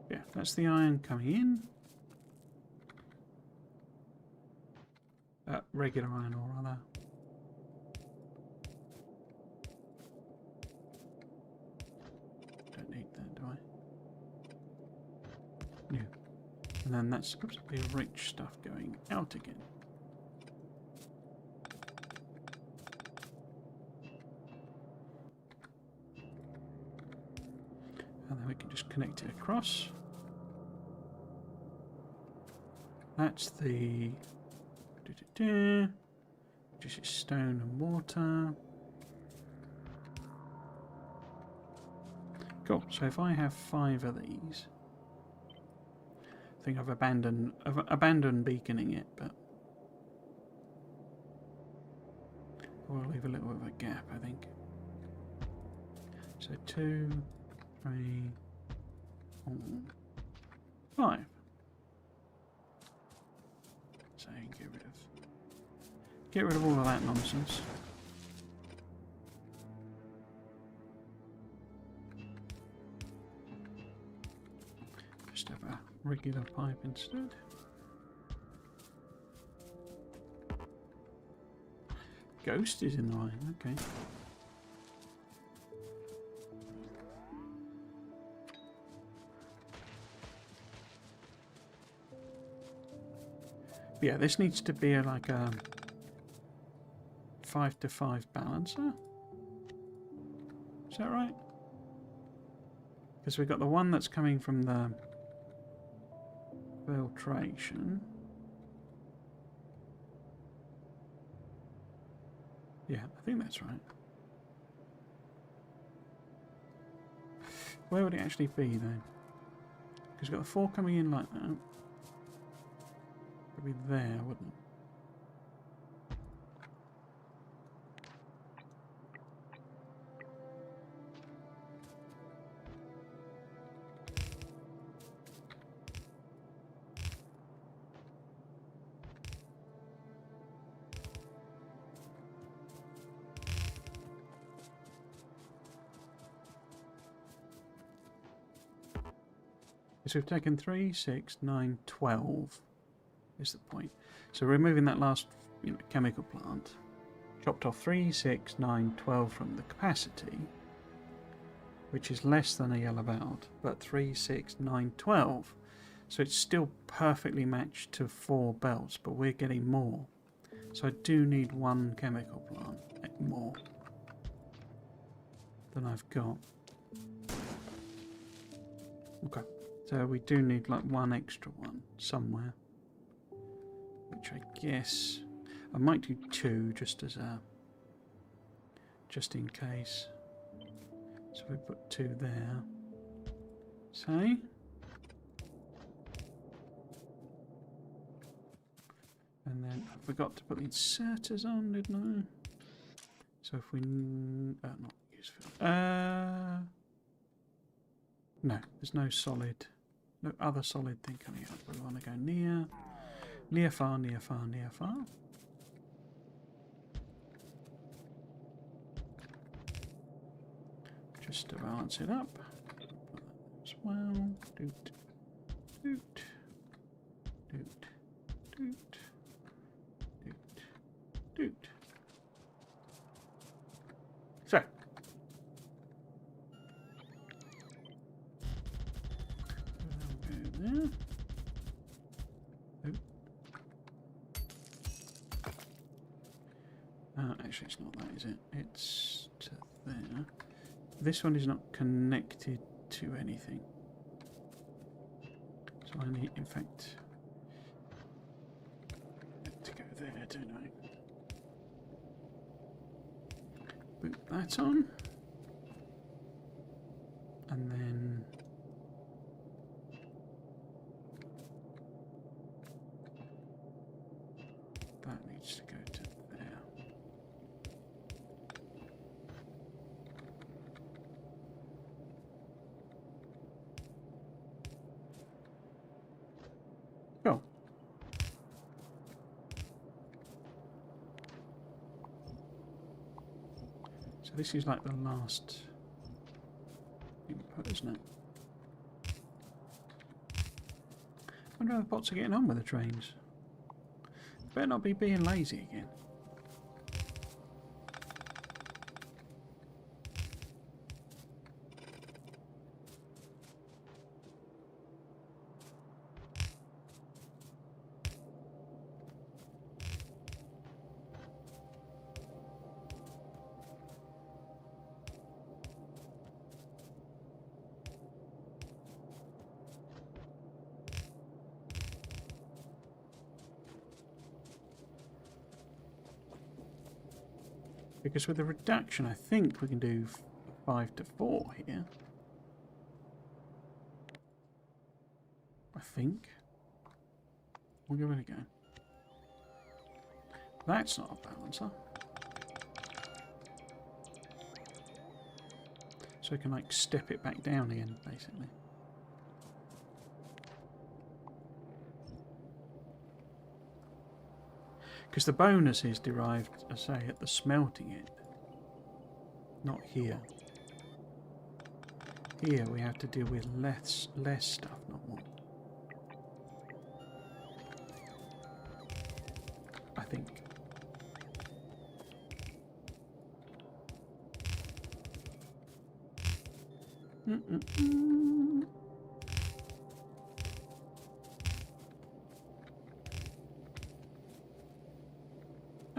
Yeah, that's the iron coming in. Regular iron ore, rather. Don't need that, do I? Yeah. And then that's the rich stuff going out again. And then we can just connect it across. That's the... Just stone and water. Cool. So if I have 5 of these, I think I've abandoned beaconing it, but we'll leave a little bit of a gap, I think. So 2, 3, 4, 5. So get rid of all of that nonsense. Just have a regular pipe instead. Ghost is in the line, okay. Yeah, this needs to be like a 5-to-5 balancer. Is that right? Because we've got the one that's coming from the filtration. Yeah, I think that's right. Where would it actually be then? Because we've got the 4 coming in like that. It would be there, wouldn't it? So we've taken 3, 6, 9, 12 is the point. So removing that last chemical plant, chopped off 3, 6, 9, 12 from the capacity, which is less than a yellow belt, but 3, 6, 9, 12. So it's still perfectly matched to 4 belts, but we're getting more. So I do need 1 chemical plant more than I've got. Okay. So we do need like 1 extra one somewhere, which I guess I might do 2 just in case. So we put 2 there. Say. And then I forgot to put the inserters on, didn't I? So if we not useful. No, there's no solid. No other solid thing coming up. We want to go near, far, near, far, near, far. Just to balance it up. As well. Doot, doot, doot, doot, doot, doot. So. There. Actually, it's not that, is it? It's to there. This one is not connected to anything. So I need, in fact, there, don't I? Boot that on. And then that needs to go to there. Cool. So this is like the last input, isn't it? I wonder how the bots are getting on with the trains. Better not be being lazy again. Because with the reduction, I think we can do 5 to 4 here. I think. We'll give it a go. That's not a balancer. So we can like step it back down again, basically. Because the bonus is derived, I say, at the smelting end, not here. Here we have to deal with less stuff, not more. I think.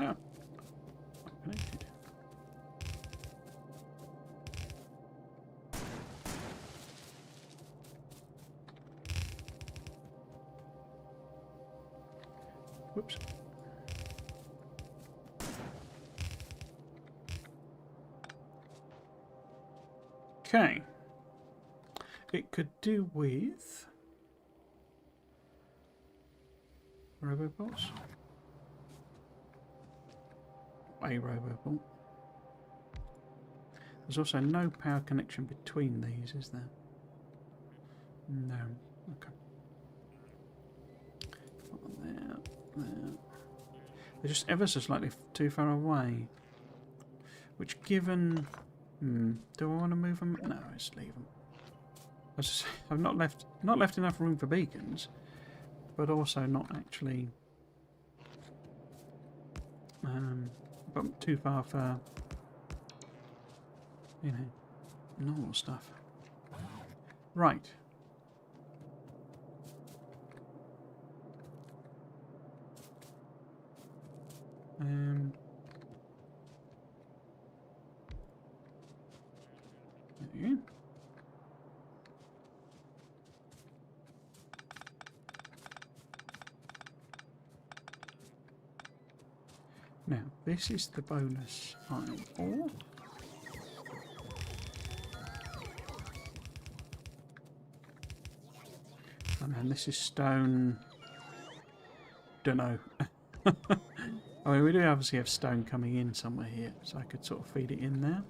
Oh, connected. Whoops. Okay. It could do with robobots. A robobot. There's also no power connection between these, is there? No. Okay. There, there. They're just ever so slightly too far away. Which, given, do I want to move them? No, let's leave them. I've not left enough room for beacons, but also not actually, but too far for, you know, normal stuff. Right. There you go. Now, this is the bonus iron ore. And then this is stone. Dunno. I mean, we do obviously have stone coming in somewhere here, so I could sort of feed it in there.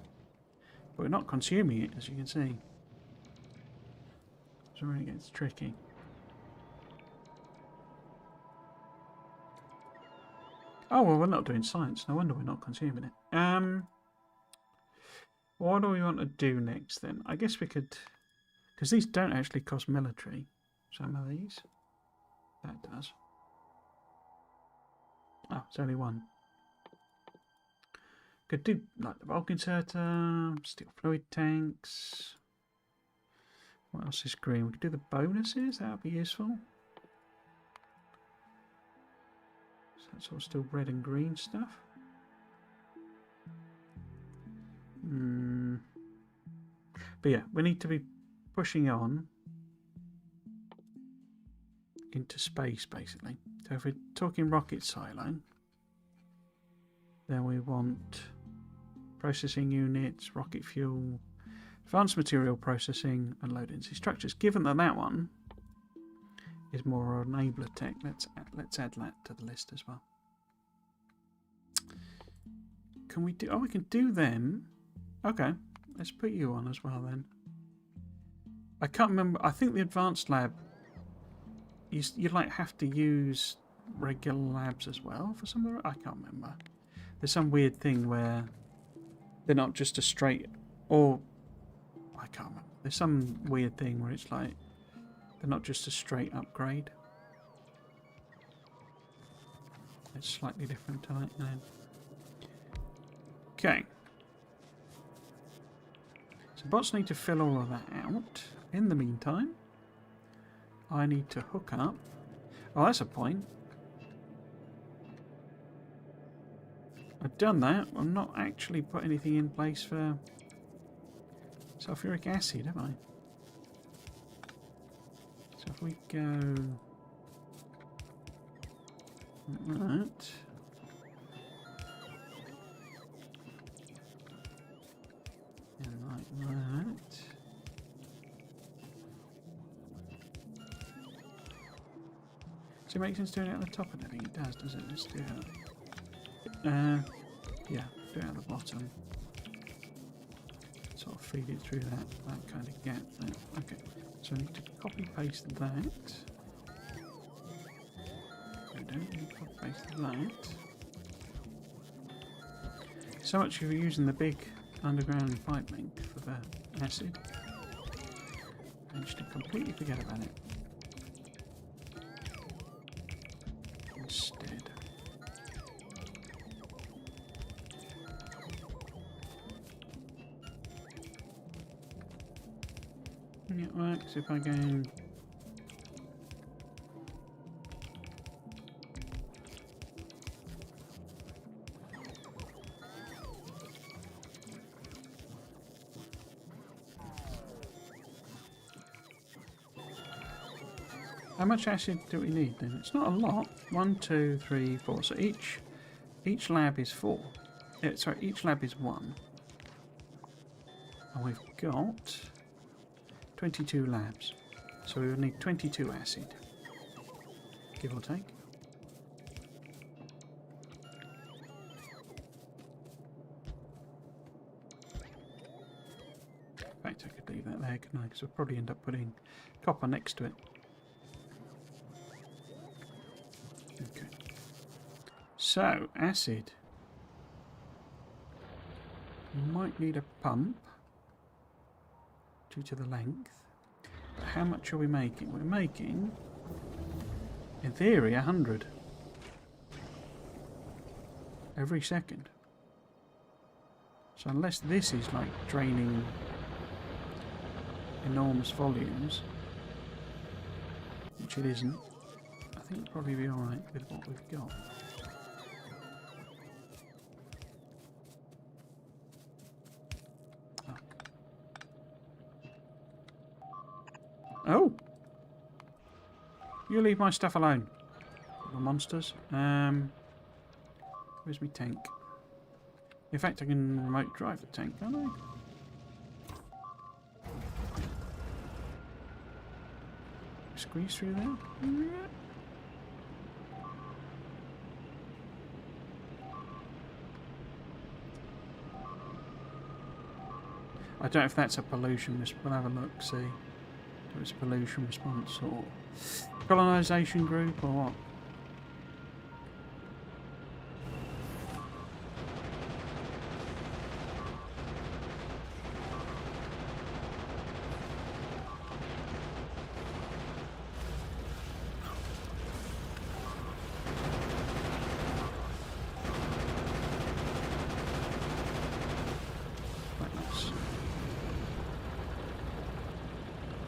But we're not consuming it, as you can see. So it really gets tricky. Oh, well, we're not doing science. No wonder we're not consuming it. What do we want to do next, then? I guess we could... Because these don't actually cost military. Some of these. That does. Oh, it's only one. Could do, like, the bulk inserter, steel fluid tanks. What else is green? We could do the bonuses. That would be useful. That's all still red and green stuff. But yeah, we need to be pushing on into space, basically. So if we're talking rocket silo, Then we want processing units, rocket fuel, advanced material processing, and low density structures. Given that that one is more enabler tech, let's add that to the list as well. Can we do? Oh, we can do them. Okay, let's put you on as well then. I can't remember. I think the advanced lab, you like have to use regular labs as well for some of it. I can't remember. There's some weird thing where they're not just a straight, or I can't remember. There's some weird thing where it's like they're not just a straight upgrade. It's slightly different tonight now. Okay. So bots need to fill all of that out. In the meantime, I need to hook up. Oh, that's a point. I've done that. I'm not actually put anything in place for sulfuric acid, have I? So if we go like that. And like that. Does it make sense doing it at the top? I don't think it does it? Let's do that. Yeah, do it at the bottom. Sort of feed it through that kind of gap there. Okay, so I need to copy paste that. I don't need to copy paste that. So much for using the big underground pipe link for the acid. I managed to completely forget about it. Instead. It works if I go. How much acid do we need then? It's not a lot. 1, 2, 3, 4. So each lab is 4. Sorry, each lab is 1. And we've got 22 labs. So we would need 22 acid. Give or take. In fact, I could leave that there, couldn't I? Because we'll probably end up putting copper next to it. Okay. So, acid. Might need a pump due to the length. But how much are we making? We're making, in theory, 100 every second. So unless this is like draining enormous volumes, which it isn't, I think it'll probably be alright with what we've got. Oh! You leave my stuff alone, little monsters. Where's my tank? In fact, I can remote drive the tank, can't I? Squeeze through there? I don't know if that's a pollution. We'll have a look, see. If it's a pollution response or colonisation group or what.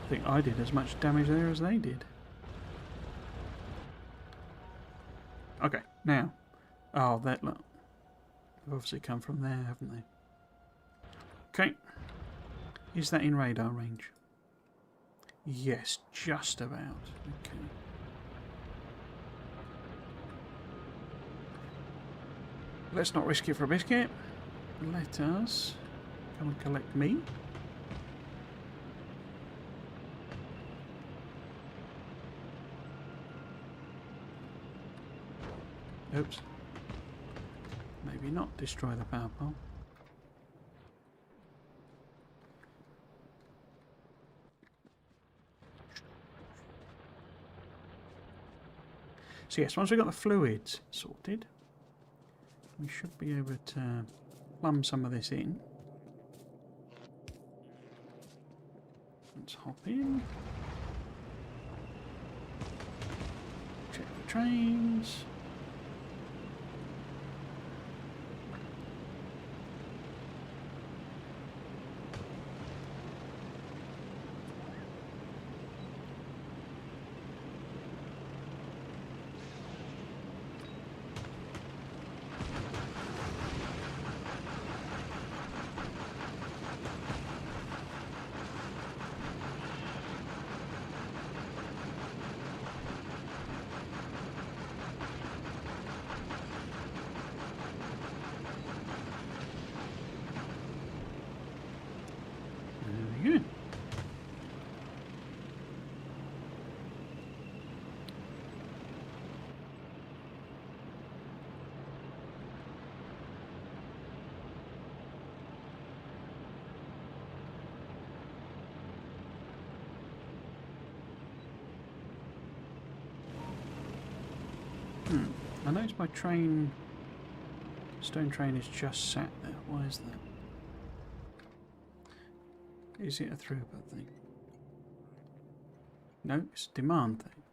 I think I did as much damage there as they did. Okay, now. Oh, that look. They've obviously come from there, haven't they? Okay. Is that in radar range? Yes, just about. Okay. Let's not risk it for a biscuit. Let us come and collect me. Oops. Maybe not destroy the power pole. So yes, once we've got the fluids sorted, we should be able to plumb some of this in. Let's hop in. Check the trains. Very good. I noticed my train, stone train, is just sat there. Why is that? Is it a throughput thing? No, it's a demand thing.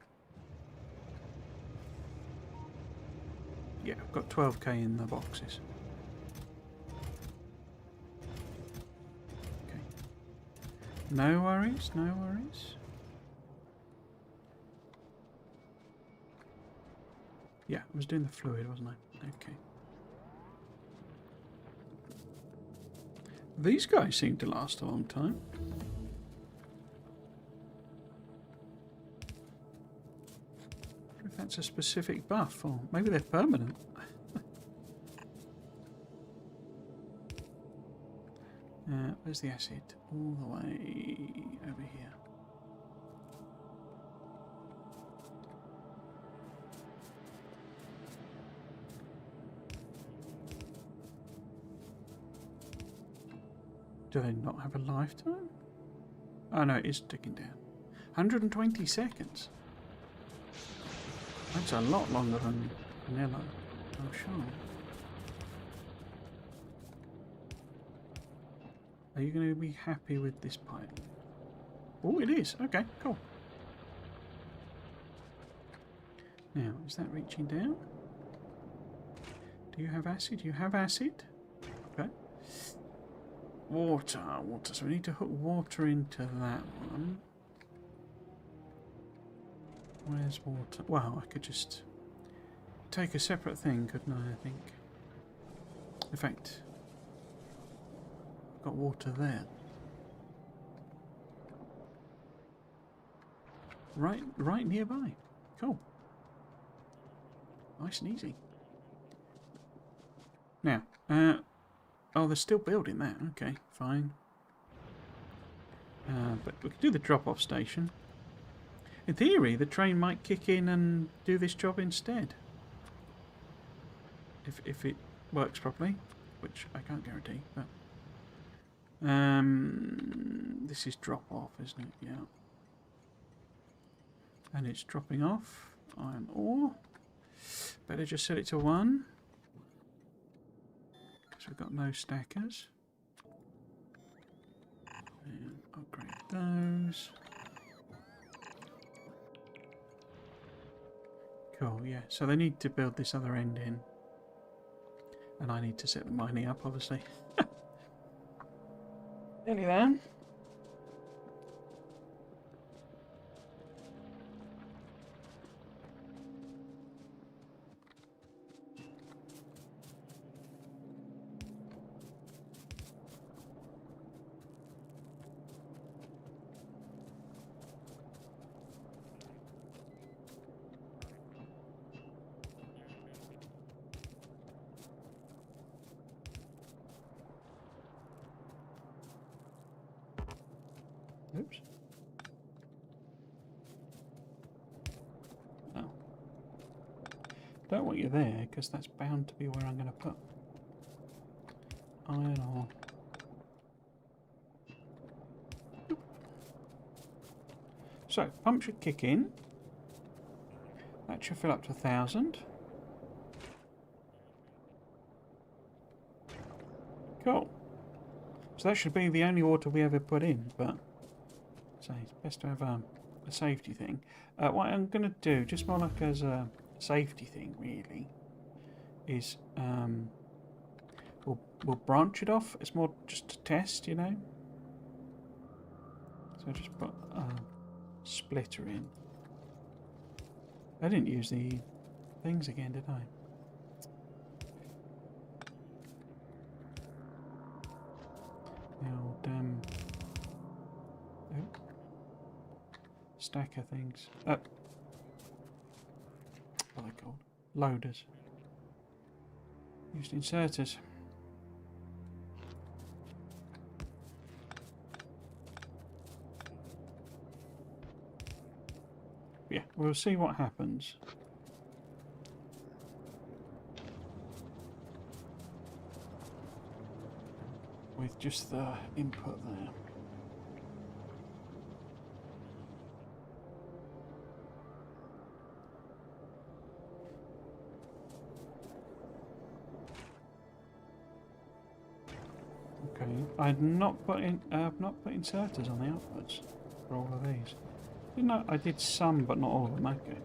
Yeah, I've got 12k in the boxes. Okay. No worries, no worries. Yeah, I was doing the fluid, wasn't I? Okay. These guys seem to last a long time. I wonder if that's a specific buff, or maybe they're permanent. Where's the acid? All the way over here. Do they not have a lifetime? Oh no, it is ticking down. 120 seconds. That's a lot longer than vanilla. Oh sure. Are you going to be happy with this pipe? Oh, it is. Okay, cool. Now, is that reaching down? Do you have acid? You have acid? Okay. Water, water. So we need to hook water into that one. Where's water? Well, I could just take a separate thing, couldn't I think. In fact, I've got water there. Right nearby. Cool. Nice and easy. Now, oh, they're still building that. Okay, fine. But we could do the drop-off station. In theory, the train might kick in and do this job instead. If it works properly, which I can't guarantee, but... this is drop-off, isn't it? Yeah. And it's dropping off iron ore. Better just set it to 1. Because we've got no stackers. And upgrade those. Cool, yeah. So they need to build this other end in. And I need to set the mining up, obviously. Nearly there. Oops. Oh. Don't want you there, because that's bound to be where I'm going to put iron ore. So, pump should kick in. That should fill up to 1,000. Cool. So that should be the only water we ever put in, but so it's best to have a safety thing. What I'm going to do, just more like as a safety thing really, is we'll branch it off. It's more just to test, you know. So just put a splitter in. I didn't use the things again, did I? The old stacker things. What are they called? Loaders. Used inserters. Yeah, we'll see what happens. With just the input there. Okay, I've not put inserters on the outputs for all of these. Didn't I did some, but not all of them. Okay.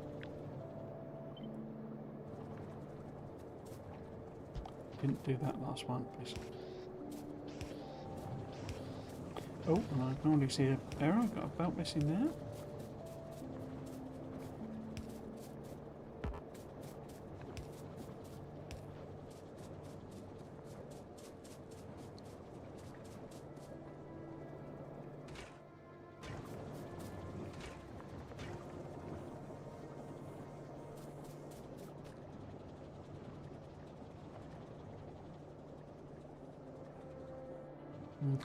Didn't do that last one, please. Oh, and I can already see an error. I've got a belt missing there.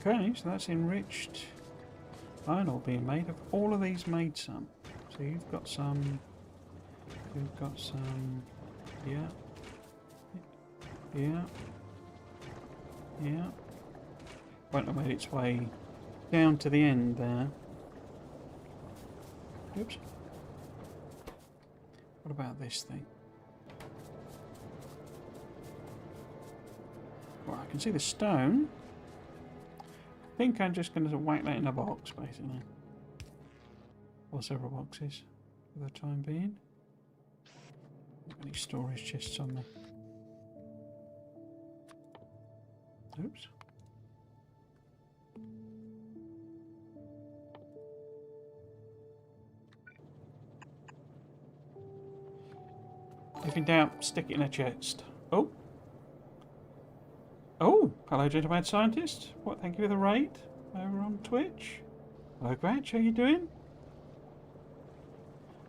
Okay, so that's enriched iron ore being made. Of all of these made some. So you've got some. Yeah. Yeah. Yeah. Won't have made its way down to the end there. Oops. What about this thing? Well, I can see the stone. I think I'm just going to whack that in a box, basically. Or several boxes, for the time being. Any storage chests on there? Oops. If in doubt, stick it in a chest. Oh! Oh, hello, gentleman scientist. What? Thank you for the raid over on Twitch. Hello, Gratch. How you doing?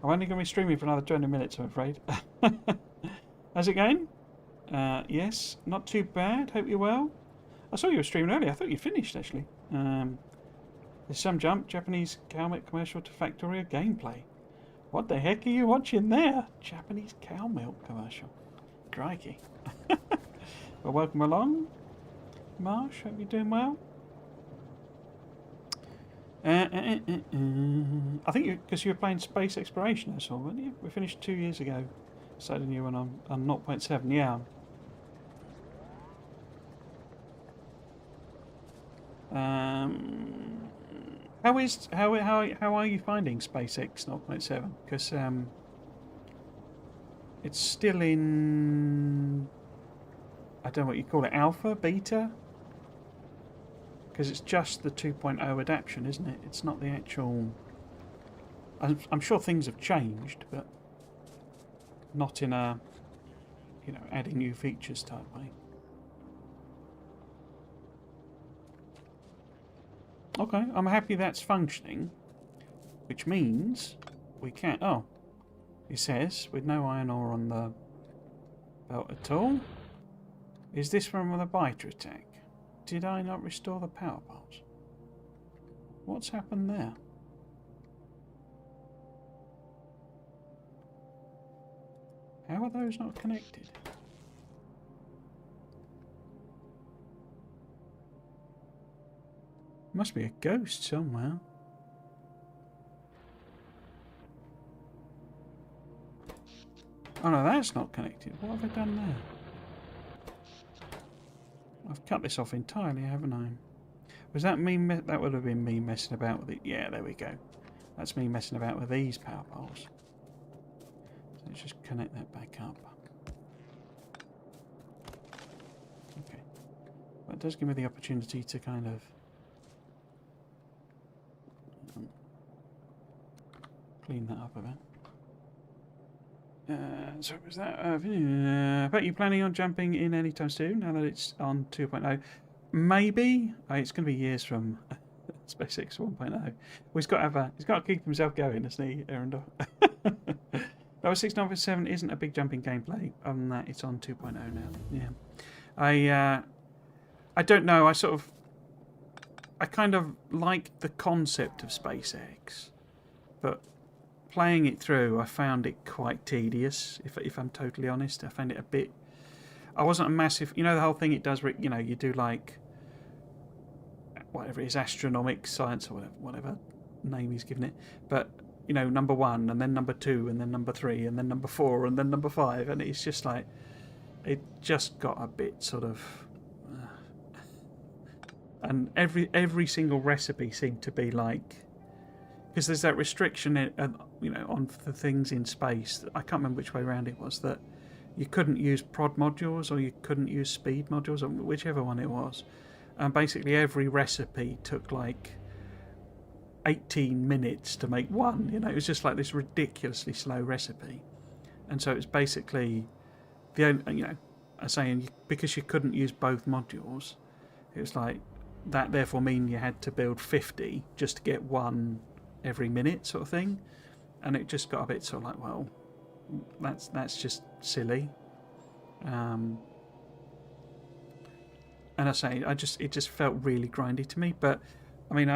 I'm only going to be streaming for another 20 minutes, I'm afraid. How's it going? Yes, not too bad. Hope you're well. I saw you were streaming earlier. I thought you finished actually. There's some jump. Japanese cow milk commercial to Factorio gameplay. What the heck are you watching there? Japanese cow milk commercial. Crikey. Well, welcome along. Marsh, hope you're doing well. I think because you were playing space exploration, I saw, weren't you? We finished 2 years ago. Started a new one on 0.7. Yeah. How are you finding SpaceX 0.7? Because it's still in, I don't know what you call it, alpha, beta. Because it's just the 2.0 adaptation, isn't it? It's not the actual. I'm sure things have changed, but not in a, you know, adding new features type way. Okay, I'm happy that's functioning, which means we can. Oh, it says with no iron ore on the belt at all. Is this from the biter attack? Did I not restore the power poles? What's happened there? How are those not connected? Must be a ghost somewhere. Oh no, that's not connected. What have I done there? I've cut this off entirely, haven't I? Was that me? That would have been me messing about with it. Yeah, there we go. That's me messing about with these power poles. So let's just connect that back up. Okay. Well, it does give me the opportunity to kind of clean that up a bit. So was that? But you planning on jumping in anytime soon? Now that it's on 2.0, maybe. It's going to be years from SpaceX 1.0. Well, he's got to keep himself going, hasn't he, Arundel? No, 6.9.7 isn't a big jump in gameplay. Other than that, it's on 2.0 now. Yeah, I don't know. I kind of like the concept of SpaceX, but playing it through, I found it quite tedious. If I'm totally honest, I found it a bit. I wasn't a massive. You know the whole thing it does. You know, you do like whatever it is, astronomic science or whatever name he's given it. But you know, number 1 and then number 2 and then number 3 and then number 4 and then number 5, and it's just like it just got a bit sort of. And every single recipe seemed to be like. Because there's that restriction, you know, on the things in space. I can't remember which way around it was, that you couldn't use prod modules or you couldn't use speed modules, or whichever one it was. And basically every recipe took like 18 minutes to make one. You know, it was just like this ridiculously slow recipe. And so it's basically the only, you know, saying because you couldn't use both modules, it was like that. Therefore, mean you had to build 50 just to get one every minute, sort of thing, and it just got a bit sort of like, well, that's just silly. And I say, it just felt really grindy to me. But I mean,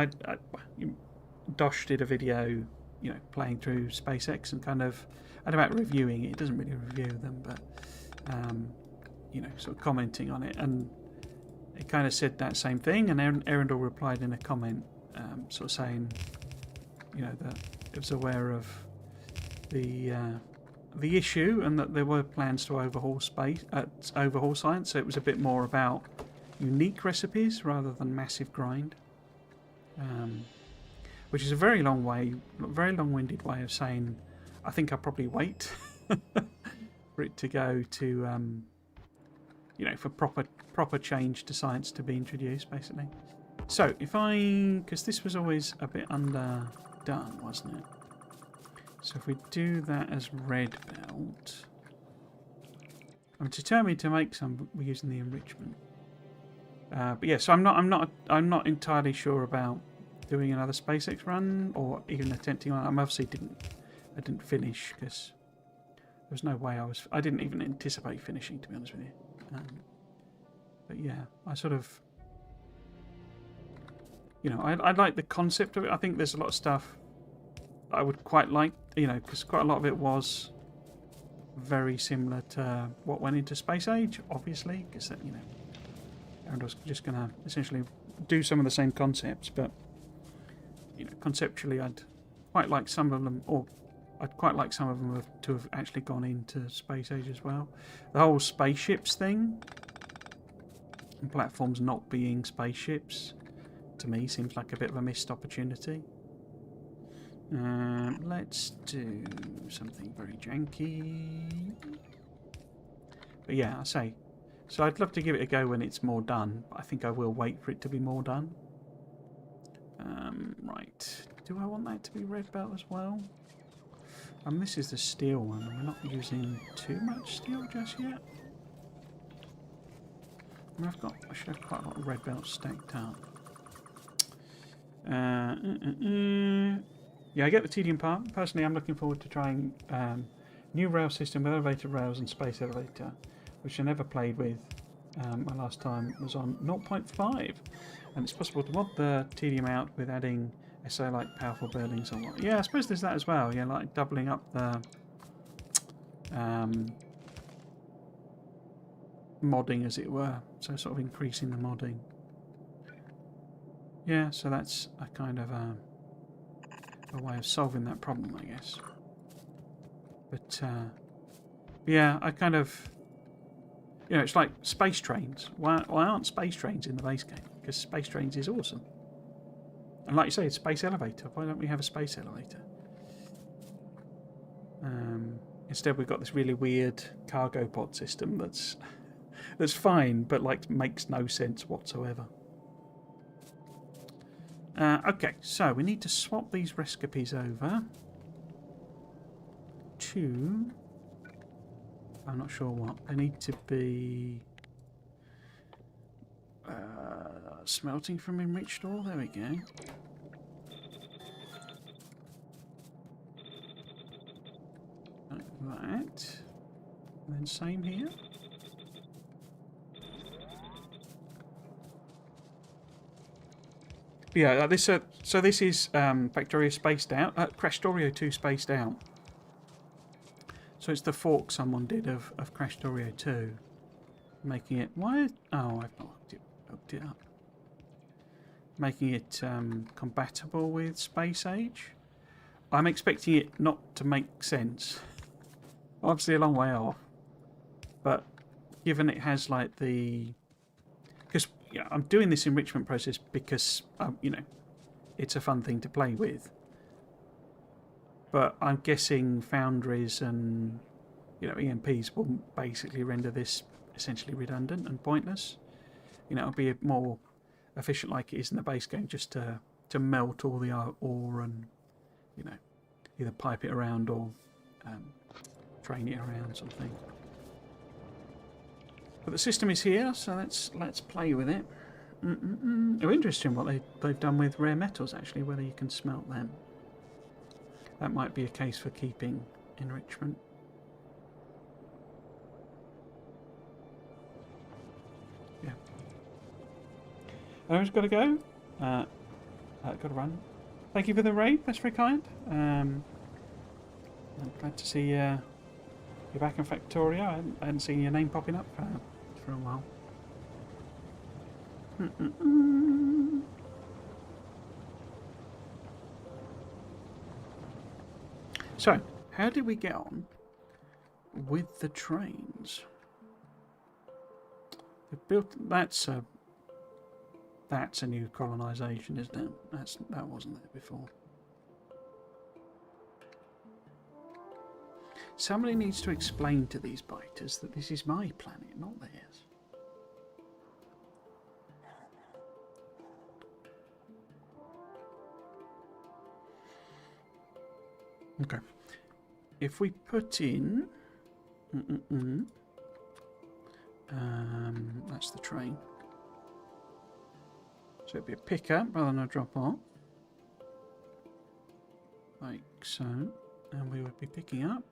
Dosh did a video, you know, playing through SpaceX and kind of, and about reviewing it. It doesn't really review them, but you know, sort of commenting on it, and it kind of said that same thing. And Arundel replied in a comment, sort of saying, you know, that it was aware of the issue and that there were plans to overhaul science. So it was a bit more about unique recipes rather than massive grind, which is a very long-winded way of saying I think I'll probably wait for it to go to you know, for proper change to science to be introduced, basically. So because this was always a bit underdone, wasn't it? So if we do that as red belt, I'm determined to make some using the enrichment. But yeah, so I'm not entirely sure about doing another SpaceX run or even attempting one. I didn't finish because there was no way I didn't even anticipate finishing, to be honest with you. But yeah, I sort of, you know, I like the concept of it. I think there's a lot of stuff I would quite like, you know, because quite a lot of it was very similar to what went into Space Age, obviously, because, you know, Arundel's just going to essentially do some of the same concepts, but, you know, conceptually I'd quite like some of them, or I'd quite like some of them to have actually gone into Space Age as well. The whole spaceships thing, and platforms not being spaceships, to me seems like a bit of a missed opportunity. Let's do something very janky. But yeah, I say, so I'd love to give it a go when it's more done, but I think I will wait for it to be more done. Right, do I want that to be red belt as well? This is the steel one, we're not using too much steel just yet. I should have quite a lot of red belts stacked up. Yeah, I get the tedium part. Personally, I'm looking forward to trying new rail system with elevated rails and space elevator, which I never played with. My last time was on 0.5, and it's possible to mod the tedium out with adding SO like powerful buildings or what. Yeah, I suppose there's that as well. Yeah, like doubling up the modding, as it were. So sort of increasing the modding. Yeah, so that's a kind of a way of solving that problem, I guess. But yeah, I kind of, you know, it's like space trains. Why aren't space trains in the base game? Because space trains is awesome. And like you say, it's space elevator. Why don't we have a space elevator? Instead, we've got this really weird cargo pod system that's fine, but like makes no sense whatsoever. Okay, so we need to swap these recipes over to, I'm not sure what. They need to be smelting from enriched ore. There we go. Like that. And then same here. Yeah, this so this is Factorio spaced out. Krastorio 2 spaced out. So it's the fork someone did of Krastorio 2, making it. Why? Oh, I've not hooked it up. Making it compatible with Space Age. I'm expecting it not to make sense. Obviously, a long way off. But given it has like the, because yeah, I'm doing this enrichment process because you know, it's a fun thing to play with. But I'm guessing foundries and, you know, EMPs will basically render this essentially redundant and pointless. You know, it'll be more efficient like it is in the base game, just to melt all the ore and, you know, either pipe it around or train it around something. But the system is here, so let's play with it. Oh, interesting what they've done with rare metals, actually, whether you can smelt them. That might be a case for keeping enrichment. Yeah. Who's got to go? Got to run. Thank you for the raid. That's very kind. I'm glad to see you're back in Factorio. I hadn't seen your name popping up for a while. So, how did we get on with the trains? They built. That's a new colonisation, isn't it? That wasn't there before. Somebody needs to explain to these biters that this is my planet, not theirs. Okay. If we put in... that's the train. So it'd be a pickup rather than a drop off. Like so. And we would be picking up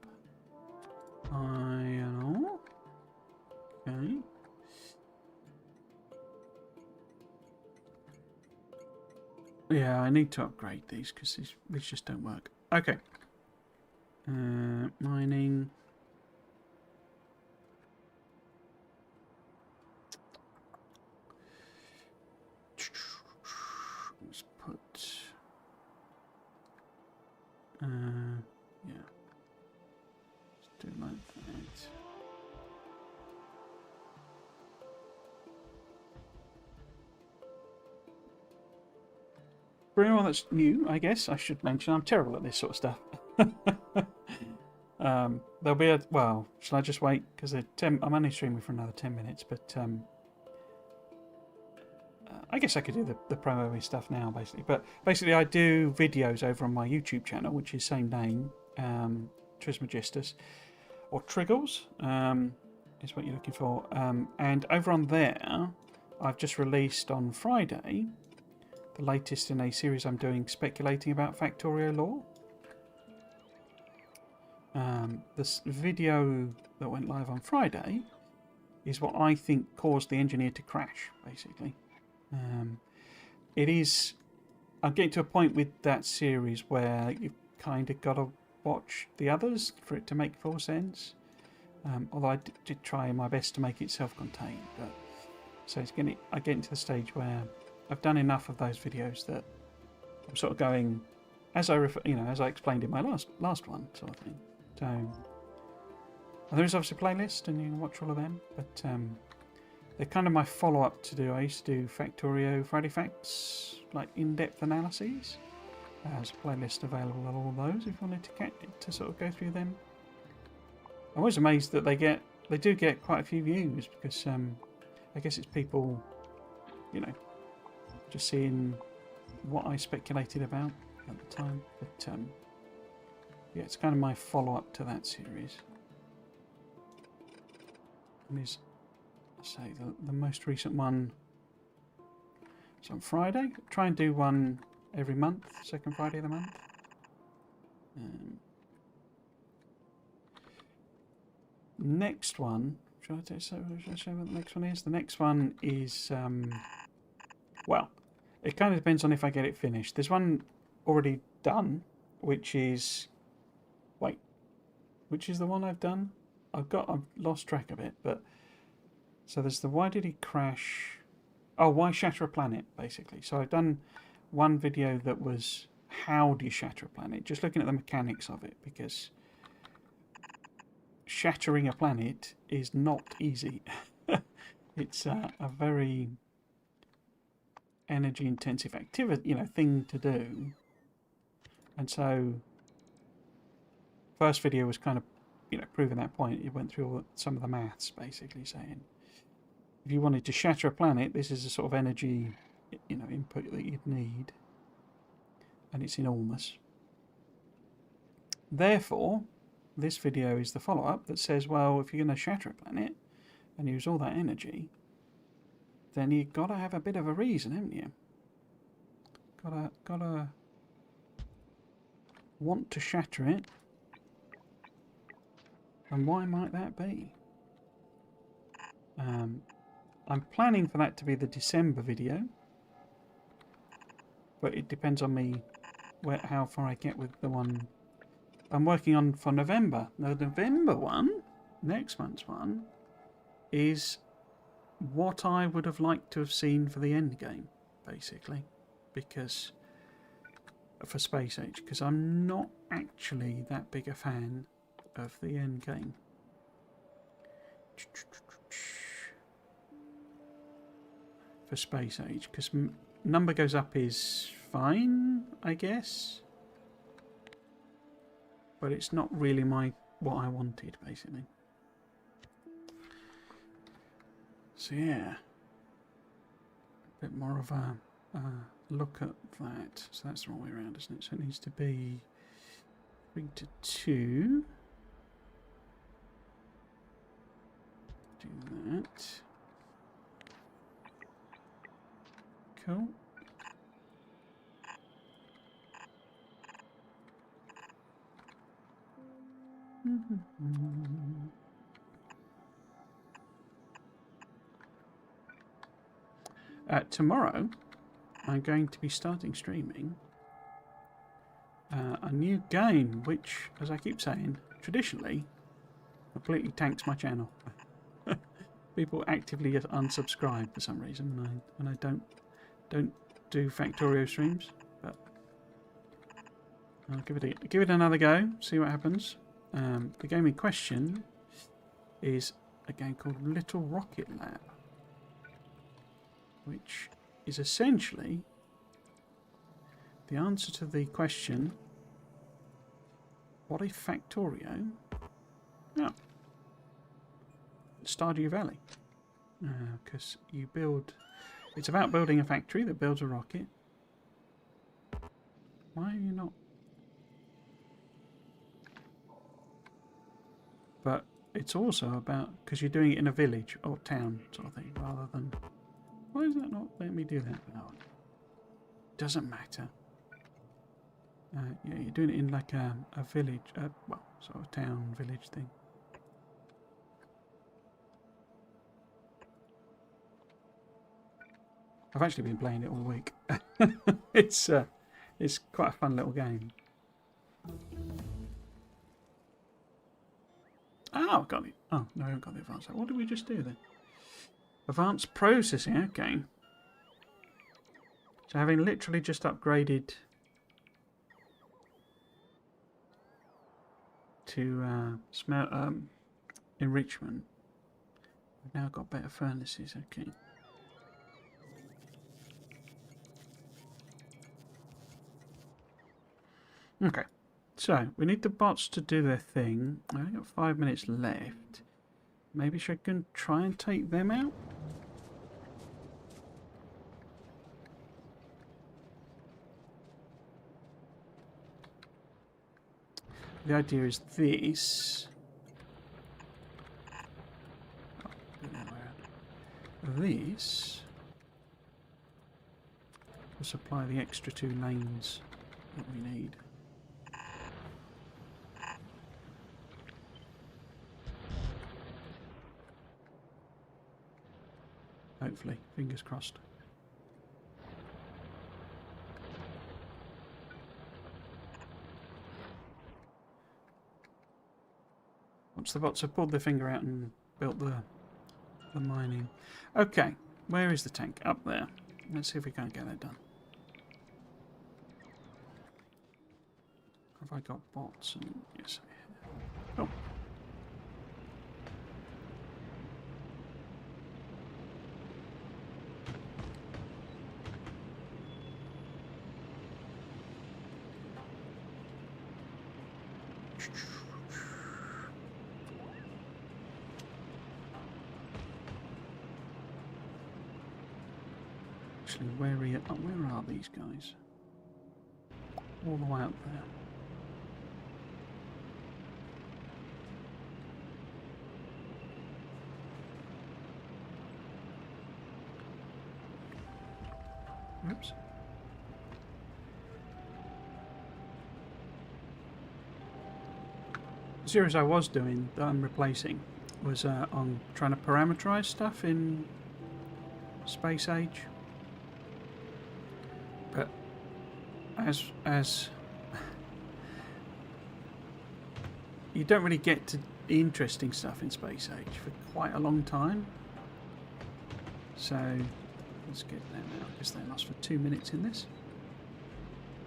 iron ore. Okay. Yeah, I need to upgrade these because these just don't work. Okay. Mining. Let's put. Yeah. Let's do it like that. For anyone that's new, I guess I should mention I'm terrible at this sort of stuff. There'll be a, well, shall I just wait? Because I'm only streaming for another 10 minutes, but I guess I could do the promo stuff now, basically. But basically, I do videos over on my YouTube channel, which is same name, Trismegistus, or Triggles, is what you're looking for. And over on there, I've just released on Friday the latest in a series I'm doing speculating about Factorio lore. This video that went live on Friday is what I think caused the engineer to crash, basically. It is... I'm getting to a point with that series where you've kind of got to watch the others for it to make full sense. Although I did try my best to make it self-contained, but so I get into the stage where I've done enough of those videos that I'm sort of going, as I explained in my last one, sort of thing. So there is obviously a playlist, and you can watch all of them, but they're kind of my follow-up to do. I used to do Factorio Friday Facts, like in-depth analyses. There's a playlist available of all those if you wanted to sort of go through them. I'm always amazed that they do get quite a few views, because I guess it's people, just seeing what I speculated about at the time. But yeah, it's kind of my follow-up to that series. And is, say, the most recent one. So on Friday, try and do one every month, second Friday of the month. Next one, should I show what the next one is? The next one is, well, it kind of depends on if I get it finished. There's one already done, which is, which is the one I've done? I've lost track of it, but, so there's the why did he crash? Oh, why shatter a planet, basically. So I've done one video that was how do you shatter a planet, just looking at the mechanics of it, because shattering a planet is not easy. It's a very energy intensive activity, thing to do. And so first video was kind of, proving that point. It went through some of the maths, basically saying if you wanted to shatter a planet, this is the sort of energy, input that you'd need, and it's enormous. Therefore, this video is the follow-up that says, well, if you're going to shatter a planet and use all that energy, then you've got to have a bit of a reason, haven't you? Gotta want to shatter it. And why might that be? I'm planning for that to be the December video, but it depends on me how far I get with the one I'm working on for November. The November one, next month's one, is what I would have liked to have seen for the end game, basically, because for Space Age, because I'm not actually that big a fan of the end game. For Space Age, because number goes up is fine, I guess, but it's not really what I wanted, basically. So yeah, a bit more of a look at that. So that's the wrong way around, isn't it? So it needs to be 3 to 2. Do that. Cool. Tomorrow, I'm going to be starting streaming a new game, which, as I keep saying, traditionally completely tanks my channel. People actively unsubscribe for some reason when I don't do Factorio streams, but I'll give it another go, see what happens. The game in question is a game called Little Rocket Lab, which is essentially the answer to the question, what if Factorio? No. Stardew Valley. Because you build... It's about building a factory that builds a rocket. Why are you not... But it's also about... Because you're doing it in a village or town sort of thing, rather than... Why is that not letting me do that? No, doesn't matter. Yeah, you're doing it in like a village, well, sort of town, village thing. I've actually been playing it all week. It's quite a fun little game. Oh, got it. Oh, no, I haven't got the advanced. What did we just do then? Advanced processing, okay. So having literally just upgraded to enrichment, we've now got better furnaces, okay. Okay, so we need the bots to do their thing. I've only got 5 minutes left. Maybe I can try and take them out? The idea is this. This will supply the extra 2 lanes that we need. Hopefully, fingers crossed. Once the bots have pulled their finger out and built the mining. Okay, where is the tank? Up there. Let's see if we can't get that done. Have I got bots? And yes, I have. Oh. Actually, where are these guys? All the way up there. Oops. The series I was doing, that I'm replacing, was on trying to parameterize stuff in Space Age. But as you don't really get to interesting stuff in Space Age for quite a long time. So let's get them out because they last for 2 minutes in this.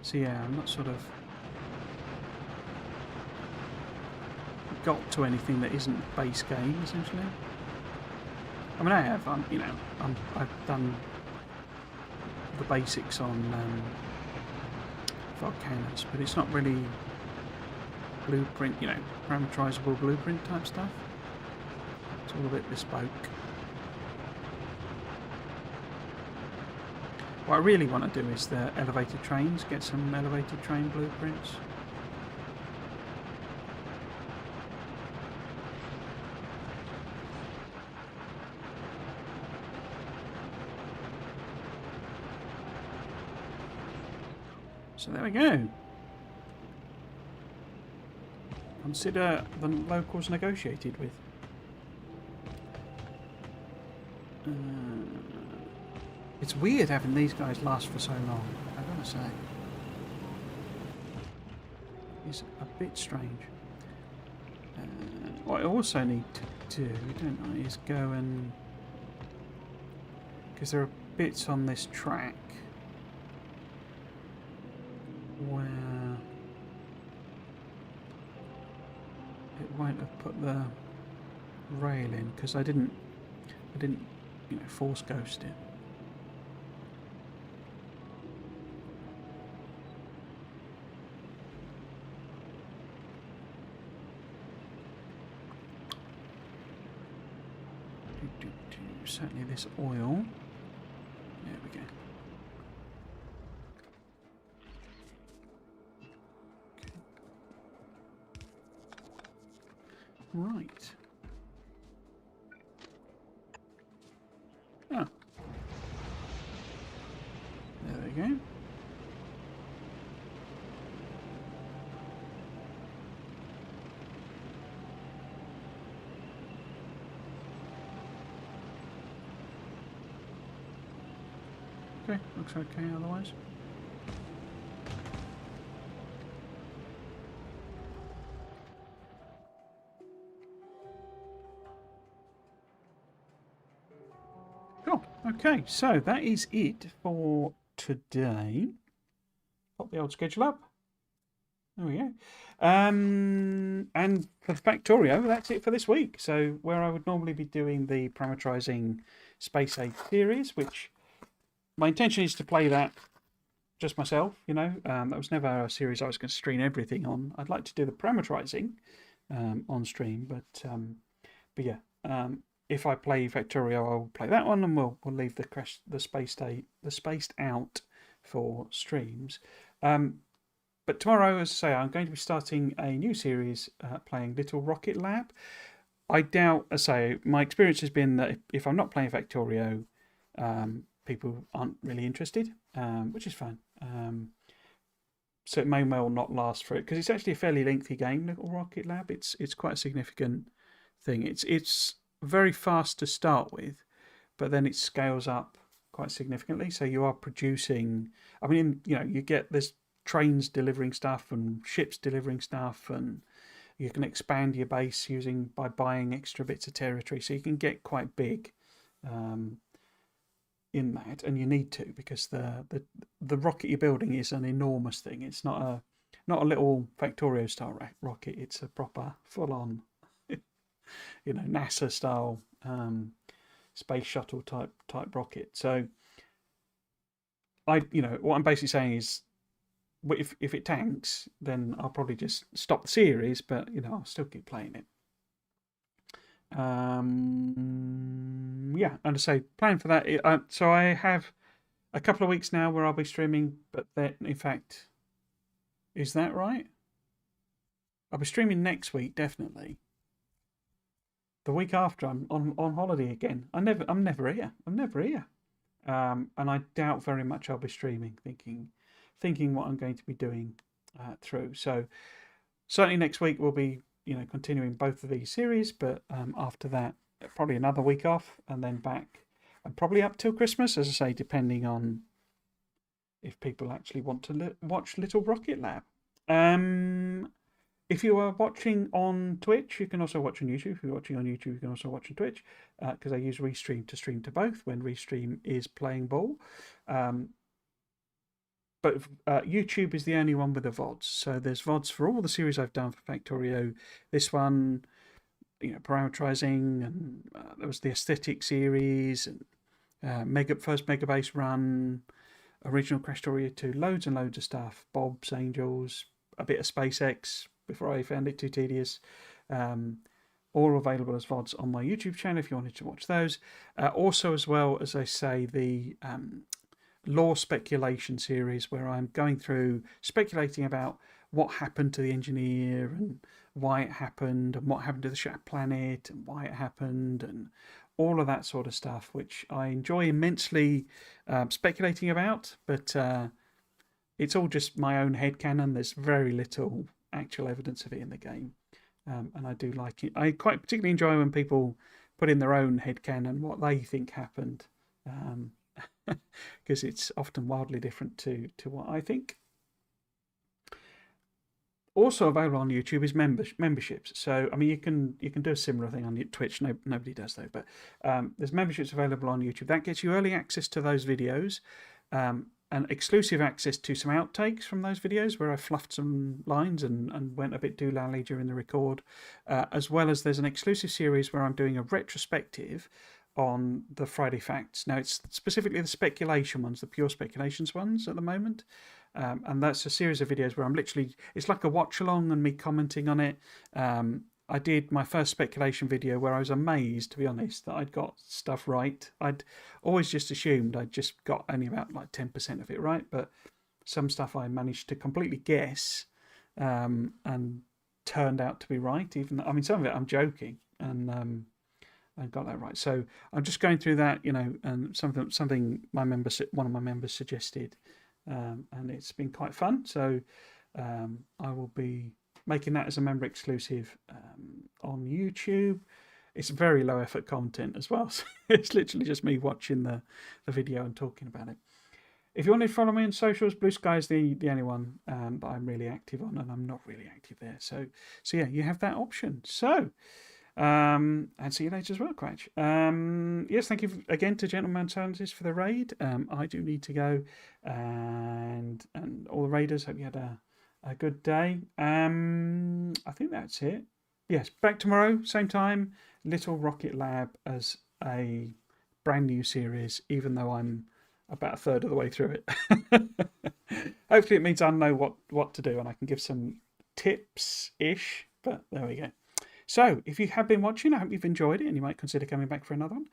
So yeah, I'm not sort of got to anything that isn't base game essentially. I mean, I have. I've done the basics on volcanoes, but it's not really blueprint, parameterizable blueprint type stuff. It's all a bit bespoke. What I really want to do is the elevated trains, get some elevated train blueprints. So there we go. Consider the locals negotiated with. It's weird having these guys last for so long, I've got to say. It's a bit strange. What I also need to do, don't I, is go and... because there are bits on this track where it won't have put the rail in because I didn't force ghost it. Certainly this oil. There we go. Right. Oh. There we go. Okay, looks okay otherwise. Cool. Okay, so that is it for today. Pop the old schedule up. There we go. And for Factorio, that's it for this week. So where I would normally be doing the parameterizing Space Age series, which my intention is to play that just myself, that was never a series I was going to stream everything on. I'd like to do the parameterizing on stream, but yeah, if I play Factorio, I'll play that one, and we'll leave the spaced out for streams. But tomorrow, as I say, I'm going to be starting a new series playing Little Rocket Lab. I doubt, as I say, my experience has been that if I'm not playing Factorio, people aren't really interested, which is fine. So it may well not last for it, because it's actually a fairly lengthy game, Little Rocket Lab. It's quite a significant thing. It's very fast to start with, but then it scales up quite significantly. So you are producing. I mean, you get there's trains delivering stuff and ships delivering stuff, and you can expand your base by buying extra bits of territory. So you can get quite big in that, and you need to, because the rocket you're building is an enormous thing. It's not a little Factorio style rocket. It's a proper full on, NASA style space shuttle type rocket. So what I'm basically saying is, if it tanks, then I'll probably just stop the series, but I'll still keep playing it. Yeah, and I say plan for that. So I have a couple of weeks now where I'll be streaming, but then, in fact, is that right? I'll be streaming next week, definitely. The week after, I'm on holiday again. I'm never here. I'm never here. And I doubt very much I'll be streaming, thinking what I'm going to be doing through. So certainly next week we'll be continuing both of these series, but after that, probably another week off, and then back, and probably up till Christmas, as I say, depending on if people actually want to watch Little Rocket Lab. If you are watching on Twitch, you can also watch on YouTube. If you're watching on YouTube, you can also watch on Twitch, because I use Restream to stream to both when Restream is playing ball. But YouTube is the only one with the VODs. So there's VODs for all the series I've done for Factorio. This one, parameterizing, and there was the aesthetic series, and first Megabase run, original Krastorio 2, loads and loads of stuff. Bob's Angels, a bit of SpaceX before I found it too tedious. All available as VODs on my YouTube channel if you wanted to watch those. Also, as well as I say, the lore speculation series, where I'm going through speculating about what happened to the engineer, and why it happened, and what happened to the shattered planet, and why it happened, and all of that sort of stuff, which I enjoy immensely speculating about, but it's all just my own headcanon. There's very little actual evidence of it in the game, and I do like it. I quite particularly enjoy when people put in their own headcanon, what they think happened, because it's often wildly different to what I think. Also available on YouTube is memberships. So I mean, you can do a similar thing on Twitch. Nobody does though, but there's memberships available on YouTube. That gets you early access to those videos, and exclusive access to some outtakes from those videos where I fluffed some lines and went a bit doolally during the record, as well as there's an exclusive series where I'm doing a retrospective on the Friday Facts. Now, it's specifically the speculation ones, the pure speculations ones at the moment. And that's a series of videos where it's like a watch along and me commenting on it. I did my first speculation video where I was amazed, to be honest, that I'd got stuff right. I'd always just assumed I'd just got only about like 10% of it right, but some stuff I managed to completely guess, and turned out to be right. Some of it I'm joking, and I got that right. So I'm just going through that, and something one of my members suggested, and it's been quite fun. So I will be making that as a member exclusive on YouTube. It's very low effort content as well. So it's literally just me watching the video and talking about it. If you want to follow me on socials, Blue Sky is the only one that I'm really active on, and I'm not really active there. So yeah, you have that option. So, and see you later as well, Cratch. Yes, thank you again to Gentleman Scientist for the raid. I do need to go, and all the raiders, hope you had a good day. I think that's it. Yes, back tomorrow, same time. Little Rocket Lab as a brand new series, even though I'm about a third of the way through it. Hopefully, it means I know what to do and I can give some tips ish. But there we go. So, if you have been watching, I hope you've enjoyed it and you might consider coming back for another one.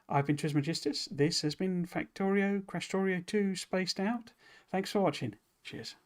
I've been Trismegistus. This has been Krastorio 2 Spaced Out. Thanks for watching. Cheers.